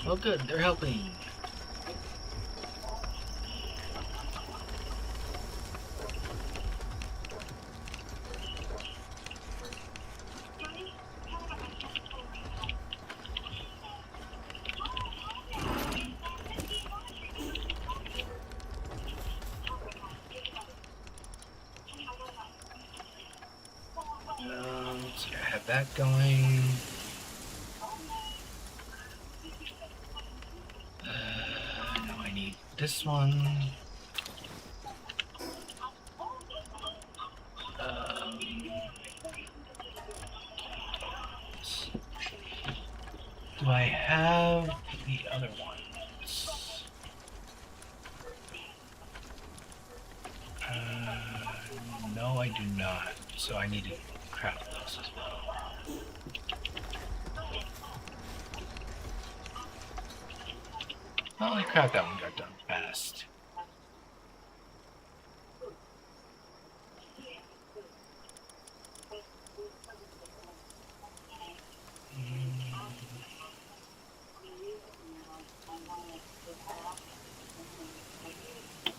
Oh, good, they're helping. that going. Now I need this one. Do I have the other ones? No, I do not. So I need to craft those as well. Well, I craft that one got done fast.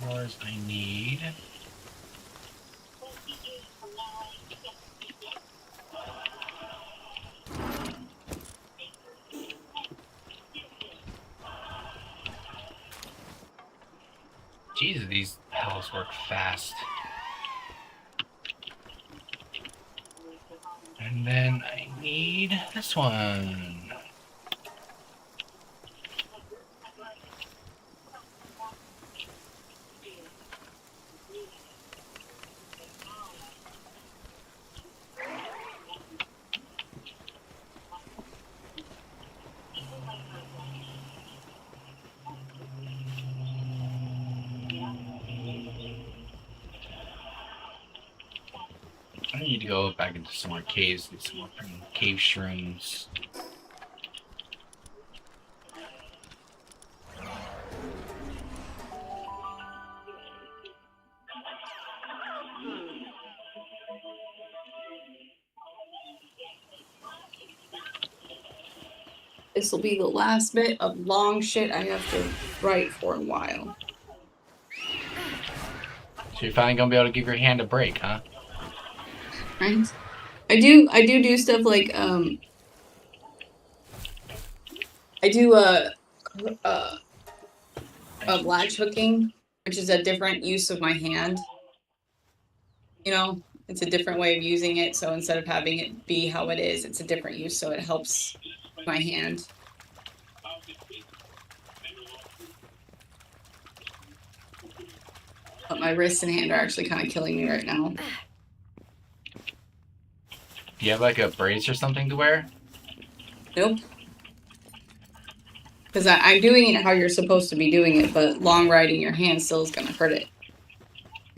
Yours I need. Jesus, these pals work fast. And then I need this one. I need to go back into some more caves, get some more cave shrooms. This will be the last bit of long shit I have to write for a while. So you're finally gonna be able to give your hand a break, huh? Right? I do stuff like I do latch hooking, which is a different use of my hand. You know, it's a different way of using it. So instead of having it be how it is, it's a different use. So it helps my hand. But my wrists and hand are actually kind of killing me right now. Do you have like a brace or something to wear? Nope. Because I'm doing it how you're supposed to be doing it, but long riding your hand still is going to hurt it.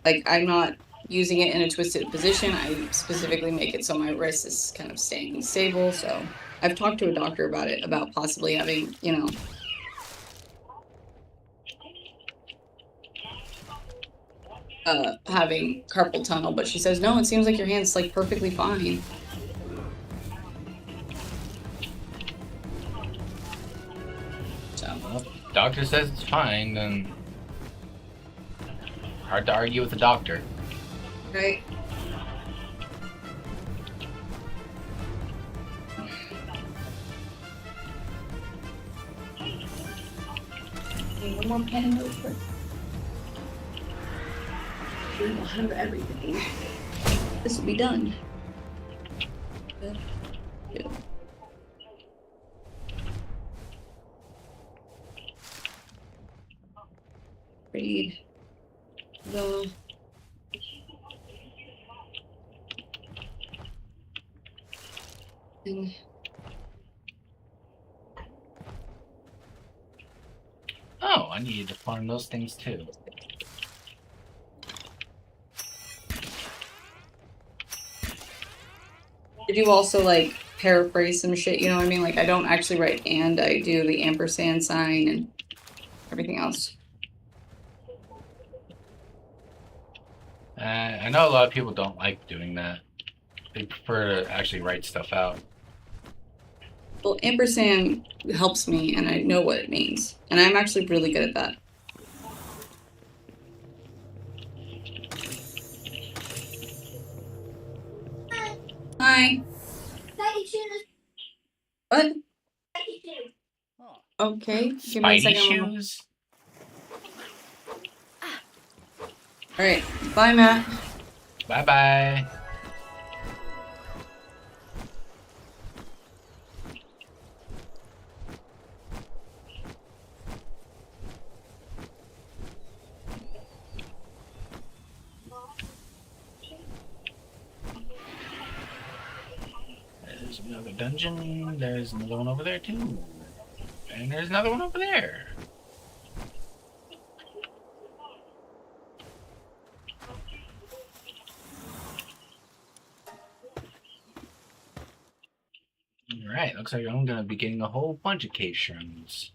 Like, I'm not using it in a twisted position. I specifically make it so my wrist is kind of staying stable. So I've talked to a doctor about it, about possibly having, you know, having carpal tunnel. But she says, no, it seems like your hand's like perfectly fine. Well, doctor says it's fine, then hard to argue with the doctor. Right? One more pen real quick. We will have everything. This will be done. Good. Good. Read the thing. Oh, I need to farm those things too. Did you also like paraphrase some shit? You know what I mean? Like I don't actually write and, I do the ampersand sign and everything else. I know a lot of people don't like doing that. They prefer to actually write stuff out. Well, ampersand helps me, and I know what it means, and I'm actually really good at that. Hi. What? Okay. Give me a Spidey second. Mama. shoes? All right. Bye, Matt. Bye-bye. another dungeon. There's another one over there too. And there's another one over there. Alright, looks like I'm gonna be getting a whole bunch of cave shrooms.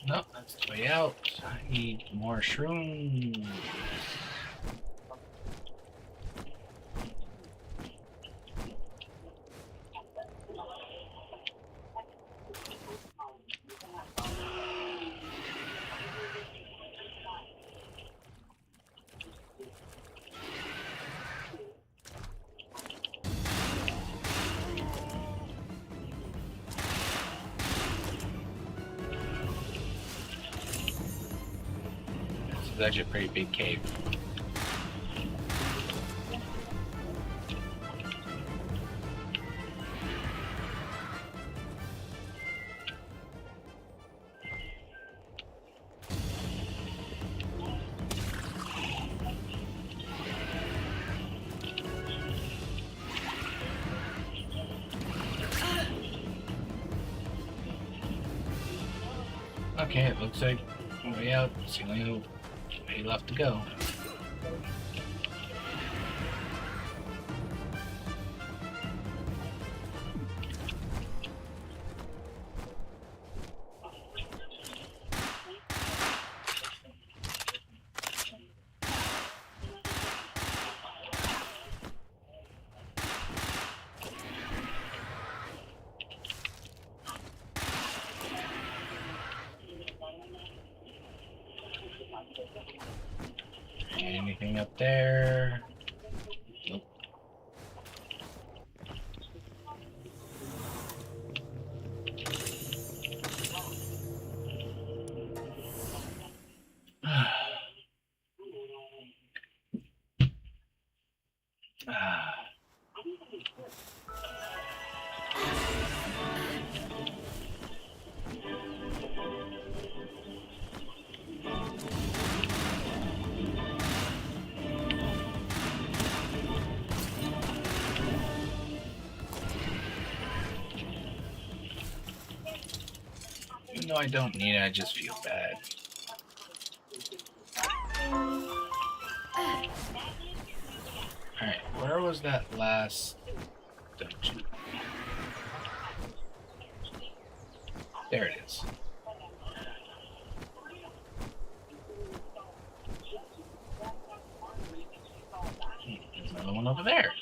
Nope, that's the way out. I need more shrooms. This is actually a pretty big cave. Okay, it looks like way out. It's the only way left to go. Anything up there? Nope. Even though I don't need it, I just feel bad. Alright, where was that last dungeon? There it is. There's another one over there.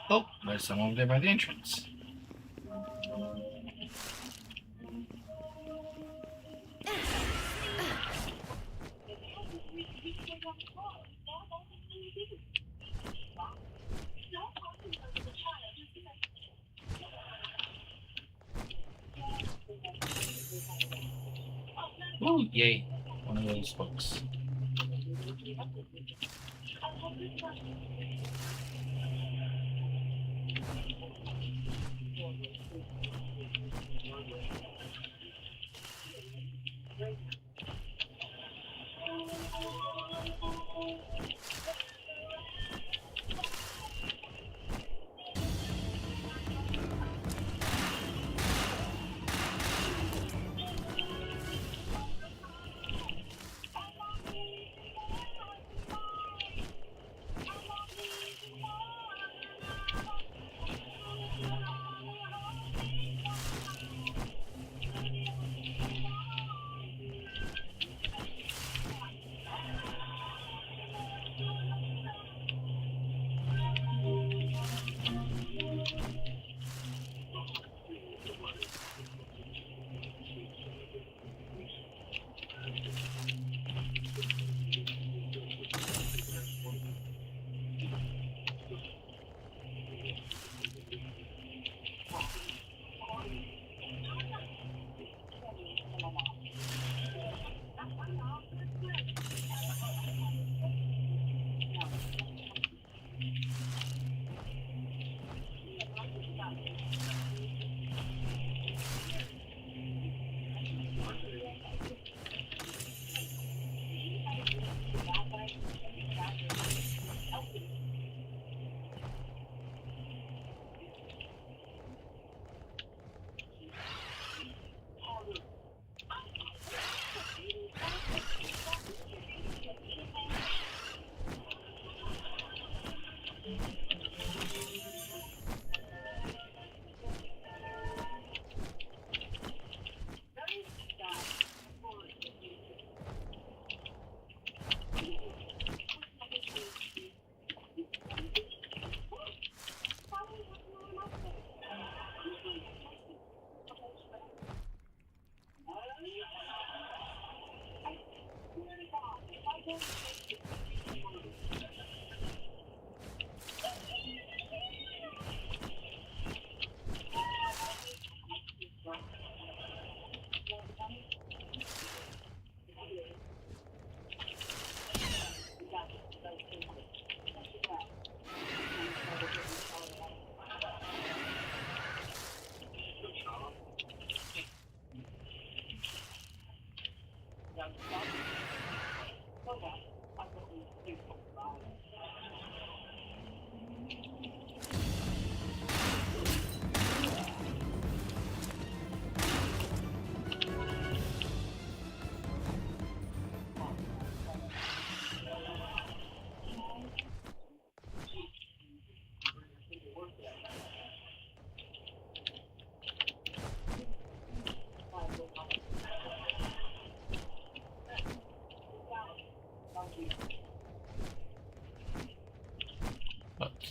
Oh, there's someone over there by the entrance. Oh, yay. One of those books.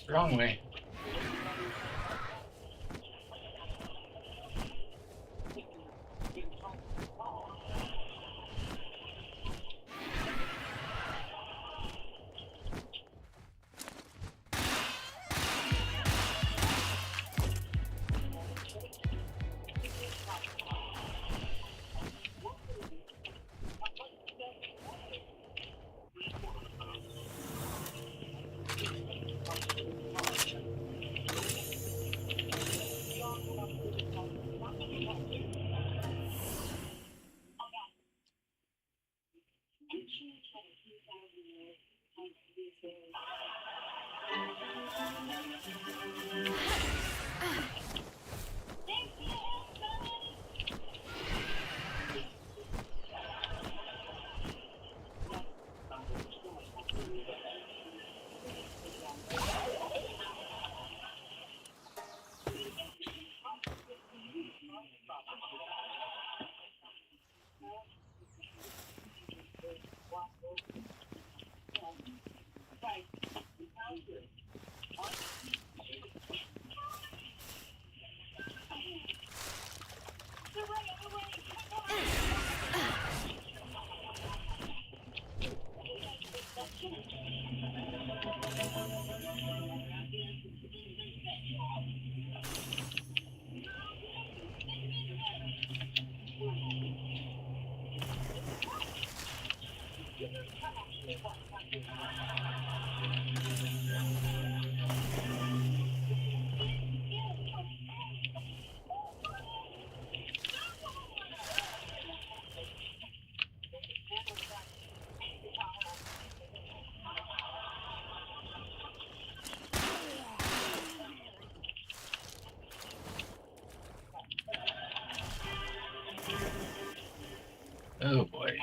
Wrong way. Oh boy.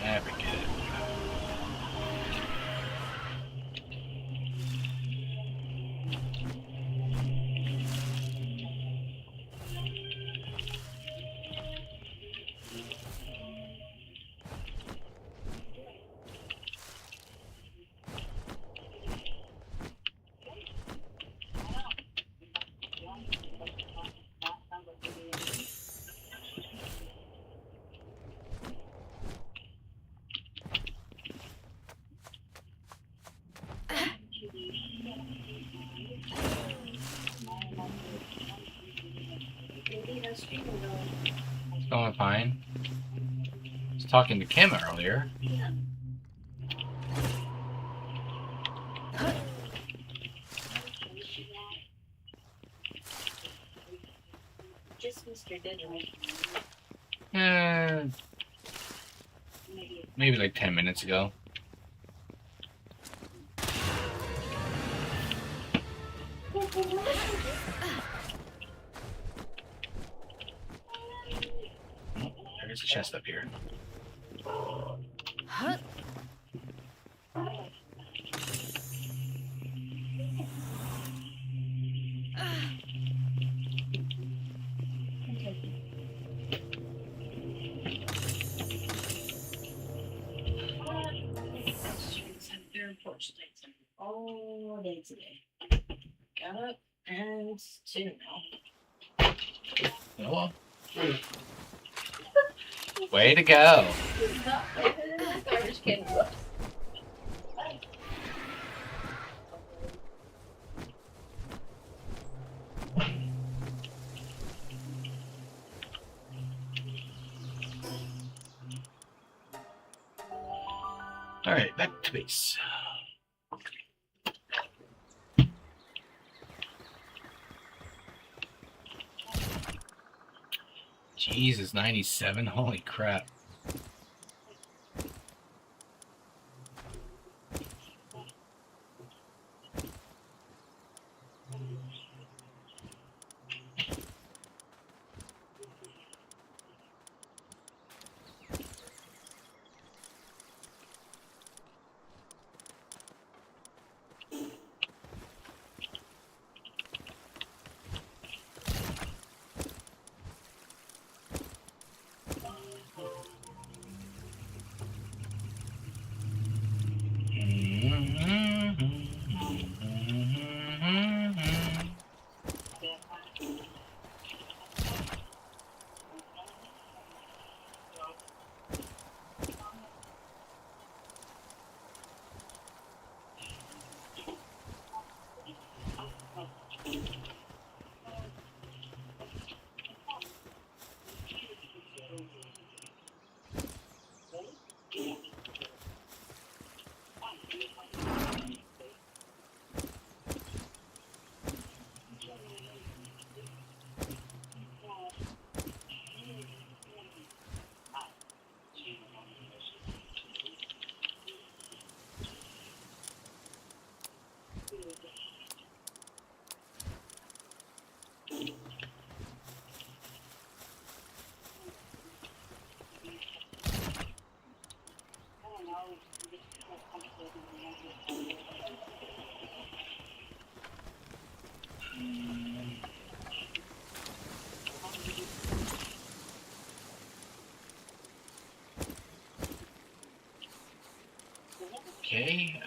There we go. It's going fine. I was talking to Kim earlier. Just yesterday, didn't we? Maybe like 10 minutes ago. Oh, there's a chest up here. Very important things all day today. Got up and it's 2 now. Oh well. Way to go. Garbage can. Alright, back to base. Jesus, 97? Holy crap. Okay,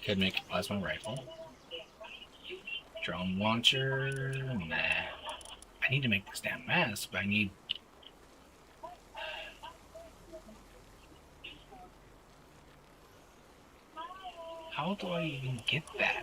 Could make a plasma rifle. Drone launcher. Nah. I need to make this damn mask, but I need. How do I even get that?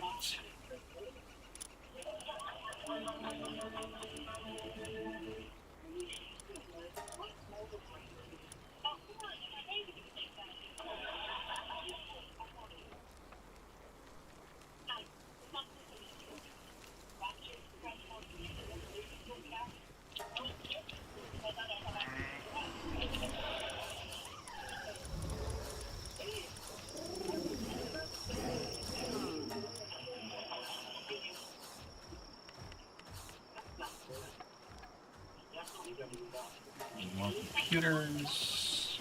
Need more computers.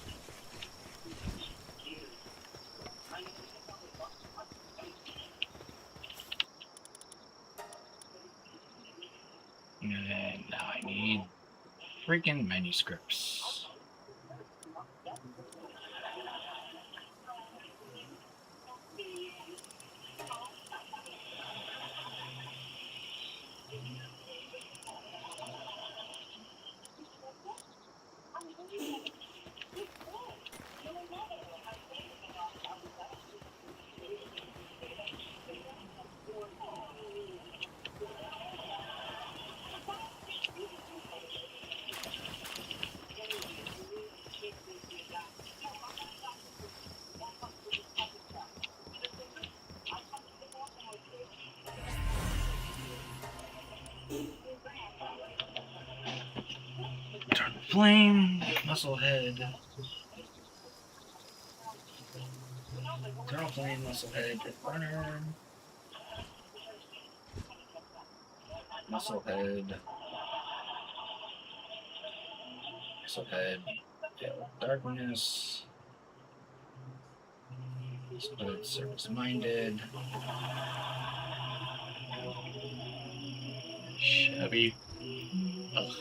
And now I need freaking manuscripts. Turn flame, musclehead. Turn flame, musclehead, burner. Musclehead. Musclehead. Darkness. Musclehead, service-minded. Chevy. Ugh.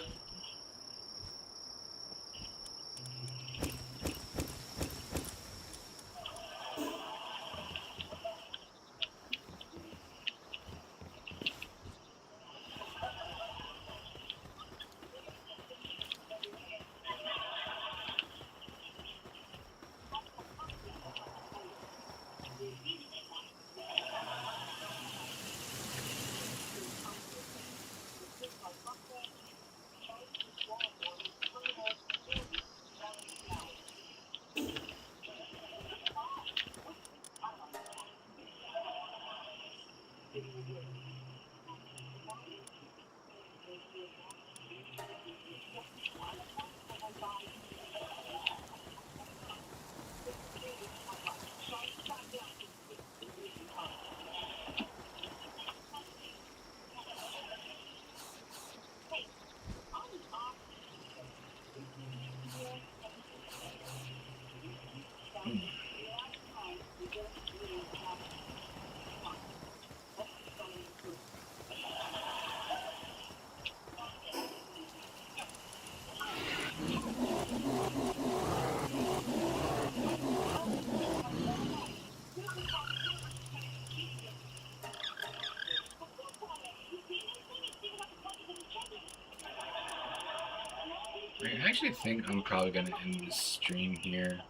I actually think I'm probably gonna end this stream here.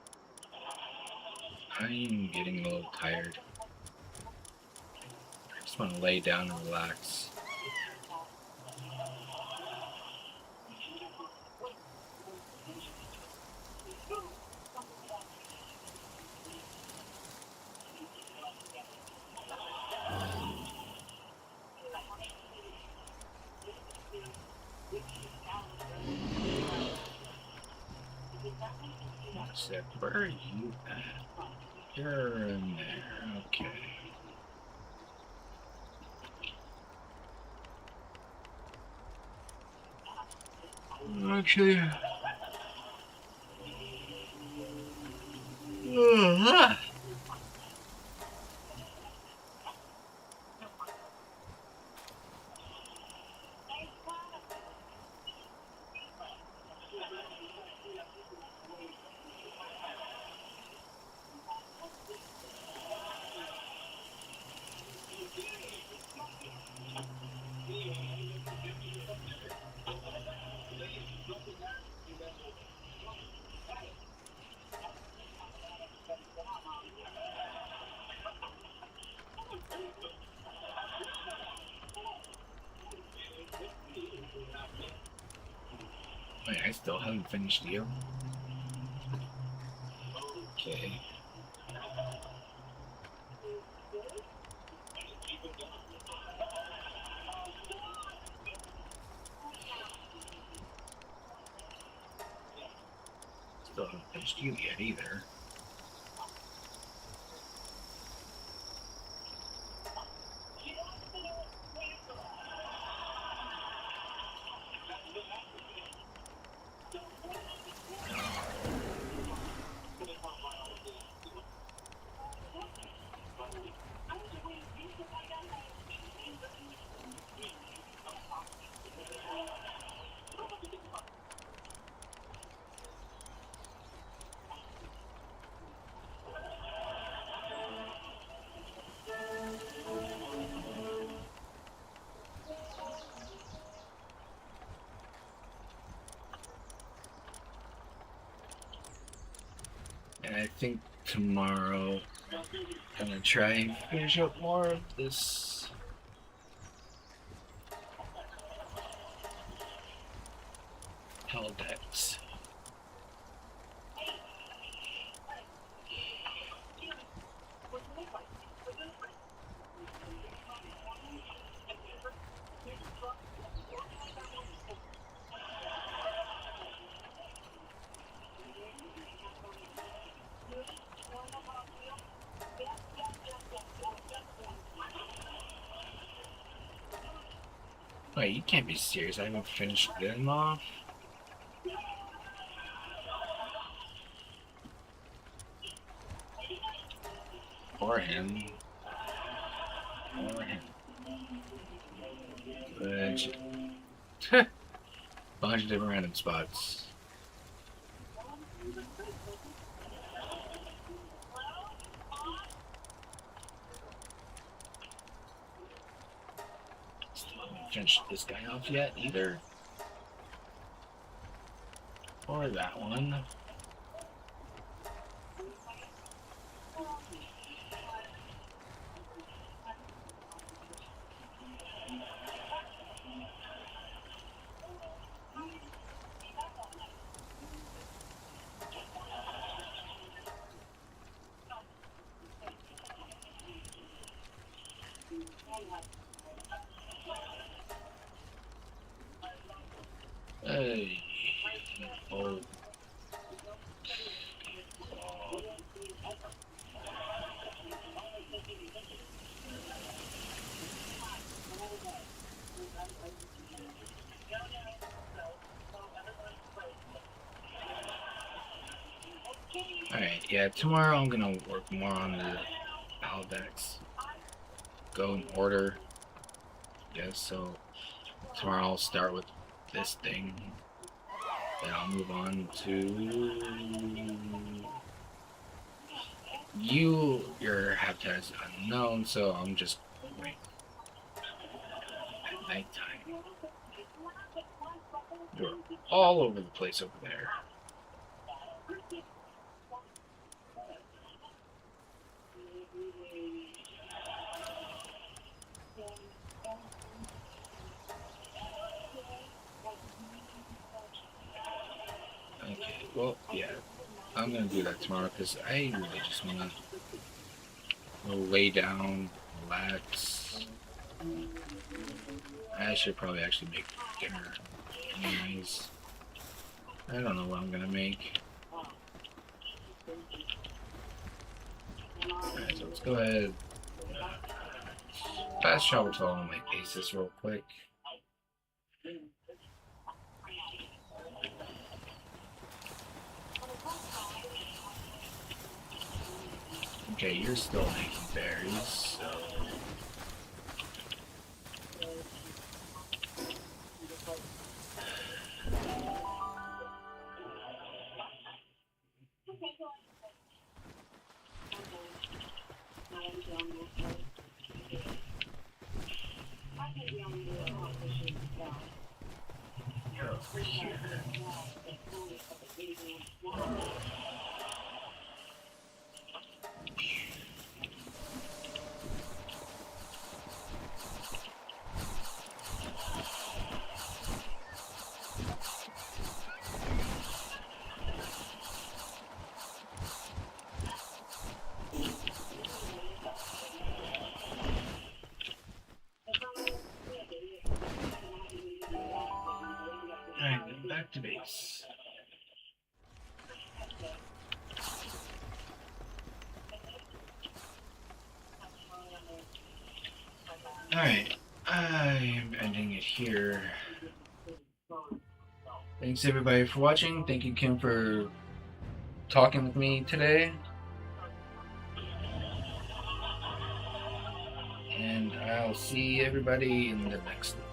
I'm getting a little tired. I just want to lay down and relax. One sec, where are you at? You're in there, okay. Actually, wait, I still haven't finished you. Okay. Still haven't finished you yet either. And I think tomorrow I'm gonna try and finish up more of this paldex. Wait, you can't be serious. I haven't finished them off. Or him. Or him. Bunch of different random spots. Still haven't finished this guy off yet either. Or that one. Hey. Oh. Alright, yeah, tomorrow I'm gonna work more on the paldex. Go in order. Yes, so tomorrow I'll start with this thing. Then I'll move on to your habitat is unknown, so I'm just waiting at nighttime. You're all over the place over there. Okay, well, yeah, I'm gonna do that tomorrow because I really just wanna lay down, relax. I should probably actually make dinner. Anyways, I don't know what I'm gonna make. Alright, so let's go ahead. Fast travel to all my bases real quick. Okay, you're still making berries, so. You're over here. Alright, then back to base. Alright, I am ending it here. Thanks everybody for watching. Thank you, Kim, for talking with me today. And I'll see everybody in the next one.